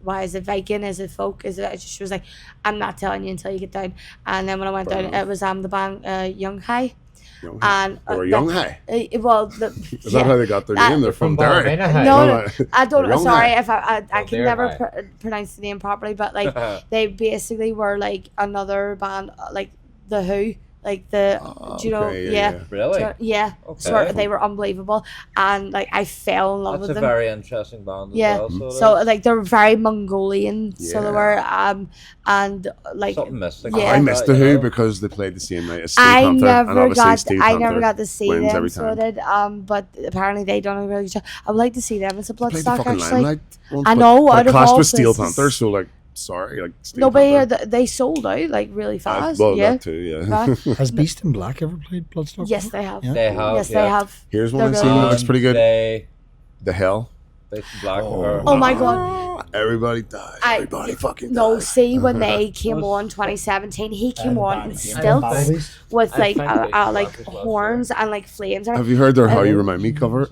"Why is it Viking? Is it folk? Is it?" She was like, "I'm not telling you until you get down." And then when I went Fair down, enough. it was the band Young High, Young High. and They were Young High. Well, Is that how they got their name? They're from Derry. Ballymena High. No, No, I don't. Young Sorry High. if I Well, can they're never high. pronounce the name properly, but like they basically were like another band, like the Who, like the do you know? Okay, Yeah, Really? yeah. Okay. So they were unbelievable, and like I fell in love That's with a them. very interesting band as Yeah. well. So, So like they were very Mongolian, so they Yeah. were and like something mystic. Yeah. I about missed that, the you Who know? because they played the same night as Steel I Panther, and never obviously got Steel I Panther never got to see wins them, every so I time. did. But apparently they done a really good job. I would like to see them. It's a They played the Bloodstock fucking actually. Limelight once, I but- know, but out it of clashed all with Steel places. Panther, so like, sorry, like Steel No, but yeah, Panther. they sold out like really fast. Well, yeah. that too, yeah. Right. Has Beast in Black ever played Bloodstock? Yes, before? they have. Yeah. They have. Yes, yeah. they have. Here's one They're I've really seen that good. looks pretty good. They The Hell. in Black. or- Oh my God. Everybody died. Everybody fucking No, died. see when they came on 2017, he came on in stilts with I like think they like came out as horns and like flames. Have you heard their How You Remind Me cover?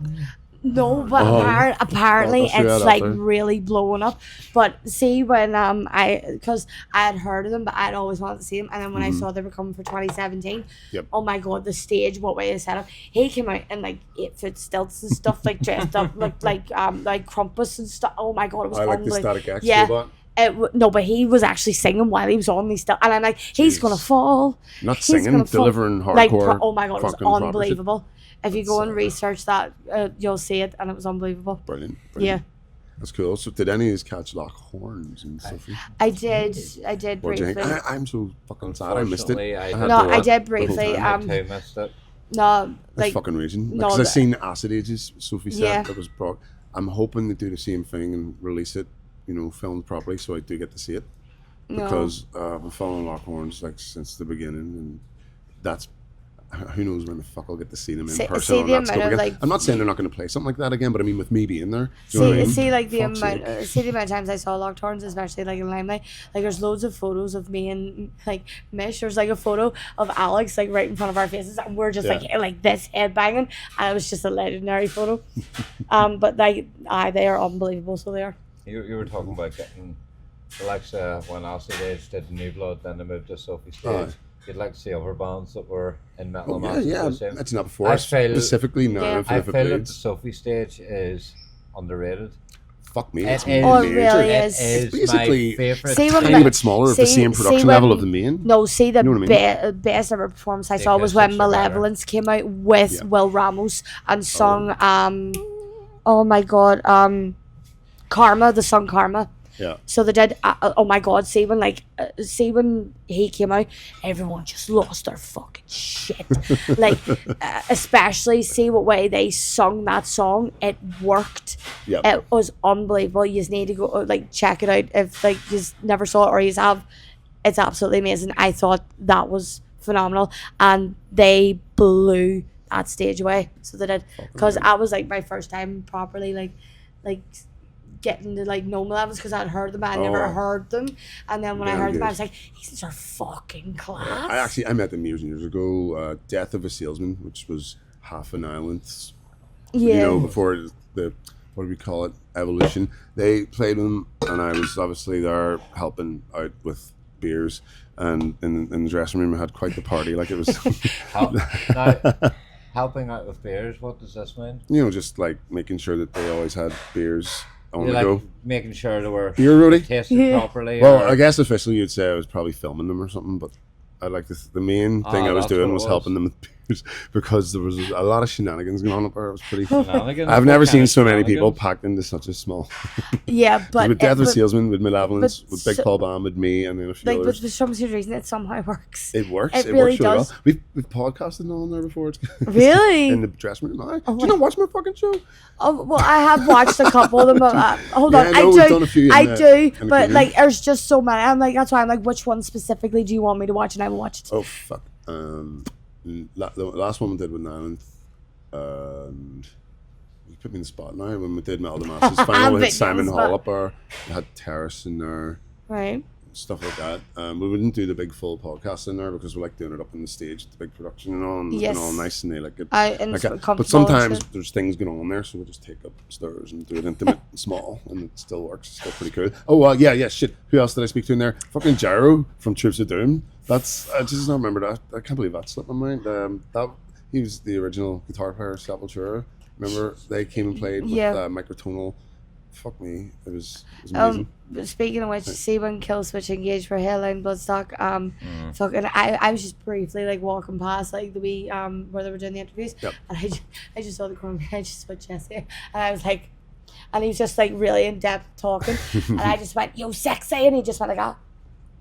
No, but Oh. apparently I'll show you it's that like after. really blowing up. But see when because I had heard of them, but I'd always wanted to see them, and then when I saw they were coming for 2017, Yep. oh my God, the stage, what way they set up. He came out in like 8-foot stilts and stuff, like dressed up like Krampus and stuff. Oh my God, it was I like the unbelievable. Static X Yeah. robot. No, but he was actually singing while he was on these stuff, and I'm like, he's Jeez. gonna fall. Not He's singing, gonna fall. delivering hardcore. Like, oh my God, it was fucking proper shit. unbelievable. If you That's go and research that, you'll see it, and it was unbelievable. Brilliant. Yeah, Brilliant. That's cool. So did any of these catch like horns and stuff? I did What do you briefly. think? I'm so fucking sad I missed it. Fortunately, I had did No, to I watch did the whole briefly. time. I too missed it. No, That's like fucking raging. no, Because I the- seen Acid Ages, Sophie said, Yeah. that was brought. I'm hoping they do the same thing and release it, filmed properly, so I do get to see it. no. Because I've been following Lockhorns like since the beginning, and that's who knows when the fuck I'll get to see them in See- person see on the that amount scope of, again. like- I'm not saying they're not going to play something like that again, but I mean with me being there. Do you know what I mean? See, like the Fuck's amount, sake. see the amount of times I saw Locked Horns, especially like in Limelight. Like there's loads of photos of me and like Mish. There's like a photo of Alex like right in front of our faces, and we're just Yeah. like this headbanging, and it was just a legendary photo. But like, they are unbelievable. So they are. You were talking about getting, like when Acid Age did New Blood, then they moved to Sophie Stage. Aye. You'd like to see other bands that were in metal Oh, and yeah, massive. that's not before. I feel- Specifically now Yeah. for I the feel that the Blades. Sophie Stage is underrated. Fuck me, It it's is- Oh, it major. really It is. is basically my favorite. See when Tiny bit smaller of the see- same see production when- level of the main. No, see the You know what I mean? best ever performance I The saw was when acoustics are better. Malevolence came out with Yeah. Will Ramos and sung oh my God, Karma, the song Karma. Yeah. So they did. Oh my God! See when he came out, everyone just lost their fucking shit. Like, especially see what way they sung that song. It worked. Yep. It was unbelievable. You just need to go check it out if you never saw it or you have. It's absolutely amazing. I thought that was phenomenal, and they blew that stage away. So they did, because I was like my first time properly like getting to like know Malevolence, because I'd heard them, but I never Oh. heard them, and then when I Very heard them, I good. was like, these are fucking class. I met them years and years ago. Death of a Salesman, which was half an island. Yeah. You know, before the what do we call it, evolution. They played them, and I was obviously there helping out with beers, and in the dressing room I had quite the party. Like it was. Now, helping out with beers. What does this mean? You know, just like making sure that they always had beers on You're the go. like making sure they were Beer roadie? tasted properly. Well, or... I guess officially you'd say I was probably filming them or something, but I like this. The main thing I was that's doing what it was was. helping them with beers because there was a lot of shenanigans going on up there. It was pretty. Shenanigans? I've What never kind seen of so many people shenanigans? packed into such a small. Yeah, but with Death of but, Salesman, with Malevolence, but with Big so- Paul Bam, with me, and then a few like, but others. for some strange reason, it somehow works. It works. it It really works really does. well. We've podcasted on there before. It's Really? in the dressing room. Aye. Oh Do you not watch my fucking show? Oh, well, I have watched a couple of them. Hold Yeah, on, I know we've done a few in I the- do, in the but preview. like, there's just so many. I'm like, that's why I'm like, which one specifically do you want me to watch, and I will watch it. Oh fuck. The last one we did with Nyland, and you put me in the spot now when we did Metal Damas's final. We Big had Simon spot. Hall up there. We had Terrace in there, Right. stuff like that. We wouldn't do the big full podcast in there because we like doing it up on the stage, the big production and all, and, Yes. and all nice and they like it. And Like it's but comfortable sometimes and shit. there's things going on there, so we just take up stairs and do it intimate and small, and it still works. It's still pretty cool. Oh well, yeah, shit. Who else did I speak to in there? Fucking Gyro from Troops of Doom. That's I just don't remember that. I can't believe that slipped my mind. That he was the original guitar player, Sepultura. Remember they came and played with Yeah. microtonal. Fuck me, it was amazing. But speaking of which, see when Killswitch engaged for Headline Bloodstock, fucking I was just briefly like walking past like the wee where they were doing the interviews, Yep. and I just saw the corner, I just saw Jesse, and I was like, and he was just like really in depth talking, and I just went, yo, sexy, and he just went like, ah.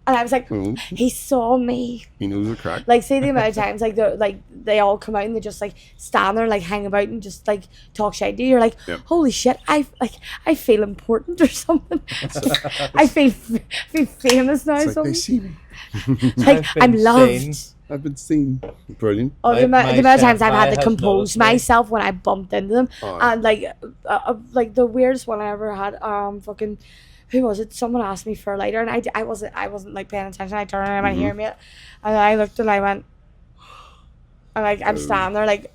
And I was like, Mhm. he saw me. He knows the crack. Like, see the amount of times they all come out and they just like stand there, like hang about and just like talk shit to you. You're like, Yep. holy shit, I feel important or something. I feel famous now. It's like they something. see me. Like I've been I'm loved. seen. I've been seen. Brilliant. Oh, the My amount of times I've had senpai to has compose noticed me. myself when I bumped into them, Oh. and like the weirdest one I ever had, fucking. Who was it? Someone asked me for a lighter, and I wasn't like paying attention. I turned around and I went, "Here, mate," and I looked and I went, and like I'm standing there like,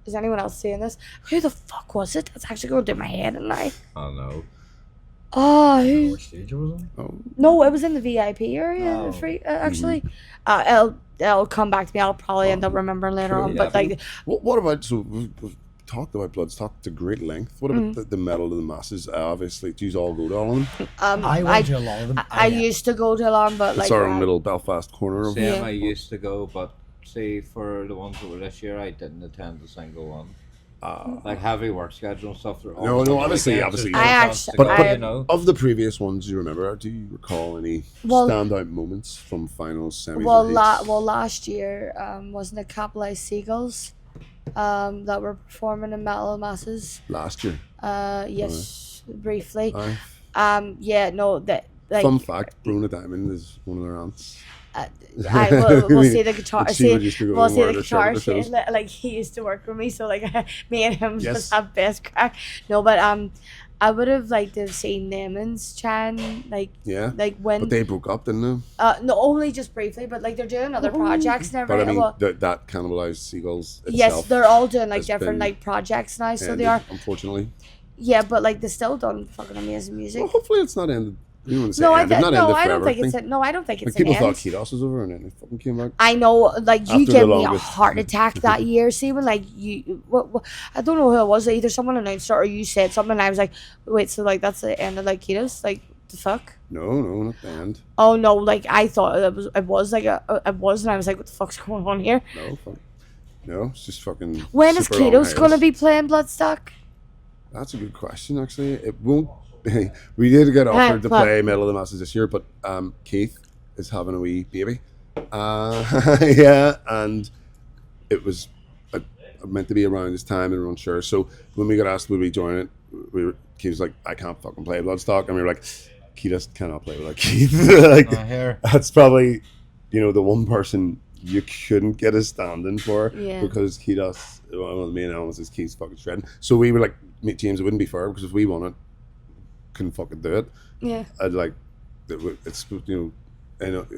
is anyone else seeing this? Who the fuck was it? That's actually going through my head, and I, Oh no. oh, who? Which stage was it? Oh. No, it was in the VIP area. Oh. Free, actually. It'll come back to me. I'll probably end up remembering later Cool. on. But Yeah. like, What about, so we've talked about Bloodstock to great length. What about the metal to the masses? Obviously, do you all go to all of them? I went to a lot of them. I used to go to a lot, but It's like our own little Belfast corner of Same, Yeah. I used to go, but see, for the ones that were this year, I didn't attend a single one. Like heavy work schedule and stuff. They're No, always no, on obviously, weekends, obviously. there's I no actually- chance to But, go, but you know. of the previous ones, do you remember? Do you recall any Well- standout moments from finals, semis, well, or heats? last year wasn't it Capitalized Seagulls that were performing in Metal Masses? Last year. Yes, briefly. Aye. Yeah, no, that like Fun fact: Bruna Diamond is one of their aunts. we'll see the guitar. And she would used to go We'll and see wear the the shirt guitar. at the shows. Like he used to work with me, so like me and him Yes. just have best crack. No, but I would have liked to have seen Naaman's Chan Yeah. like when But they broke up, didn't they? no, only just briefly, but like they're doing other projects and But I everything. mean, Well, that cannibalized Seagulls itself. yes, they're all doing like has different been like projects now, so they ended, are. unfortunately. Yeah, but like they still done fucking amazing music. Well, hopefully it's not ended. You don't want to say No, ended. Not ended I don't forever, think it's think. no, I don't think Like it's people an thought end. Kidos was over and then it fucking came back. I know, like you After the gave me a longest. heart attack that year. See, when like what I don't know who it was. Either someone announced it or you said something. And I was like, wait, so like that's the end of like Kidos? Like the fuck? No, not the end. Oh no, like I thought it was like it was, and I was like, what the fuck's going on here? No, fuck. No, it's just fucking. When is super long Kidos gonna hiatus. be playing Bloodstock? That's a good question, actually. It won't. We did get offered to but- play Metal of the Masses this year, but Keith is having a wee baby. Yeah, and it was meant to be around this time, and we weren't sure. So when we got asked would we join it, Keith was like, "I can't fucking play Bloodstock," and we were like, "Keith cannot play without Keith." Like Here. that's probably the one person you couldn't get a stand-in for Yeah. because Kidos, one of the main elements is Keith's fucking shredding. So we were like, James, it wouldn't be fair because if we won it, couldn't fucking do it. Yeah. I'd like, it's and you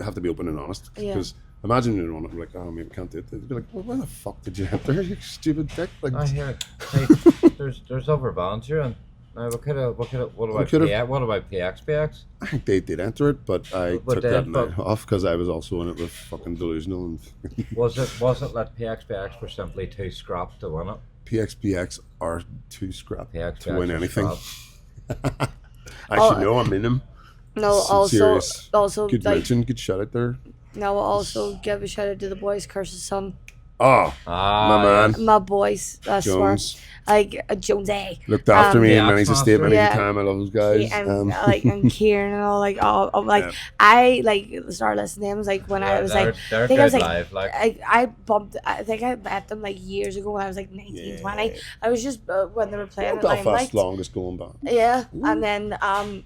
have to be open and honest Yeah. because Imagine you run it like, oh, maybe we can't do it. They'd be like, well, why the fuck did you enter, you stupid dick? Like, I hear. Hey, there's other bands here, and now what about PXPX? I think they did enter it, but I But took they- that but- night off because I was also in it with fucking Delusional and Was it that PXPX were simply too scrapped to win it? PXPX are too scrap PXPX to win are anything. scrapped. I should know I'm in them. No, Some also, serious also, good like, mention, good shout out there. now I'll also give a shout out to the boys, Curse's son. Oh, Ah, my man. My boys, I swear. Jones Like, Jonesy. looked after me the in Manny's Axe estate many Master. time. I love those guys. And Kieran and all, like, Yeah. I, like, started listening to them, like, when I was, like, they're I think I was good like, live, like. I think I met them like years ago when I was like 19, 20. Yeah. I was just when they were playing at Belfast's Limelight. longest going band. Yeah, and then I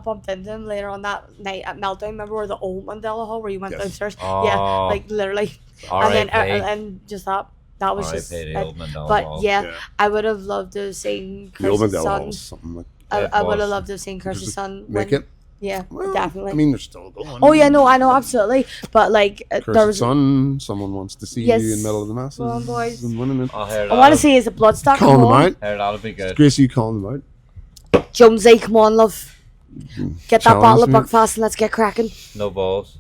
bumped into them later on that night at Meltdown. Remember where the old Mandela Hall where you went Yes. downstairs? Oh. Yeah, like literally. And then R.I.P. and just that was just. R.I.P. the old Mandela But Hall. yeah, Yeah. I would have loved to have seen The old Curse's Mandela son. Hall's something like I would have was. loved to have seen Curse's son make win. it. Yeah, Well, definitely. I mean, they're still going. Oh yeah, no, I know absolutely, but like there Cursed was. Son, someone wants to see Yes. you in Middle of the Masses Go on, boys. and winning it. Oh, here, I want to see is a Bloodstock. Calling Come them on, out. Here, that'll be good. Gracie, you calling them out. Jonesy, come on, love. Get that Challenge bottle of me. Buckfast and let's get cracking. No balls.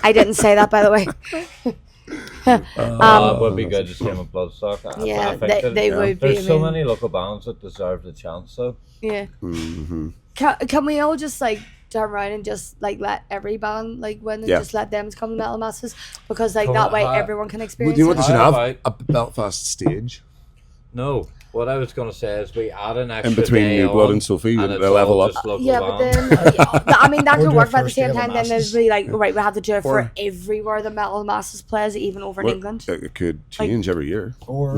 I didn't say that, by the way. It would be good to see him with Bloodstock. Yeah, I think they would be. There's so amazing. many local bands that deserve the chance, though. Yeah. Mm-hmm. Can we all just like turn around and just like let every band like win and Yeah. just let them come to Metal Masses because like Come that on, way I- everyone can Well, experience do you know what they it. should How have? A Belfast stage No, what I was going to say is we add an extra in between day New Blood on, and Sophie. and They it's level all up. just local Yeah, but bands. then I mean that Or could do work, a but at the first same day of time, then masses. there's be like right, we have to do it for Or- everywhere the Metal Masses plays, even over in Well, England. It could change every year. Or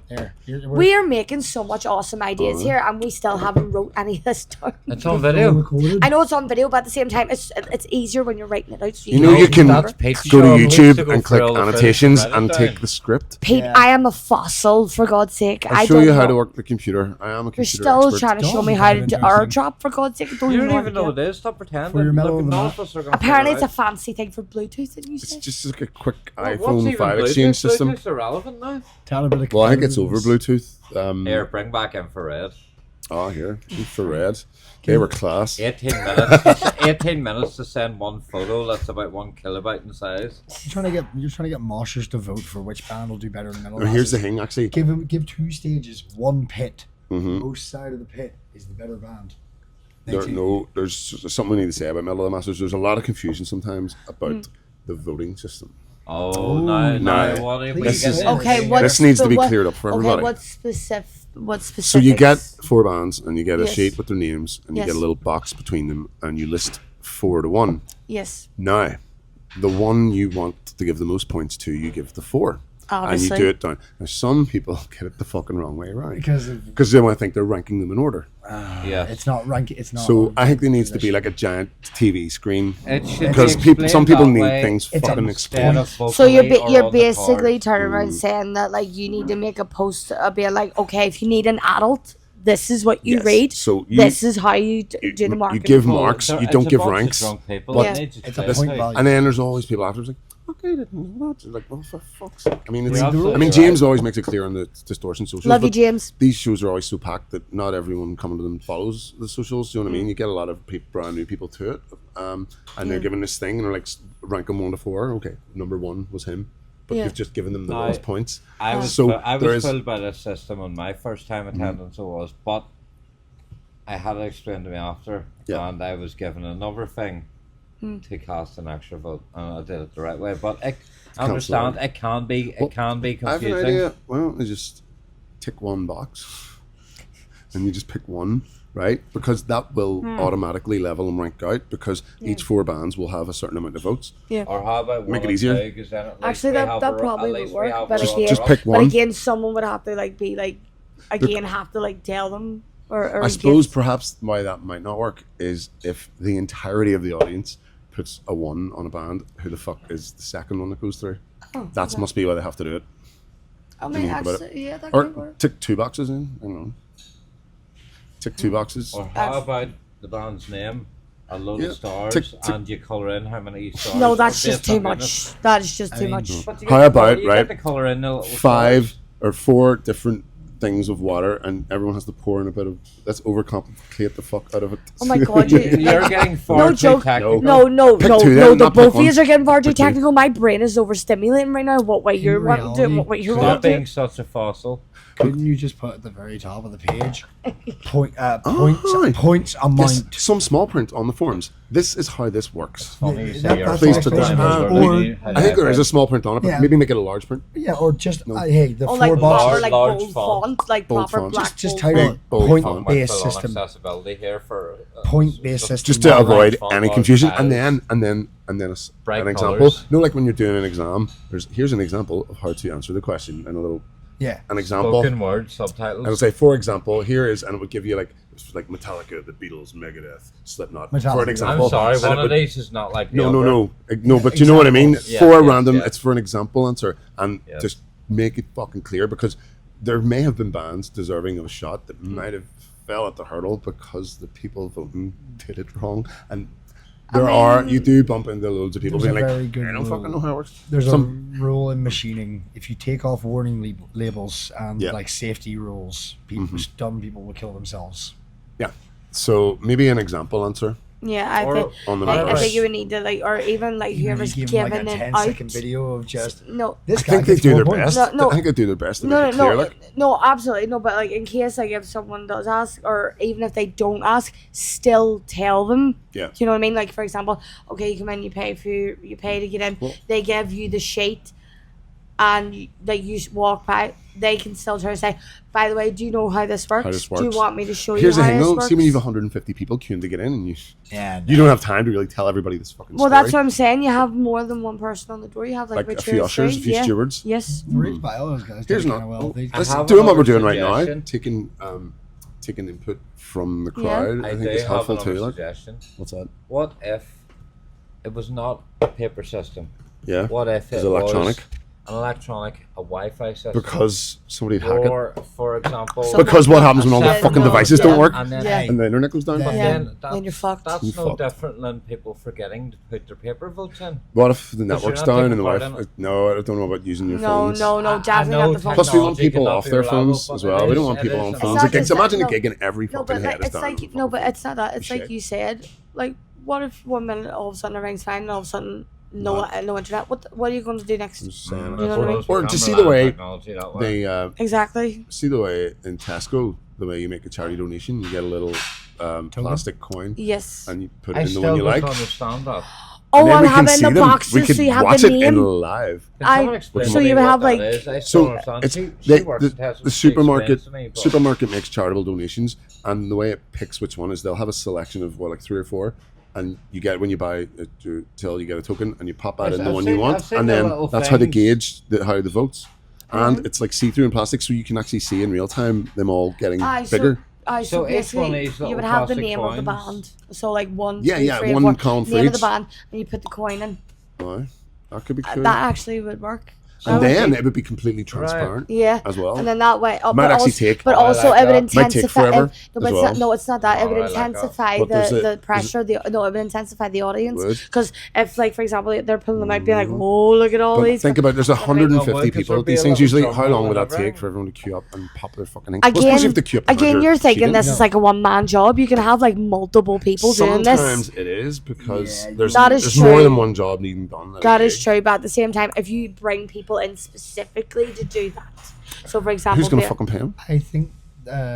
here, We are making so much awesome ideas Oh. here, and we still haven't wrote any of this down. It's on video. recorded. I know it's on video, but at the same time, it's easier when you're writing it out. So You know you can remember. That's Pete's go to job. We used YouTube to go and through click all the footage annotations write it and down. take the script. Pete, Yeah. I am a fossil, for God's sake. I'll I show don't you how know. to work the computer. I am a You're computer still expert. trying to show Don't me be how to kind do of our interesting. job, for God's sake. I don't You even don't know even how know to what do it it. is. Stop pretending. For your Look, Metal none of the of us are gonna Apparently, figure it's a fancy thing for Bluetooth, didn't you It's say? just like a quick it out. What's iPhone even file Bluetooth? exchange system. Bluetooth's irrelevant now. Tell a bit of Well, I think it's over comparisons. Bluetooth. Here, bring back infrared. Oh, here. Infrared. They were class. 18 minutes. 18 minutes to send one photo. That's about 1 kilobyte in size. You're trying to get moshers to vote for which band will do better in Metal Now, here's the Masses. thing, actually. Give two stages, one pit. Mhm. Most side of the pit is the better band. There's something we need to say about Metal of the Masters. There's a lot of confusion sometimes about the voting system. Oh, no. no. What if we This get is- in? Okay, This what's This needs to be what- cleared up for Okay, everybody. what's specific? What's specific? So you get 4 bands and you get a Yes. sheet with their names and you Yes. get a little box between them and you list 4 to 1. Yes, Now, the one you want to give the most points to, you give the 4. obviously. And you do it down. Now, some people get it the fucking wrong way around Because of, because they want to think they're ranking them in order. Yeah. it's not rank. It's not. So I think there needs to be like a giant TV screen It should because be people, some explained people that need way things It's fucking instead explained. of So you're vocally or you're on the basically card. turning around saying that like you need to make a post being like, okay, if you need an adult, this is what you Yes. read. So you- this is how you do the You marketing. give Well, marks, there- you it's don't a give bunch of ranks. drunk people but that need to it's a explain point things. value. And then there's always people afterwards like, okay, I didn't know that. Like, well, for fuck's sake. I mean, it's, You're I absolutely mean, right. James always makes it clear on the Distortion socials. Love you, but James. These shows are always so packed that not everyone coming to them follows the socials. Do you know what I mean? You get a lot of brand new people to it, and they're given this thing and they're like, rank them 1 to 4. Okay, number 1 was him, but Yeah. you've just given them the No, lowest points. I was So I there was is- fooled by this system on my first time attendance. It was, but I had it explained to me after, Yeah. and I was given another thing to cast an extra vote, and I did it the right way. But I understand lie. it can be Well, I have confusing. an idea. Well, you just tick 1 box, and you just pick 1, right? Because that will automatically level and rank out. Because each 4 bands will have a certain amount of votes. Or how about Make one it easier. and 2, 'cause then at least Actually, we that have that a- probably at would least we work. have But a again, Just pick 1. but again, someone would have to like be like again have to like tell them or I suppose give- perhaps why that might not work is if the entirety of the audience puts a 1 on a band, who the fuck is the second one that goes through? That must be why they have to do it. I when mean, you think about actually, yeah, that Or could work. tick 2 boxes in. I don't know. Tick 2 boxes. Or how about the band's name a load Yeah. of stars, and you colour in how many stars. No, that's are just based too on much. goodness. That is just I too mean, much. But you How get- about, you right, get to colour in the little 5 stars. or 4 different things of water, and everyone has to pour in a bit of. Let's overcomplicate the fuck out of it. Oh my god, You're getting far No too joke. technical. No, Pick two then, the not pick both of one. you are getting far too Pick two. technical. My brain is overstimulating right now. What way you're wanting to do, and what way you're Stop wanting to being do. such a fossil. Couldn't you just put at the very top of the page points Yes, amount? some small print on the forums. This is how this works. Funny you Yeah, say you're that's Please what put I that think. on. Or- I think there is a small print on it, but Yeah. maybe make it a large print. Yeah, or just hey, the Oh, 4 like boxes. proper, like Large bold font. font, like Bold proper font. black. Just bold type font. Bold font. point-based Full on system. accessibility here for Point-based system. Just to Not avoid font any large confusion, size. and then Bright an example. colours. No, like when you're doing an exam. Here's an example of how to answer the question in a little Yeah. an example. spoken word subtitles. I would say, for example, here is, and it would give you like Metallica, the Beatles, Megadeth, Slipknot, for an Metallica. example. I'm sorry, And one it of would- these is not like the No, other. no, but you know what I mean. Examples. For a Yeah, random, yeah. it's for an example answer, and Yes. just make it fucking clear, because there may have been bands deserving of a shot that might have fell at the hurdle because the people voting did it wrong, and you do bump into loads of people There's being a like, very good I don't rule. fucking know how it works. There's Some- a rule in machining. If you take off warning labels and Yeah. like safety rules, dumb people will kill themselves. Yeah, so maybe an example answer Yeah, I Or think. on the I numbers. think you would need to like, or even like whoever's You give giving like a it 10-second out. video of just No, this I guy think they gets do 4 their points. best. No, no. I think they do their best to no, make it no, clear. no, Like, no, absolutely no. But like in case like if someone does ask, or even if they don't ask, still tell them. Yeah. Do you know what I mean? Like for example, okay, you come in, you pay to get in. Well- They give you the sheet, and you walk by. They can still try to say, by the way, do you know how this works? this Do you works. want me to show here's you the how thing this though. works? See, when you have 150 people queuing to get in, and Yeah, you don't have time to really tell everybody this fucking Well, story. that's what I'm saying. You have more than one person on the door. You have like, Like about a few two or ushers, three. a few Yeah. stewards. Yes. the raised by all those guys. Here's did not. kinda well. They Let's have doing what we're another doing right now. suggestion. Taking input from the Yeah. crowd. I I think do it's have helpful another too. Like, suggestion. what's that? What if it was not a paper system? Yeah, What if it's it electronic. was an electronic, a Wi-Fi system? Because somebody'd hack it. or, for example, So- Because what happens when all the Yeah, fucking no, devices yeah. don't work and then, Yeah. and the internet goes down? Yeah. Yeah. then Then you're fucked. That's You're no fucked. different than people forgetting to put their paper votes in. What if the you're network's not down taking and the part Wi-Fi? in it. No, I don't know about using your No, phones. no, I definitely know not the phone. Plus, we want technology people cannot off be their reliable, phones but as it well. We don't is- want it people is on a- phones. not Like, just imagine that, a gig and every No, fucking but head like, is it's down. like no, but it's not that. It's Shit. like you said. Like, what if 1 minute all of a sudden it rings fine, and all of a sudden no internet? What are you going to do next? Just saying. You know what I mean? Or to see the way technology that way. they Exactly. see the way in Tesco, the way you make a charity donation, you get a little plastic coin Yes. and you put I it in the still one you don't like. understand that. Oh, And then and we have can it in see the them. We boxes could so you have watch the it in name. live. Can I- someone explain so to you me would what have, that like- is? I So still don't understand. it's She works in Tesco, the she supermarket. explains to me, but- Supermarket makes charitable donations, and the way it picks which one is they'll have a selection of like 3 or 4, and you get when you buy till you get a token, and you pop that in the I've one seen- you want, I've seen and the then little that's how they things. gauge how the votes. And Mhm. it's like see-through in plastic, so you can actually see in real time them all getting Aye, bigger. So So each one of basically, these you would little have the plastic name of the coins. band. So like 1, Yeah, 2, yeah, 3, or one 4, column for name of the each. band, and you put the coin in. Aye, that could be cool. That actually would work. and That would then be- it would be completely transparent yeah. as well. And then that way, Might but actually also, take- but Oh, I also like it would that. Might take intensify. forever No, as but it's well. not. No, it's not that. It Oh, would I like that. intensify But there's the a- pressure. No, it would intensify the audience. Would. Because if, like, for example, they're pulling them out, being like, "Oh, look at all But these." think about there's 150 Well, because people there'll at be these a things little usually. drum How long would that whatever. take for everyone to queue up and pop their fucking thing? Well, suppose Again, you have to queue up behind again, your you're thinking cheating. this is like a one-man job. You can have like multiple people doing Sometimes this. it is because Yeah, there's That is there's more true. than one job needing done. at a That is gig. true, but at the same time, if you bring people in specifically to do that, so for example, Who's gonna they- fucking pay him? I think.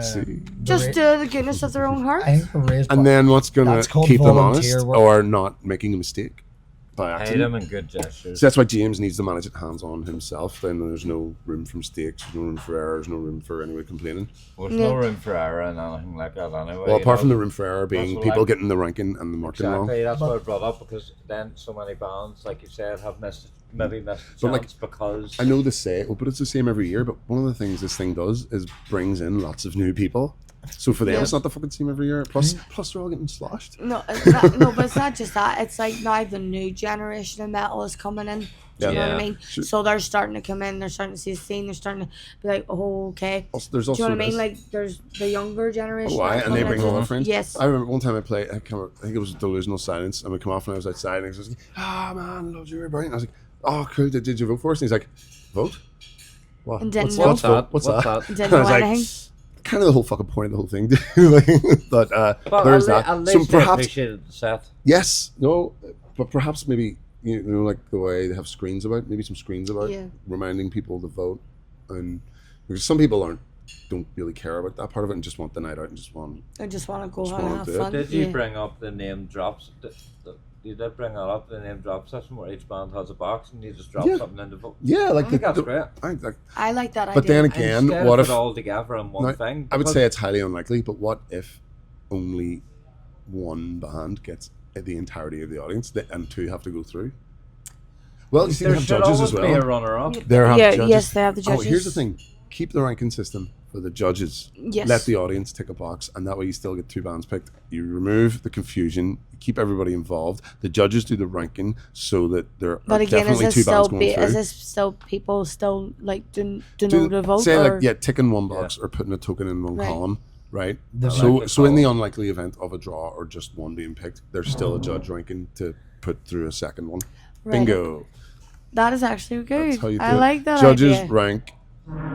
See. just do the goodness of their own heart. I think the raised And then what's gonna That's called keep them honest volunteer work. or not making a mistake by Hide accident? them in good gestures. So that's why James needs to manage it hands on himself. Then there's no room for mistakes, no room for errors, no room for anyone complaining. There's no room for error and anything like that anyway. Well, you apart know. from the room for error being That's what people I- getting the ranking and the marking wrong. Exactly, that's what I brought up because then so many bands, like you said, have maybe missed a But, like, chance because I know they say, but it's the same every year. But one of the things this thing does is brings in lots of new people. So for them, Yeah. it's not the fucking same every year. Plus they're all getting sloshed. No, it's not, no, but it's not just that. It's like now the new generation of metal is coming in. Do you know what Yeah. I mean? So they're starting to come in. They're starting to see the scene. They're starting to be like, oh, okay. Also, there's Do also you know what I mean? this. Like, there's the younger generation. Oh, aye, that are and they coming bring into all their it. friends. Yes. I remember one time I think it was Delusional Silence, and we come off and I was outside, and he was like, man, I loved you, brilliant. I was like, oh, cool, did you vote for us? And he's like, vote? What? And didn't What's know. vote? What's that? Didn't I know was like, anything. kind of the whole fucking point of the whole thing. Like, but there's that. At So least they perhaps, appreciated the set. yes, no, but perhaps maybe, you know, like the way they have screens about, maybe some screens about Yeah. reminding people to vote. And because some people don't really care about that part of it and just want the night out and just want. I just want to go Just out and wanna have do it. fun. Did you Yeah. bring up the name drops? You did bring that up, the name drop system, where each band has a box and you just drop Yeah. something in the vote. Yeah, like I think that's great. I like that idea. But then again, Instead what of if? it all together in one Now, thing? I would because say it's highly unlikely, but what if only one band gets the entirety of the audience and two have to go through? Well, you see, they there have should judges always as be a well. runner-up. There have Yeah, judges. yes, they have the Oh, here's the judges. thing: keep the ranking system for the judges. Yes. Let the audience tick a box, and that way you still get two bands picked. You remove the confusion, you keep everybody involved. The judges do the ranking so that there But are again, definitely two bands going through. is this still people still like do know to vote? Say or? like, yeah, ticking one box or putting a token in one Right. column, right? The So like so in the column. unlikely event of a draw or just one being picked, there's still a judge ranking to put through a second one. Right. Bingo. That is actually good. That's how you do I it. like that Judges idea. rank,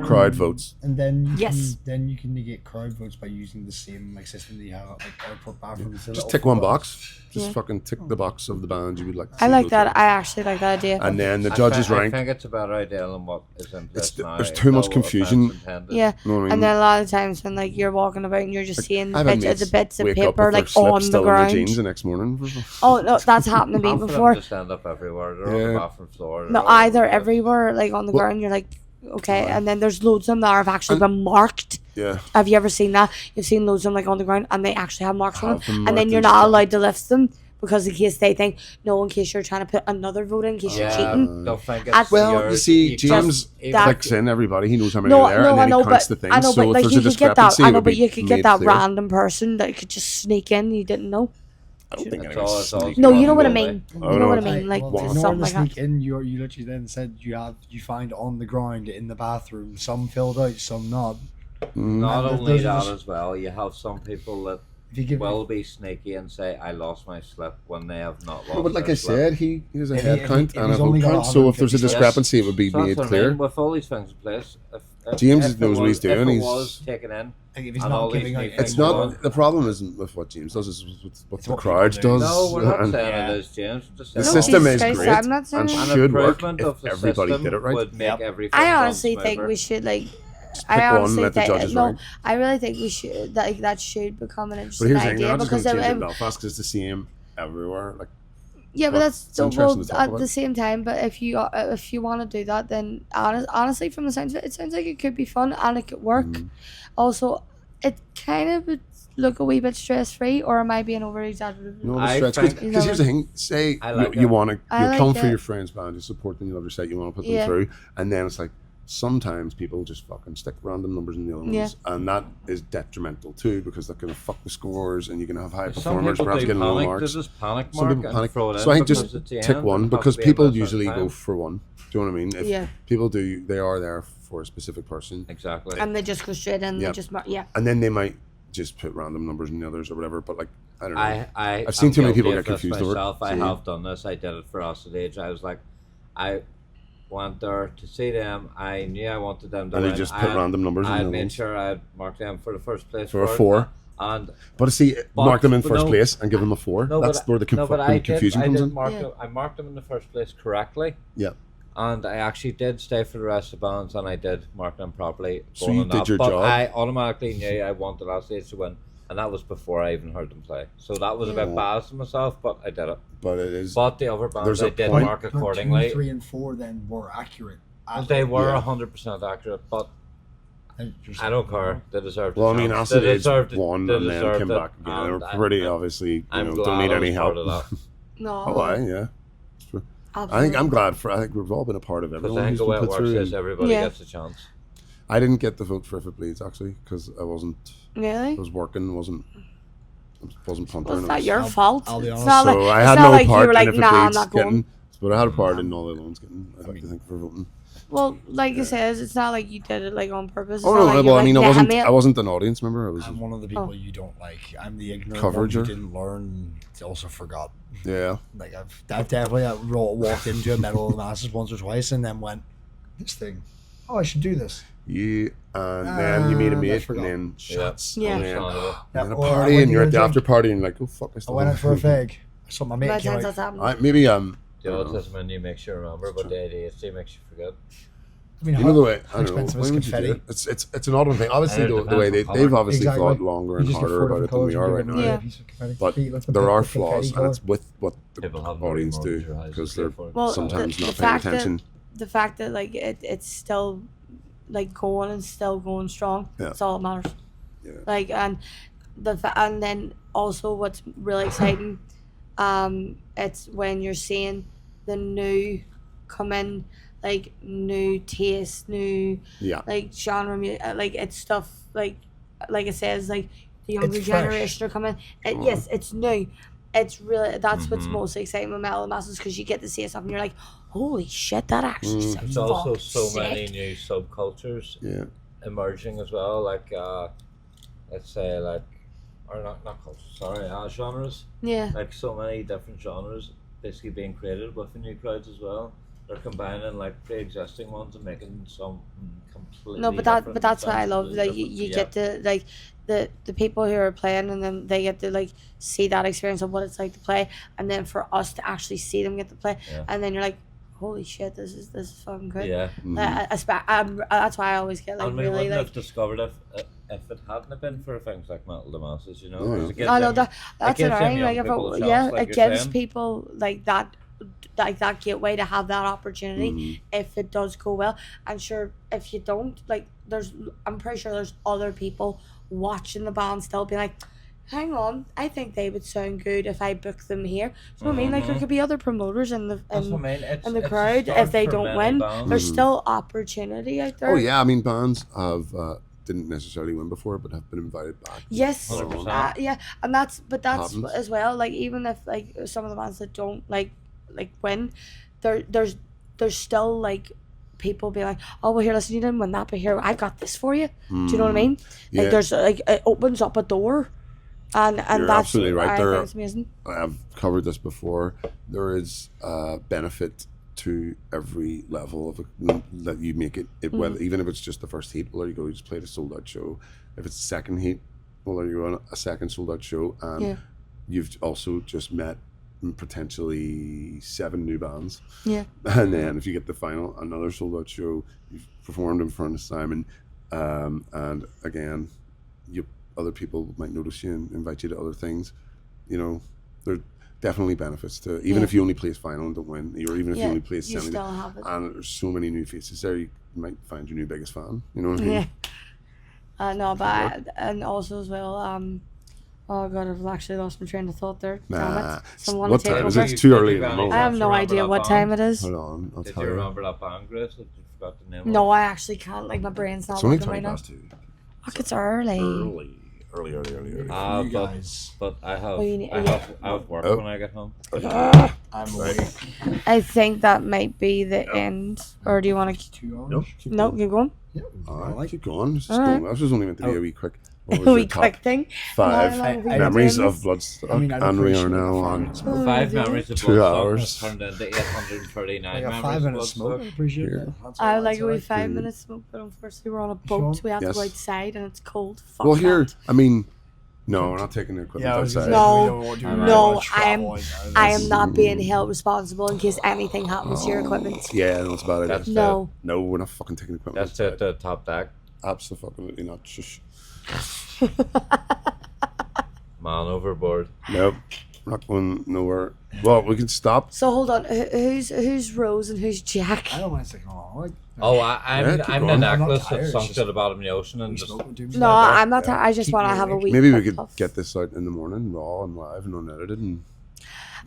crowd votes. And then Yes. then you can negate crowd votes by using the same like system that you have at like airport bathrooms. Just tick one box. Just Yeah. fucking tick the box of the band you would like to I see like go that. through. I actually like that idea. And then the judges I rank. think it's a better idea than what is in place now. there's too much No confusion. offense intended. Yeah, You know what I mean? and then a lot of times when like you're walking about and you're just seeing I've had the mates bits of wake up paper with their like slip on the still in their jeans ground. the next morning. Oh no, that's happened to me Half of them before. just end up everywhere. They're on Yeah. the bathroom floor. No, they're all either over the place. everywhere, like on the Well- ground. You're like, okay, and then there's loads of them that have actually been marked. Yeah. Have you ever seen that? You've seen loads of them like on the ground, and they actually have marks on Have them, them and then marked you're and not stuff. allowed to lift them because in case they think, no, in case you're trying to put another vote in case you're Yeah, cheating. they'll think At- it's Well, yours. you see, just- James even- clicks in everybody. He knows how many No, are there, no, and I then know, he counts but the things. I know, so but if like there's you a could get that. discrepancy, I it know, would but be you could get made that clear. random person that could just sneak in. You didn't know. I don't think It's anyone's all- it's all- sneaking No, up you know what I and mean. going, You "Oh, know no, what I it's- mean, like well, Wow. in order something to like sneak that. in, you literally then said you find on the ground in the bathroom, some filled out, some not. Not And only those are that just- as well, you have some people that If you give will be sneaky and say, I lost my slip when they have not lost No, but like their I slip. said, he has a If head he- count if and a he's only vote got count. So if there's a 150 discrepancy, it would be So that's made what I clear. mean, with all these things in place, James if it knows what he's was- doing, If it he's- was taken in, if he's and not all these giving out new any It's things not on. the problem. Isn't with what James does. It's what the what crowd people do. does. No, we're not and saying Yeah. it is, James. We're just the saying system Jesus is Christ, great I'm not saying and it. an should work improvement if of the everybody system did it right. would make Yep. everything I run honestly think smoother. we should like. pick I one, honestly let the think judges no. rank. I really think we should that should become an But interesting here's the thing: they're idea not just going because to change it in it, Belfast because it's the same everywhere. Like, yeah, but Well, that's it's so interesting well to talk at about. the same time. But if you want to do that, then honestly, from the sounds of it, it sounds like it could be fun and it could work. Mm. Also, it kind of would look a wee bit stress free, or am I being over exaggerated? no, I stretch. think- Because here's the thing: say I like you it. want to, I you like come for it. your friend's band, you support them, you love your set, you want to put them Yeah. through, and then it's like sometimes people just fucking stick random numbers in the other ones, Yeah. and that is detrimental too because they're going to fuck the scores, and you're going to have high Some performers people perhaps do getting low panic. marks. They just panic Some mark people and panic. throw it in So I think because just it's the tick end one and it has because to be in people a certain usually time. go for one. Do you know what I mean? If Yeah. people do, they are there for a specific person, Exactly. And they just go straight in. Yeah. They just yeah. and then they might just put random numbers in the others or whatever. But like, I don't know. I've seen too many people get confused over it. myself. I So, have done this. I did it for us at age. I was like, I went there to see them. I knew I wanted them to And win. they just put random numbers in I the other made ones. sure I marked them for the first place For a it. 4. And But see, mark them in but first no- place and give them a 4. no, That's but where the no, but fucking confusion I comes did in. mark Yeah. them. I marked them in the first place correctly. Yeah. And I actually did stay for the rest of the bands, and I did mark them properly. So going you on did that. your but job. I automatically knew I wanted last stage to win, and that was before I even heard them play. So that was a bit Yeah. bad to myself, but I did it. But it is. But the other bands There's I a did point- mark But accordingly. 2, 3, and 4 then were accurate. They were Yeah. 100% accurate, but I don't care. They deserved it. Well, I mean, They Acid Age deserved it. won They and then deserved came it, back again. They and were pretty obviously, you I'm know, glad don't need I any was help. part of that. No. Oh, aye, yeah. I Absolutely. think I'm glad for. I think we've all been a part of Because everyone I think who's the way been it put works through. is everybody Yeah. gets a chance. I didn't get the vote for If It Bleeds actually because I Really? was working, wasn't punting. Well, it's I not was- your fault. I'll be It's honest. not So like, I it's had not no like you part were like, in If It nah, I'm Bleeds not going. getting But I had a part in all the loans getting. I'd like to think for voting. Well, like you said, it's not like you did it like on purpose. It's Oh not no, like well, you're, I like, mean, "Nah, I wasn't an audience member. I was. I'm one of the people you don't like. I'm the ignorant Coverage one who or- didn't learn, also forgot. Yeah. Like I've definitely walked into a medal of the masses once or twice and then went, this thing. Oh, I should do this. You and then you meet a I mate, forgot. and then shots. Yeah. And then, Understandable. and then a Or I party, went and to you're go at the drink. after party, and you're like, oh fuck, I I still went have out for a fag. I saw my mate Bad came times out. that's happening. maybe The I don't know. autism in you makes you remember, but the ADHD makes you forget. I mean, You know the way how I don't know. expensive Why is would you do confetti? it? It's an odd one thing. Obviously, And it the way depends on they've colour. obviously Exactly. thought longer You and just get harder 4 about it different than we colours are and right give now. it Yeah. a piece of confetti. But Hey, let's put there the are confetti flaws, and colour. it's with what the People have audience do mortgage or houses because to they're pay for. Well, sometimes the not paying fact attention. the fact that like it's still like going and still going strong. Yeah. That's all that matters. Yeah. Like and and then also what's really exciting, it's when you're seeing the new come in, like new taste, new Yeah. like genre, like it's stuff like it says like the younger It's fresh. generation are coming. Yes, it's new. It's really that's what's most exciting with Metal Masses because you get to see stuff and you're like, holy shit, that actually sounds There's also fucking so sick. many new subcultures Yeah. emerging as well. Like, let's say, like, or not cultures. Sorry, genres. Yeah. Like so many different genres basically being created with the new crowds as well. They're combining like pre-existing ones and making some completely. No, but that's what I love. Like you get to like the people who are playing and then they get to like see that experience of what it's like to play, and then for us to actually see them get to play, Yeah. and then you're like, holy shit, this is fucking good. Yeah. That's why I always get like And we really wouldn't like. have discovered if it hadn't have been for things like Metal the Masses, you know. Yeah. 'Cause it gives I know them- that's gives them annoying. young Like if people a it, chance, yeah, like it you're gives saying. people like that gateway to have that opportunity Mhm. if it does go well. And sure, if you don't, like, I'm pretty sure there's other people watching the band still being like, hang on, I think they would sound good if I book them here. So I mean, like, there could be other promoters in the That's what I mean. in the It's a crowd start if they for don't many win. bands. There's still opportunity out there. Oh yeah, I mean bands have didn't necessarily win before, but have been invited back. Yes, 100%. yeah, and that's Happens. as well. Like even if like some of the bands that don't like win, there's still like people being like, oh well, here, listen, you didn't win that, but here I got this for you. Do you know what I mean? Yeah. Like there's like it opens up a door, and You're that's absolutely right I there. think it's amazing. I've covered this before. There is benefit to every level of it, that you make it whether even if it's just the first heat, well there you go, you just played a sold out show. If it's the second heat, well there you go, on a second sold out show, and Yeah. you've also just met potentially 7 new bands. Yeah. And then if you get the final, another sold out show, you've performed in front of Simon, and again, other people might notice you and invite you to other things. You know, there definitely benefits to even if you only place final and don't win, or even if you only place you semi. still have it. And there's so many new faces there, you might find your new biggest fan. You know what I mean? Yeah. No, but and also as well, oh god, I've actually lost my train of thought there. Damn Nah. it. Someone What to take time is over. it? It's too early in the morning. I have no Remember idea that what band? time it is. Hold on, I'll Did tell you you. remember that band, Grace? That you forgot the name No, of? I actually can't. Like my brain's not It's only working 20 right now. past 2. Fuck, it's early. Early. You guys. But I have, Oh, you need- I have work Oh. when I get home. I'm awake. I think that might be the end. Or do you want to? 2 hours. Nope. No, keep going. Yeah. Alright, keep going. This is Alright. going. This was only meant to be a wee quick. What was A your wee top quick thing. 5 How long have we been memories doing of this? Bloodstock, I mean, I'd and we are appreciate now a 5 on. minute smoke. 5 memories of 2 Bloodstock hours. has turned into 839 Like a memories 5 of minute smoke. I Bloodstock. appreciate Yeah. that. That's I all, like that's a wee all. 5 minute smoke, but unfortunately we're on a boat, Sure. so we have to go Yes. outside and it's cold. Fuck Well, here, that. I mean, no, we're not taking the equipment Yeah, I was outside. gonna No, say, no, I am not being held responsible in case anything happens to your equipment. Yeah, no, it's a bad idea. That's No. No, we're not fucking taking equipment That's outside. the top deck. Absolutely not. Shush. Man overboard. Nope. We're not going nowhere. Well, we can stop. So hold on, who's Rose and who's Jack? I don't mind sticking along. Like, Oh, Yeah, I'm keep the going. I'm not necklace tired, that it's sunk just- to the bottom of the ocean and we just. smoke with doom No, I'm not. I just Keep want to me have a awake. week. Maybe we quick could puff. get this out in the morning, raw and live and unedited. And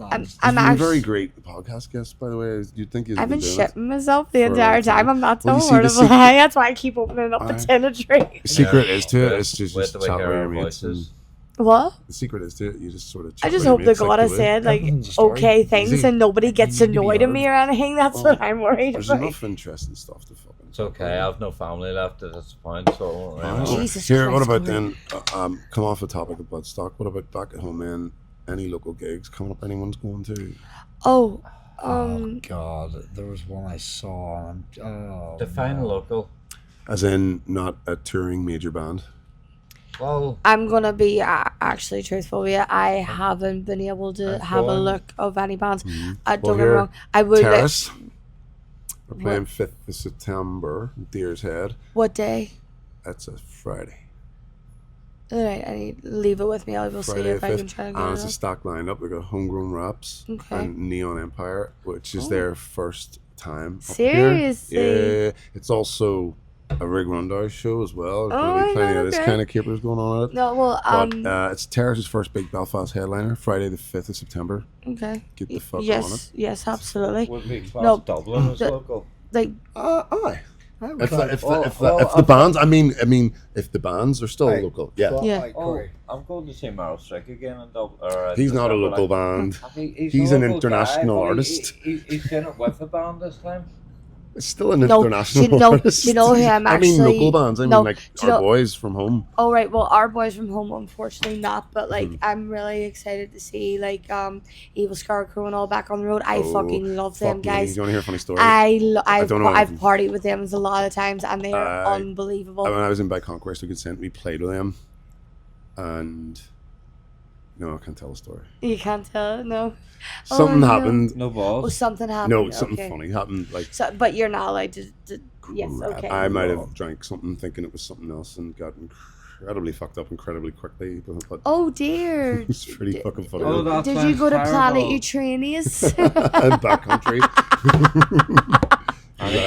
I'm you've been actually. very great podcast guest, by the way. You'd think you'd I've been doing it. shitting myself the for a entire long time. time. I'm not Well, you telling see, word the of a lie. That's why I keep opening up a Aye. tin of drink. The secret Yeah. is to it. Wait- It's just wait till we chat hear with your our mates. And, voices. What? The secret is to you just sort of. I just hope the God has said like Everything's a story. okay things Easy. and nobody gets Easy to be annoyed at me or anything. That's what I'm worried There's about. enough interesting stuff to fucking. It's okay. I have no family left at this point, so I won't really know. Jesus Here, what Christ, about Corey. then? Come off the topic of Bloodstock. What about back at home, man? Any local gigs coming up? Anyone's going to? Oh, Oh God, there was one I saw. And Define local. As in, not a touring major band. Well, I'm gonna be actually truthful with you. I haven't been able to have a going- look of any bands. Well, Don't get me here, wrong. I would. Terrace. We're playing 5th of September, Deer's Head. What day? That's a Friday. Alright, I need leave it with me. I will see Friday if the I can 5th. try to And get it's a it. stock lineup. We got Homegrown Raps Okay. and Neon Empire, which is their first time. up Seriously? Here. Yeah. It's also a Rig Rundown show as well. There's Oh going to my be plenty God, of this okay. kind of capers going on at it. No, well, But it's Terrace's first big Belfast headliner, Friday the 5th of September. okay. Get the fuck on it. Yes, absolutely. would we class No, Dublin as the- local? Like, Aye. I would If try- the bands, I mean, if the bands are still Right. local, yeah. Well, Yeah. like, Oh, Corey, I'm going to see Meryl Streep again in Dublin. He's not a local band. He's a an local international guy, but artist. He's doing it with a band this time. It's still an No, international do you know- artist. do you know who I'm I mean, actually- local bands. I mean, no, like do you our know- boys from home. oh right, well, our boys from home, unfortunately not, but like Mm-hmm. I'm really excited to see like Evil Scarecrow and all back on the road. I Oh, fucking love them Fuck me. guys. Do you want to hear a funny story? I've don't know I've anything. partied with them a lot of times and they are I- unbelievable. When I was in By Conquest of Consent, we played with them, and no, I can't tell the story. You can't tell, no. Something no. happened. No Oh, balls. something happened. No, something okay. funny happened. Like So, but you're not allowed to. Yes, crap. okay. I might have drank something thinking it was something else and got incredibly fucked up incredibly quickly. But Oh dear. it's pretty fucking funny. Oh, though. that Did you sounds go to Planet terrible. Utranius? And backcountry.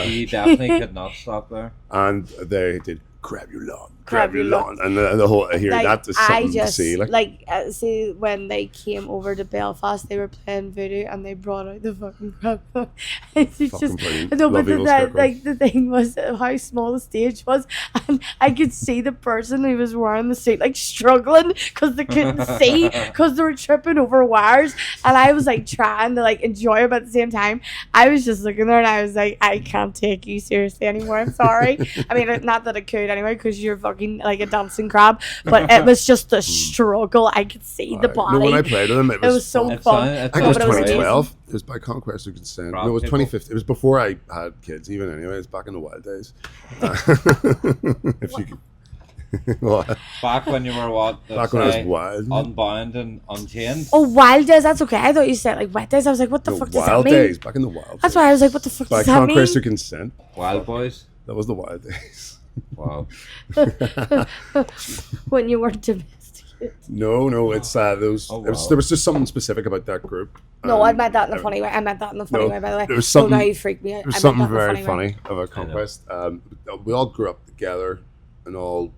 He definitely could not stop there. And they did grab your lawn, Grab grab your your lawn, and the whole here Like, that is I something just to see. Like, see when they came over to Belfast, they were playing voodoo and they brought out the fucking crap. It's Fucking just brilliant. no, but Love the, Evil that, Scarecrow. like the thing was how small the stage was, and I could see the person who was wearing the suit like struggling because they couldn't see because they were tripping over wires, and I was like trying to like enjoy it, but at the same time, I was just looking there and I was like, I can't take you seriously anymore. I'm sorry. I mean, not that I could anyway, because you're fucking like a dancing crab, but it was just the struggle. I could see the body. no, when I played with them, it It was so It's fun. fine, it's I think it was but it was 2012. It was By Conquest of Consent. No, it was People. 2015. It was before I had kids, even anyway. It's back in the wild days. If you could. What? Back when you were what? Back when I was say, wild. Unbound and Unchained. Oh, wild days. That's okay. I thought you said like wet days. I was like, what the No, fuck does that wild mean? days. Back in the wild That's days. why I was like, what the fuck By does that mean? Conquest of Consent. Wild Boys. That was the wild days. Wow. When you weren't domesticated. No, it's those. Oh, it was, wow. there was just something specific about that group. No, I Um, meant that in a funny way. I meant that in a funny no, way, by the way. there was Oh, now something- you freaked me out. There was I something meant that in a very funny way. funny about Conquest. We all grew up together and all,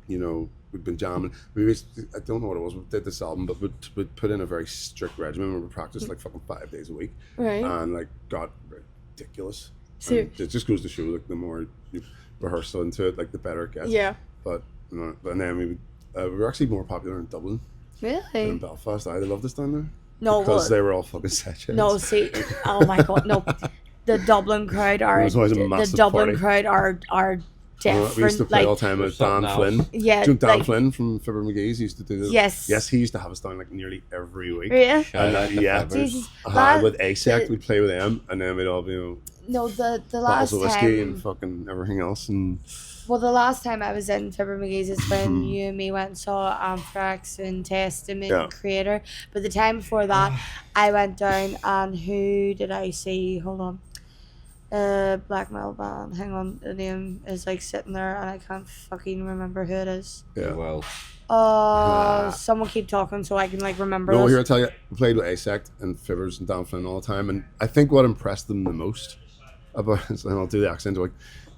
we'd been jamming. I don't know what it was. We did this album, but we'd put in a very strict regimen where we practiced like fucking 5 days a week Right. and like got ridiculous. Serious. And it just goes to show like the more you rehearse into it, like the better it gets. Yeah. But and then we were actually more popular in Dublin than in Really? Belfast. I loved this down there. No, Because well, they were all fucking sessions. no, see, oh my god, no. The Dublin crowd are It was always a the massive Dublin party. crowd are different. We used to play all the time with Dan something Flynn. else. Yeah, Do you know Dan like- Flynn from Fibber McGee's used to do this. Yes. Yes, he used to have us down like nearly every week. Yeah. Shout out to yeah. Fibbers. Jesus. With ASEC, we'd play with them, and then we'd all be, No, the bottles last of whiskey and time. fucking everything else. And Well, the last time I was in Fibber McGee's is when Mm-hmm. you and me went and saw Anthrax and Testament Yeah. and Creator. But the time before that, I went down and who did I see? Hold on. Black metal band. Hang on, the name is like sitting there and I can't fucking remember who it is. yeah. Well, Someone keep talking so I can like remember. No, this. here I tell you, we played with ASEC and Fibbers and Dan Flynn all the time, and I think what impressed them the most about, and I'll do the accent, like,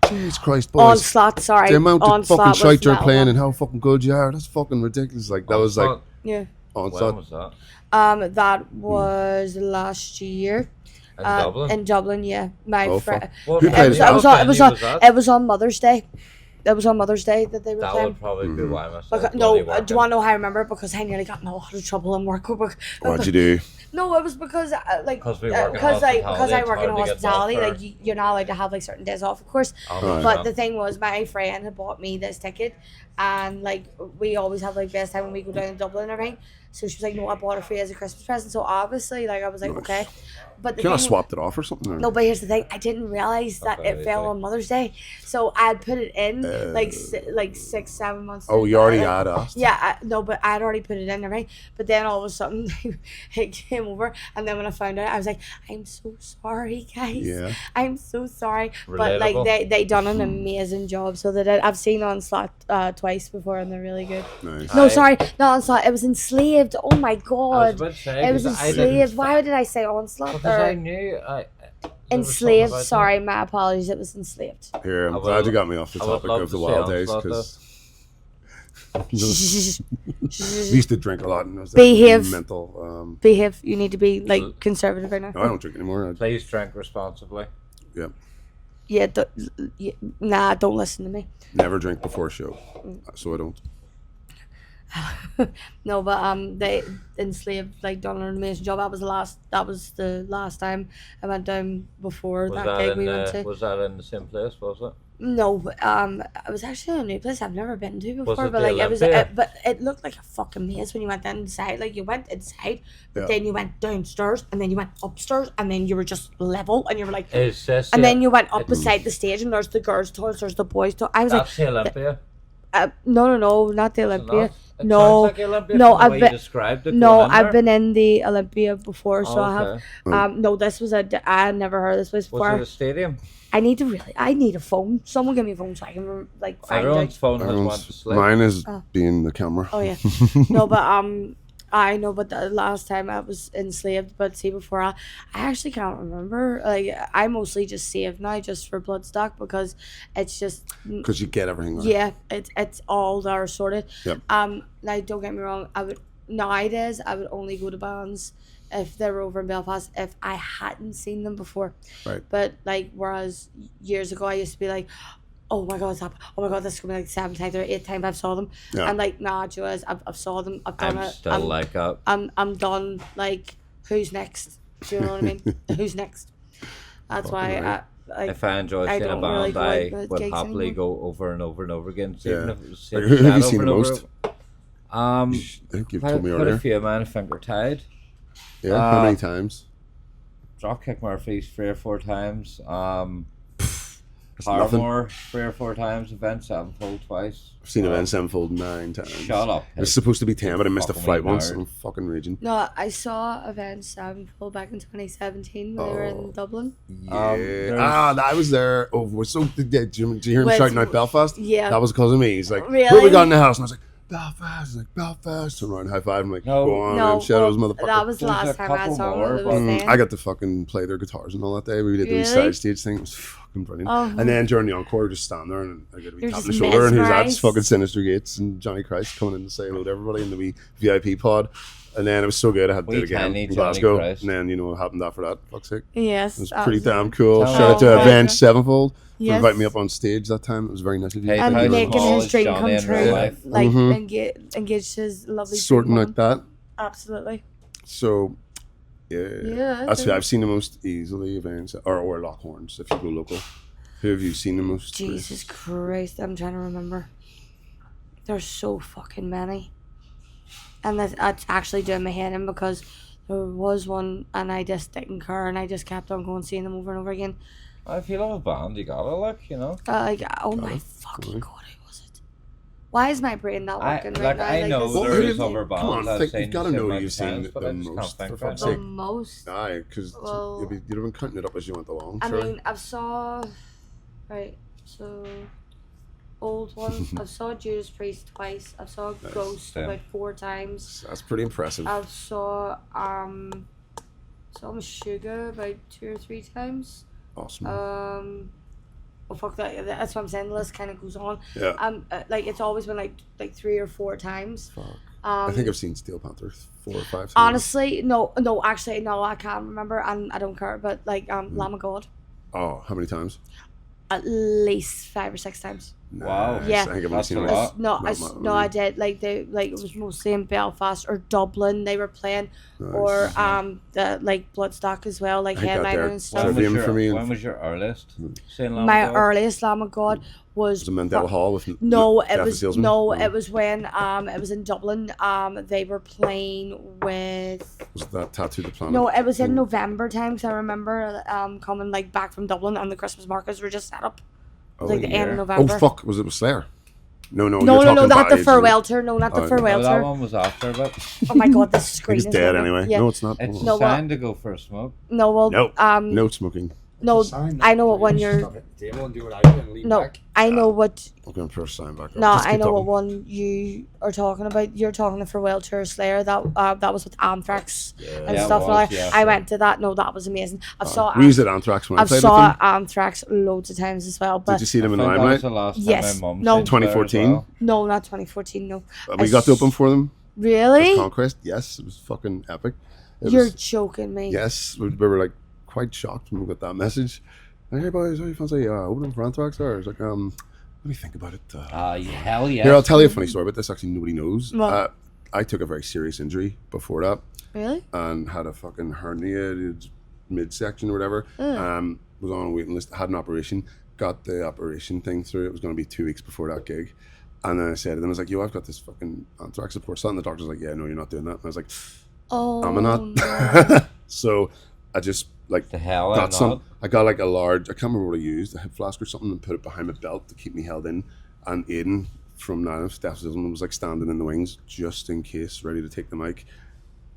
Jesus Christ, boys. Onslaught, sorry. The amount of Onslaught fucking was shite you're that playing one. and how fucking good you are, that's fucking ridiculous. Like, that was like, Yeah. when Onslaught. was that? That was last year. In Dublin? In Dublin, yeah. My Oh, friend. fuck. What Who played It was on venue was that? Mother's Day. It was on Mother's Day that they were That playing. would probably be why I missed Because, it. no, Bloody do you want working. to know how I remember? Because I nearly got in a lot of trouble in work. What'd you do? No, it was because Because we work in because I hospitality, work in it's hard to get hospitality. off Like you're not allowed to have like certain days off, of course. Right. But the thing was, my friend had bought me this ticket, and like we always have like best time when we go down to Dublin and everything. So she was like, "No, I bought it for you as a Christmas present." So obviously, like I was like, Nice. "Okay," but the Can I thing, swapped it off or something? Or? no, but here's the thing: I didn't realize that Okay, it fell okay. on Mother's Day, so I'd put it in like 6-7 months. Oh, you already had asked? Yeah, no, but I'd already put it in, right? But then all of a sudden, it came over, and then when I found out, I was like, "I'm so sorry, guys. Yeah. I'm so sorry." But like Relatable. they done an amazing job, so they did. I've seen Onslaught twice before, and they're really good. Nice. No, sorry, not Onslaught. It was Enslaved. Oh my I was god, about to say, it was 'cause I Enslaved. didn't- Why did I say Onslaught? Because I Or knew Enslaved. Sorry, my apologies. It was Enslaved. Here, I'm I would- glad you got me off the I would topic love of the to wild say days Onslaught, because we used to drink a lot and it was Behave. mental. Behave. You need to be like conservative right now. No, I don't drink anymore. Please drink responsibly. Yeah, Yeah, nah, don't listen to me. never drink before a show, so I don't. No, but they Enslaved like done an amazing job. That was the last time I went down before Was that that gig in we went to. was that in the same place? Was it? No, but, it was actually a new place I've never been to before. it But the like it was, Olympia? but it looked like a fucking maze when you went inside. Like you went inside, but Yeah. then you went downstairs, and then you went upstairs, and then you were just level, and you were like, Is this and the- then you went up it- beside the stage, and there's the girls' toilets, there's the boys' toilets. I was That's the Olympia. like, no, not the Is it Olympia. not? It No, sounds like the Olympia no, from the I've way been- you described it. No, going in I've there. been in the Olympia before, so Oh, I have. No, this was I had never heard of this place Was before. it a stadium? I need a phone. Someone give me a phone so I can like find Everyone's out. phone has one to sleep. Mine is being the camera. Oh yeah, no, but I know, but the last time I was enslaved, but see before I actually can't remember. Like I mostly just save now just for Bloodstock because it's just Because you get everything. Right. yeah, it's all there sorted. Yep. Now don't get me wrong, I would nowadays I would only go to bands if they were over in Belfast if I hadn't seen them before. Right. But like whereas years ago I used to be like, oh my god, stop! Oh my god, this is gonna be like 7 times or 8 times I've saw them. Yeah. And like nah, Joyce, I've saw them. I've done I'm it. still like that. I'm done. Like who's next? Do you know what I mean? Who's next? That's why right. I like. If I enjoyed I seeing a don't really band, go I out with would gigs happily anymore. go over and over and over again. Yeah. Even if it was Like, same who have you set seen over the and most? over. I think you've told me Quite a earlier. few of mine, I think, are tied. Yeah. How Uh, many times? Dropkick Murphys 3 or 4 times. It's nothing. Paramore 3 or 4 times. Event Sevenfold twice. I've seen Event Sevenfold 9 times. Shut up. It was supposed to be 10, but I missed a Fucking flight wee once. nerd. I'm fucking raging. No, I saw Avenged Sevenfold back in 2017 when they were in Dublin. Yeah. there's- I was there. Oh, we're so. Did you hear him With- shouting out Belfast? Yeah. That was because of me. He's like, Really? "Who we got in the house?" And I was like, "Belfast." He's like, "Belfast." Turn around, high five. I'm like, No. "Go on, No, man. Shadows, well, motherfucker." that was the There's last a time I couple saw more, them. It but- was then. I got to fucking play their guitars and all that day. We did the Really? side stage thing. It was fucking brilliant. Oh. And then during the encore, just stand there and I got to be You're tapping the just shoulder. And who's that? mesmerised. Fucking Sinister Gates and Johnny Christ coming in to say hello to everybody in the wee VIP pod. And then it was so good. I had to do Wee it again tiny in Johnny Glasgow. Christ. And then you know what happened after that. Fuck's sake. Yes. It was pretty absolutely. damn cool. Tell Shout out to me. Avenged Sevenfold for Yes. inviting me up on stage that time. It was very nice of you. Hey, And How's making Paul his is dream Johnny come in real true. life? Like Mhm. engage his lovely Sorting dream like that. woman. Absolutely. So, yeah. Yeah, That's okay. I've seen the most easily Avenged or Lockhorns if you go local. Who have you seen the most? Jesus Christ, I'm trying to remember. There's so fucking many. And that's actually doing my head in because there was one and I just didn't care and I just kept on going seeing them over and over again. If you love a band, you gotta look, you know. Like, oh my fucking god, who was it? Why is my brain not working right now? I know this Well, is who there do is you- other come on, bands I've think- seen you've gotta so know many you've seen times, but I the just can't most, think for right fuck's now. the sake. most. Aye, because Well- you'd have been counting it up as you went along. I Sure. mean, I've saw, right, so, old one. I've saw Judas Priest twice. I've saw Nice. Ghost Yeah. about 4 times. That's pretty impressive. I've saw Meshuggah about 2 or 3 times. Awesome. Oh fuck that! That's what I'm saying. The list kind of goes on. yeah. Like it's always been like 3 or 4 times. Fuck. Um, I think I've seen Steel Panther 4 or 5 times. honestly, no, actually, no, I can't remember, and I don't care. But like, Lamb of God, Oh, how many times? at least 5 or 6 times. Wow. Nice. Yeah. I think I've only That's seen a it. lot. No, I did. Like they like it was mostly in Belfast or Dublin. They were playing, Nice. or the like Bloodstock as well, like I think that headbanging there- and When stuff. was, Trivium your, for me. when was your earliest seeing Lamb My of God? earliest Lamb of God was Was it Mandela Hall with no, Death it of was Salesman? no, it was when it was in Dublin. They were playing with. Was that Tattoo the Planet? No, it was in November time. Cause I remember coming like back from Dublin and the Christmas markets were just set up. It was like the end of Oh November. fuck! Was it with Slayer? No, No, you're no, talking not the about farewell tour. No, not the Oh, farewell No, that tour. one was after, but Oh my god, this screen He's is dead moving. anyway. Yeah. No, it's not. it's Hold No, on. what? signed to go for a smoke. No, well, No. No smoking. no, I know what one you're. Stop it. Table and do what I do and lean No, back. I know what. I'm going to press sign back up. No, Just I keep know what talking. one you are talking about. You're talking the farewell tour Slayer. That was with Anthrax and Yeah, it stuff was, like that. yeah. I went to that. No, that was amazing. I've saw. We used it Anthrax when I I've played with saw them. Anthrax loads of times as well. But Did you see them in I think that was Limelight? the last time Yes. my mum No. seen Slayer as 2014? well. no, not 2014. No. We got to open for them. Really? Conquest. Yes, it was fucking epic. It You're was, joking me. yes, we were like quite shocked when we got that message. Hey boys, how you fancy opening for Anthrax? Or it's like, let me think about it. Hell yeah. Here, I'll tell you a funny story about this. Actually, nobody knows. What? I took a very serious injury before that Really? and had a fucking herniated midsection or whatever. Was on a waiting list, had an operation, got the operation thing through. It was going to be 2 weeks before that gig. And then I said to them, I was like, yo, I've got this fucking Anthrax support slot. And the doctor's like, yeah, no, you're not doing that. And I was like, Oh. I'm not. no. So I just like The hell got I'm some. not. I got like a large. I can't remember what I used, a hip flask or something, and put it behind my belt to keep me held in. And Aiden from Nine of Steph's was like standing in the wings just in case, ready to take the mic,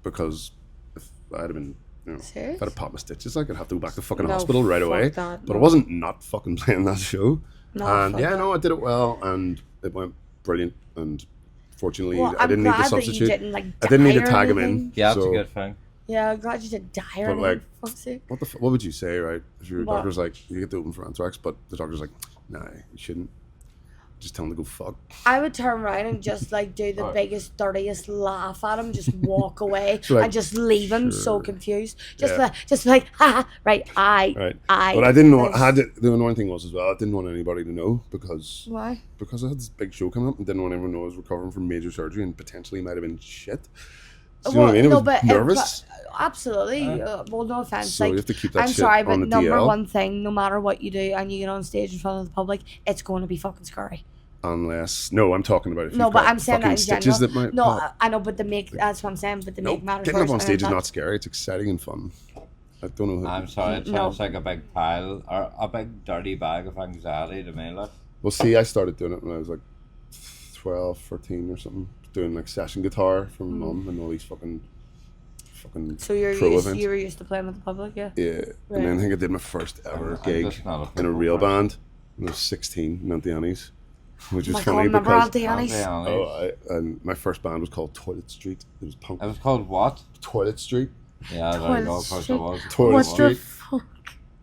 because if I'd have been, Serious? if I'd have popped my stitches, I could have to go back to fucking No, hospital right fuck away. that, But no. I wasn't not fucking playing that show. No, And fuck yeah, that. no, I did it well, and it went brilliant. And fortunately, Well, I I'm didn't need to glad that you substitute. didn't, like, I didn't need to die or tag him in. anything. Yeah, that's so- a good thing. Yeah, I'm glad you didn't die or But, anything. like, For fuck's sake. What would you say, right? If your What? doctor's like, you get to open for Anthrax, but the doctor's like, nah, you shouldn't. Just tell him to go fuck. I would turn around and just like do the biggest, dirtiest laugh at him, just walk away So, like, and just leave him so sure. confused. Just Yeah. like, ha, right, Right. I. But I didn't know. this- I had to, the annoying thing was as well, I didn't want anybody to know because Why? I had this big show coming up and didn't want everyone to know I was recovering from major surgery and potentially might have been shit. So you know what I mean? I was nervous. Absolutely. Well, no offense. So like, you have to keep that I'm shit sorry, on but the number DL. one thing, no matter what you do and you get on stage in front of the public, it's going to be fucking scary. Unless, no, I'm talking about if No, you've but got I'm saying that fucking in stitches general. that might No, pop. I know, but that's what I'm saying. But the No, make matters getting up worse. on and stage is that- not scary. It's exciting and fun. I don't know. I'm sorry, it No. sounds like a big pile or a big dirty bag of anxiety to me. Like, Well, see, I started doing it when I was like 12, 14 or something. Doing like session guitar for my mum and all these fucking So you're pro used, events. you were used to playing with the public, yeah? Yeah, Right. and then I think I did my first ever I'm gig just not a in a football real person. band when I was 16 in Auntie Annie's, which is My God, funny remember because Auntie Annie's? and my first band was called Toilet Street. It was punk. It was called what? Toilet Street. Yeah, there you Toilet go. Of course Street. it was. Toilet What Street. the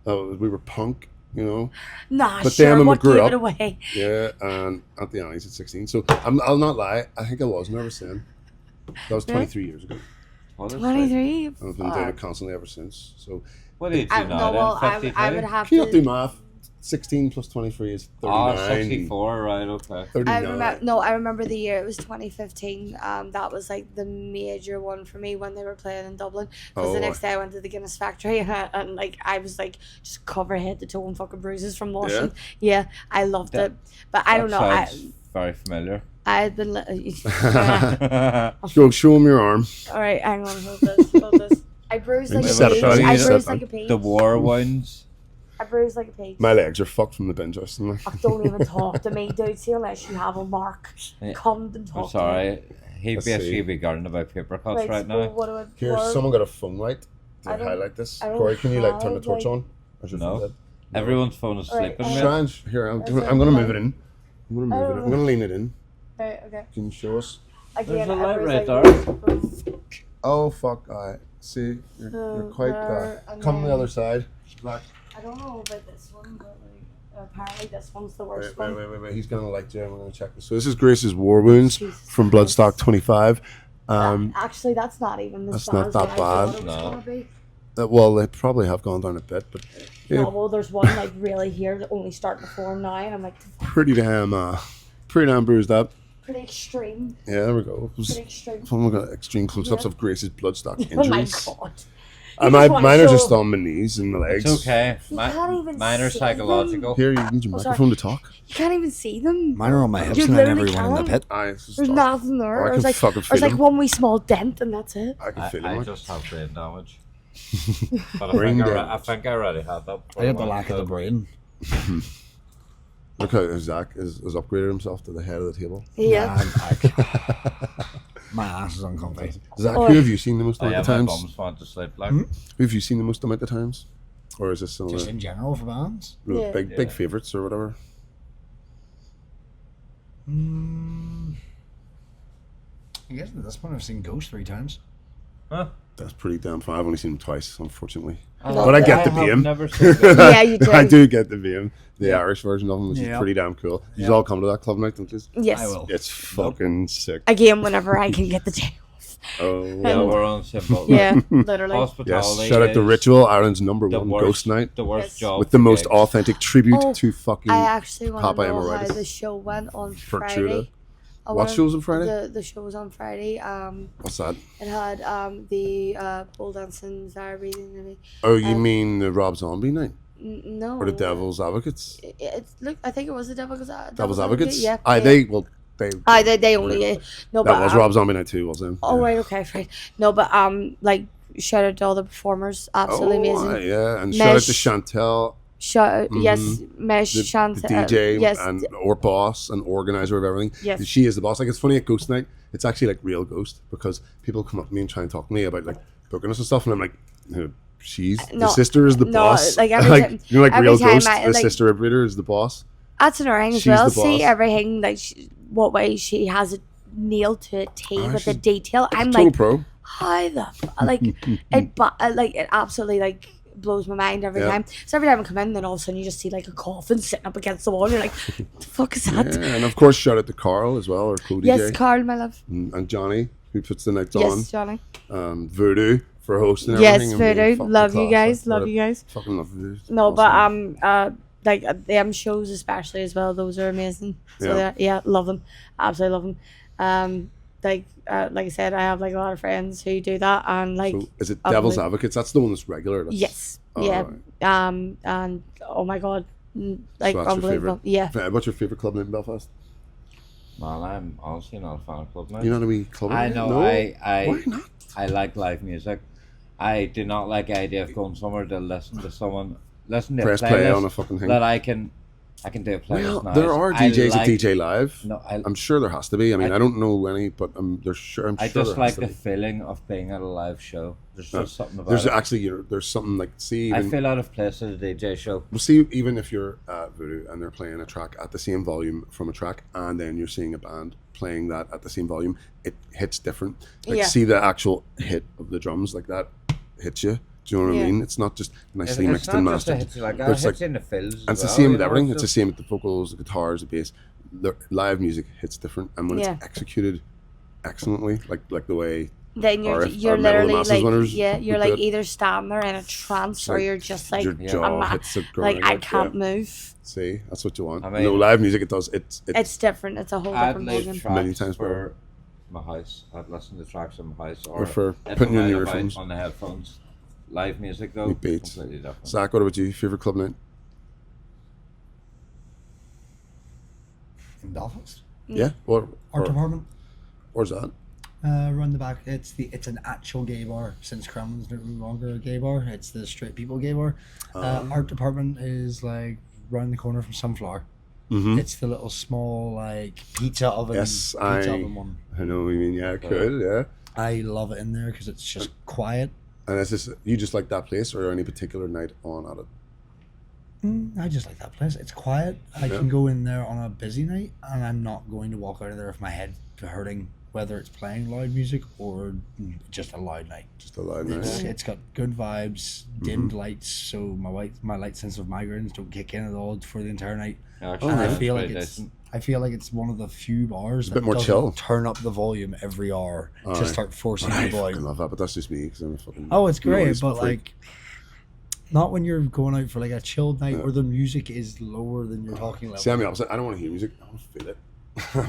fuck? We were punk, you know. Nah, But sure, then when we what grew gave up- it away? Yeah, and Auntie Annie's at 16. So I'll not lie. I think I was nervous then. That was 23 years ago. What is it? 23? And I've been doing it constantly ever since. So What did you do I, now no, well, then? I 52? would have can you not do to... math? 16 plus 23 is 39. Oh, 64, right, okay. 39. I remember the year, it was 2015. That was like the major one for me when they were playing in Dublin. Because Oh, the next day I went to the Guinness factory and like I was like just covered head to toe in fucking bruises from washing. Yeah, I loved it. But I don't know. Sounds very familiar. I had been. Yeah. Show him your arm. All right, hang on, hold this, hold this. I bruised like a Set it peach. down, I set bruised it like a peach. The war wounds. I bruised like a peach. My legs are fucked from the bench jousting. Oh, don't even talk to me, dude. See, unless you have a mark, Yeah. come and talk I'm to me. sorry. He'd Let's basically see. be gardening about paper cuts right so now. what do I, Here, what- someone got a phone light. I To don't- highlight this. I don't Corey, can you like turn the have, torch like- on? Or is your No. phone dead? Everyone's phone is Alright, sleeping, mate. Strange. Here, I'm That's gonna it. move it in. I'm gonna move it. I'm gonna lean it in. Right, okay. Can you show us? Again, There's a I light bruised right like there. Oh fuck! I see. You're quite. there, and Come on the then- other side. Black. I don't know about this one, but like apparently this one's the Wait, worst wait, one. wait. He's gonna like Jay. I'm gonna check this. So this is Grace's War Wounds Jesus from Christ. Bloodstock 25. Actually, that's not even as That's bad not as that what I thought bad. it was No. gonna be. Well, they probably have gone down a bit, but yeah, No, well, there's one like really here that only starting to form now, and I'm like, pretty damn bruised up. pretty extreme. Yeah, there we go. Pretty extreme. Someone got extreme close-ups of Grace's bloodstock injuries. Oh my god. Mine are just on my knees and my legs. It's okay. You can't even Mine are see psychological. Here, you need your sorry. microphone to talk. You can't even see them. Mine are on my hips You and I never literally went in the can't. pit. There's nothing there. I There's can like, fucking feel there's like them. one wee small dent, and that's it. I can feel I them. just have brain damage. But Brain I damage. think I already had that. I have the lack of the brain. Look how Zach has upgraded himself to the head of the table. Yeah. My ass is uncomfy. Zach, Oh, who have you seen the most Oh, amount yeah, of my times? bum's fine to sleep. Like, Who have you seen the most amount of times? Or is this some Just in general for bands. Yeah. big favourites or whatever? I guess at this point I've seen Ghost 3 times. huh? That's pretty damn fun. I've only seen him twice, unfortunately. No, But I get the have BM. never seen it. Yeah, you do. I do get the BM. The Irish version of them, which is Yeah. pretty damn cool. You Yeah. all come to that club night, don't you? Yes. I will. It's fucking sick. Again, whenever I can get the day off. Oh, Yeah, we're on the same boat. Yeah, literally. yes. Hospitality. Shout out to is Ritual, Ireland's number the one worst, ghost night, The worst Yes. job with the for most gigs. authentic tribute Oh, to fucking I actually want Papa to know how Emeritus. the show went on For Friday. Truda. I What wanna- show was on Friday? The show was on Friday. What's that? It had the pole dancing, fire breathing, and Oh, you mean the Rob Zombie night? no. Or the Devil's Advocates? It's look. I think it was the Devil's Devil's Advocates? Yeah. Aye, yeah. They only no, but that was Rob Zombie night too, wasn't it? Oh Yeah. right, okay, right. No, but like shout out to all the performers, absolutely amazing. Aye, yeah, and shout out to Mesh- Chantel, Shout yes, Mesh, the Chant, DJ, yes, and or boss and organizer of everything. Yes. She is the boss. Like, it's funny at Ghost Night, it's actually like real Ghost, because people come up to me and try and talk to me about like booking us and stuff, and I'm like, she's the No, sister is the no, boss. like, every time- you know, like every real time Ghost, I- the like- sister of Reader is the boss. that's another thing as She's well. the See boss. everything like what way she has it nailed to a T Aye, with the she's detail. I'm Total like, pro. how the like it absolutely like blows my mind every Yeah. time. So every time I come in, then all of a sudden you just see like a coffin sitting up against the wall. And you're like, the fuck is that? Yeah, and of course, shout out to Carl as well, or co-DJ. Yes, Carl, my love. And Johnny, who puts the nights Yes, Johnny. on. Voodoo for hosting Yes, everything. and being Voodoo. fucking Love you class. guys. Like, Love you guys. Fucking love Voodoo. No, Awesome. but like them shows especially as well. Those are amazing. So Yeah. yeah, love them. Absolutely love them. Like I said, I have like a lot of friends who do that, and like So is it Devil's unbelievable. Advocates? That's the one that's regular. That's, Yes. Oh, Yeah. right. And oh my god, like So that's your unbelievable. favourite? Yeah. What's your favourite club night in Belfast? Man, I'm honestly not a fan of club night. You're not a wee club I night? know. No? I Why not? I like live music. I do not like the idea of going somewhere to listen to someone listen to Press a play playlist on a fucking thing. that I can do a playlist Well, now. there are I DJs like- at DJ Live. No, I'm sure there has to be. I mean, I- I don't know any, but I'm sure I there just has like to the be. feeling of being at a live show. There's No, just something about There's it. actually there's something like see I even feel out of place at a DJ show. well, see even if you're at Voodoo and they're playing a track at the same volume from a track, and then you're seeing a band playing that at the same volume, it hits different. Like Yeah. see the actual hit of the drums like that hits you. Do you know what Yeah. I mean? It's not just nicely It's mixed not and just a mastered. hit, like, But it's it hits like- in the fills. And it's the as same well, with you know, everything. It's the just- same with the vocals, the guitars, the bass. The live music hits different, and when Yeah. it's executed excellently, like the way Then Or you're if you're our Medal of the literally Masses like winners you're would like do it. either standing there in a trance or like you're just like your jaw I'm hits the ground. like I can't move. See, that's what you want. I mean- no live music, it does. It's different. It's a whole I'd different leave ballgame. tracks Many times for my house. I'd listen to tracks in my house Or for if putting I'm in your out about earphones. on the headphones. Live music though, With beats. completely different. Zach, what about you? Favorite club night? In Belfast. Yeah. What? Art department. Where's that? Run the back. It's an actual gay bar since Kremlin's no longer a gay bar. It's the straight people gay bar. Art department is like round the corner from Sunflower. Mm-hmm. It's the little small like pizza oven. Yes, pizza oven one. I know what you mean. Yeah, cool. Yeah. I love it in there because it's just quiet. And it's just you just like that place, or any particular night on at it? I just like that place. It's quiet. I Yeah. can go in there on a busy night, and I'm not going to walk out of there with my head hurting, whether it's playing loud music or just a loud night. Just a loud night. It's got good vibes, dimmed lights, so my light sense of migraines don't kick in at all for the entire night. Actually, And I that's feel like pretty it's decent. I feel like it's one of the few bars bit that more doesn't chill. turn up the volume every hour to Aye. start forcing I people out. fucking love that, but that's just me because I'm a fucking. Oh, it's great, noise but freak. like, not when you're going out for like a chilled night Yeah. where the music is lower than your talking level. See, I'm the opposite. I don't want to hear music. I want to feel it.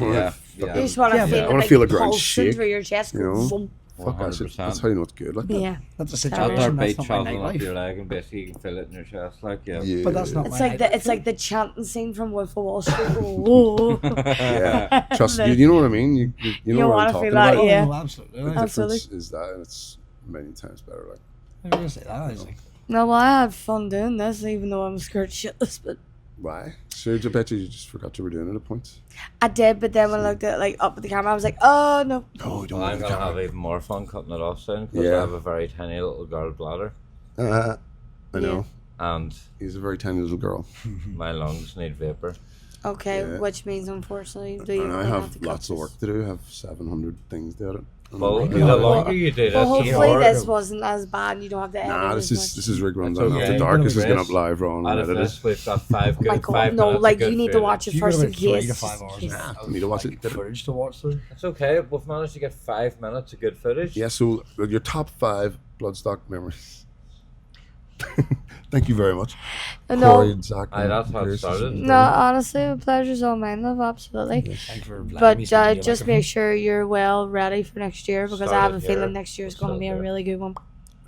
Yeah, You yeah. just want to Yeah, feel but- it, I wanna like, feel the ground pulsing shake, through your chest. you know? Vroom. Fuck that shit. 100%. That's how you know it's good. Like that. Yeah. That's a Out situation. Out there, That's beat not my traveling up nightlife. your leg and basically you can feel it in your chest, like Yeah. But that's not It's my like nightlife. it's like the chanting scene from Wolf of Wall Street. Oh. Yeah. Trust me. You know what I mean. You You know what wanna I'm talking feel that, about. yeah. Oh, absolutely. The Like, Absolutely. difference is that, and it's many times better. Like. I was gonna say that. I was like, No, well, I had fun doing this, even though I'm scared shitless. But Why? So I bet you just forgot you were doing it at points. I did. But then when I looked at like up at the camera, I was like, oh no. No, don't Well, I'm look at gonna the have camera. even more fun cutting it off soon because Yeah. I have a very tiny little girl bladder I know. and He's a very tiny little girl. my lungs need vapor. Okay, Yeah. which means unfortunately, And I to have cut lots of this. work to do. I have 700 things to edit. Well, my the God. longer you do Well, this, the hopefully more this wasn't as bad. And you don't have to edit Nah, as this much. is Rick Runs That's on okay. After Dark. This is You're going up live raw and out of edited. this, we've got five Oh my good God, 5 no! minutes. Like of good you need to footage. watch it you got first in about 3 case. to 5 hours. Yes. now I need to watch of it. footage to watch through. It's okay. We've managed to get 5 minutes of good footage. Yeah, so your top 5 Bloodstock memories. Thank you very much. Corey No, and Zach. Aye, that's how it Grace. started. no, honestly, the pleasure's all mine, love, absolutely. Thanks for letting me But speak into your just microphone. make sure you're well ready for next year because I have a Started here. feeling next year is going to be a Started really good one.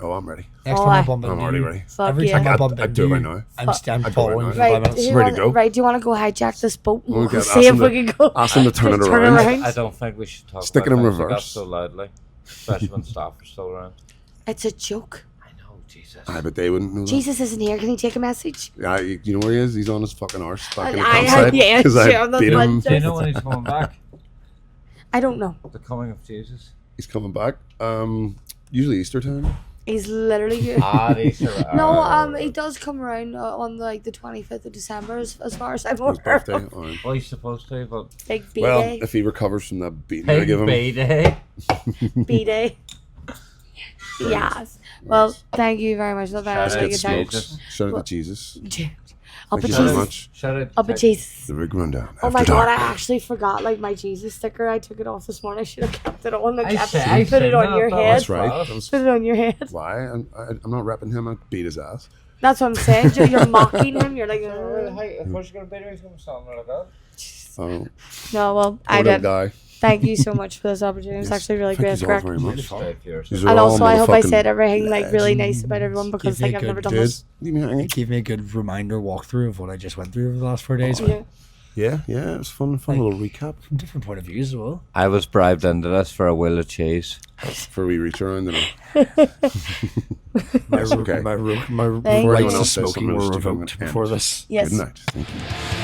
Oh, I'm ready. Next Oh, time I aye. bump I'm into already you, ready. Fuck every yeah. time I I'd bump do into it right you, now. I'm do it following right for now. 5 Right, minutes. do you Ready wanna, to go? right, do you want to go hijack this boat? And Okay, we'll ask see if them we to- can go. ask them to turn it Turn around. around. I don't think we should talk Stick about it in things like that reverse. so loudly, especially when staff are still around. It's a joke. I know, Jesus. Aye, but they wouldn't know that. Jesus isn't here. Can he take a message? Yeah, you know where he is? He's on his fucking arse back in the I- campsite. yeah, Because sure, I that's beat him. what- Do you know when he's coming back? I don't know. The coming of Jesus. He's coming back. Usually Easter time. He's literally here. These are No, he does come around on like the 25th of December, as far as I'm His aware. birthday. of. Alright. Well, he's supposed to, but Big B Well, day. if he recovers from that beating I Big give him. B-Day. B day. Yes. Well, thank you very much. Love that. Shout Have a out good to time. Jesus. Shout out Well- to Jesus. Up Thank a you very Jesus. much. Shout out. Up a Jesus. The Rig Rundown. Oh After my god, dark. I actually forgot like my Jesus sticker. I took it off this morning. I should have kept it on. I Kept said- it. I Put said it on that, your that head. That's right. That was- Put it on your head. why? I'm not repping him. I beat his ass. That's what I'm saying. You're mocking him. You're like, Hey, what's going to be doing something like that? Oh, no, well, poor I little did. guy. Thank you so much for this opportunity. It's Yes. actually really Thank great. you all Correct. very much. Straight for yourself. These are And all also, I hope I motherfucking said everything like really legends. nice about everyone because Give me like a I've never good done this. Leave me hanging. It gave me a good reminder walkthrough of what I just went through over the last 4 days. Yeah. Yeah, it was fun little recap From different point of views as well. I was bribed into this for a wheel of cheese. for we reach around. And My, That's okay. my Thank Before rights anyone to else says smoking something were stupid, I'm revoked gonna before end. this. Yes. Good night. Thank you.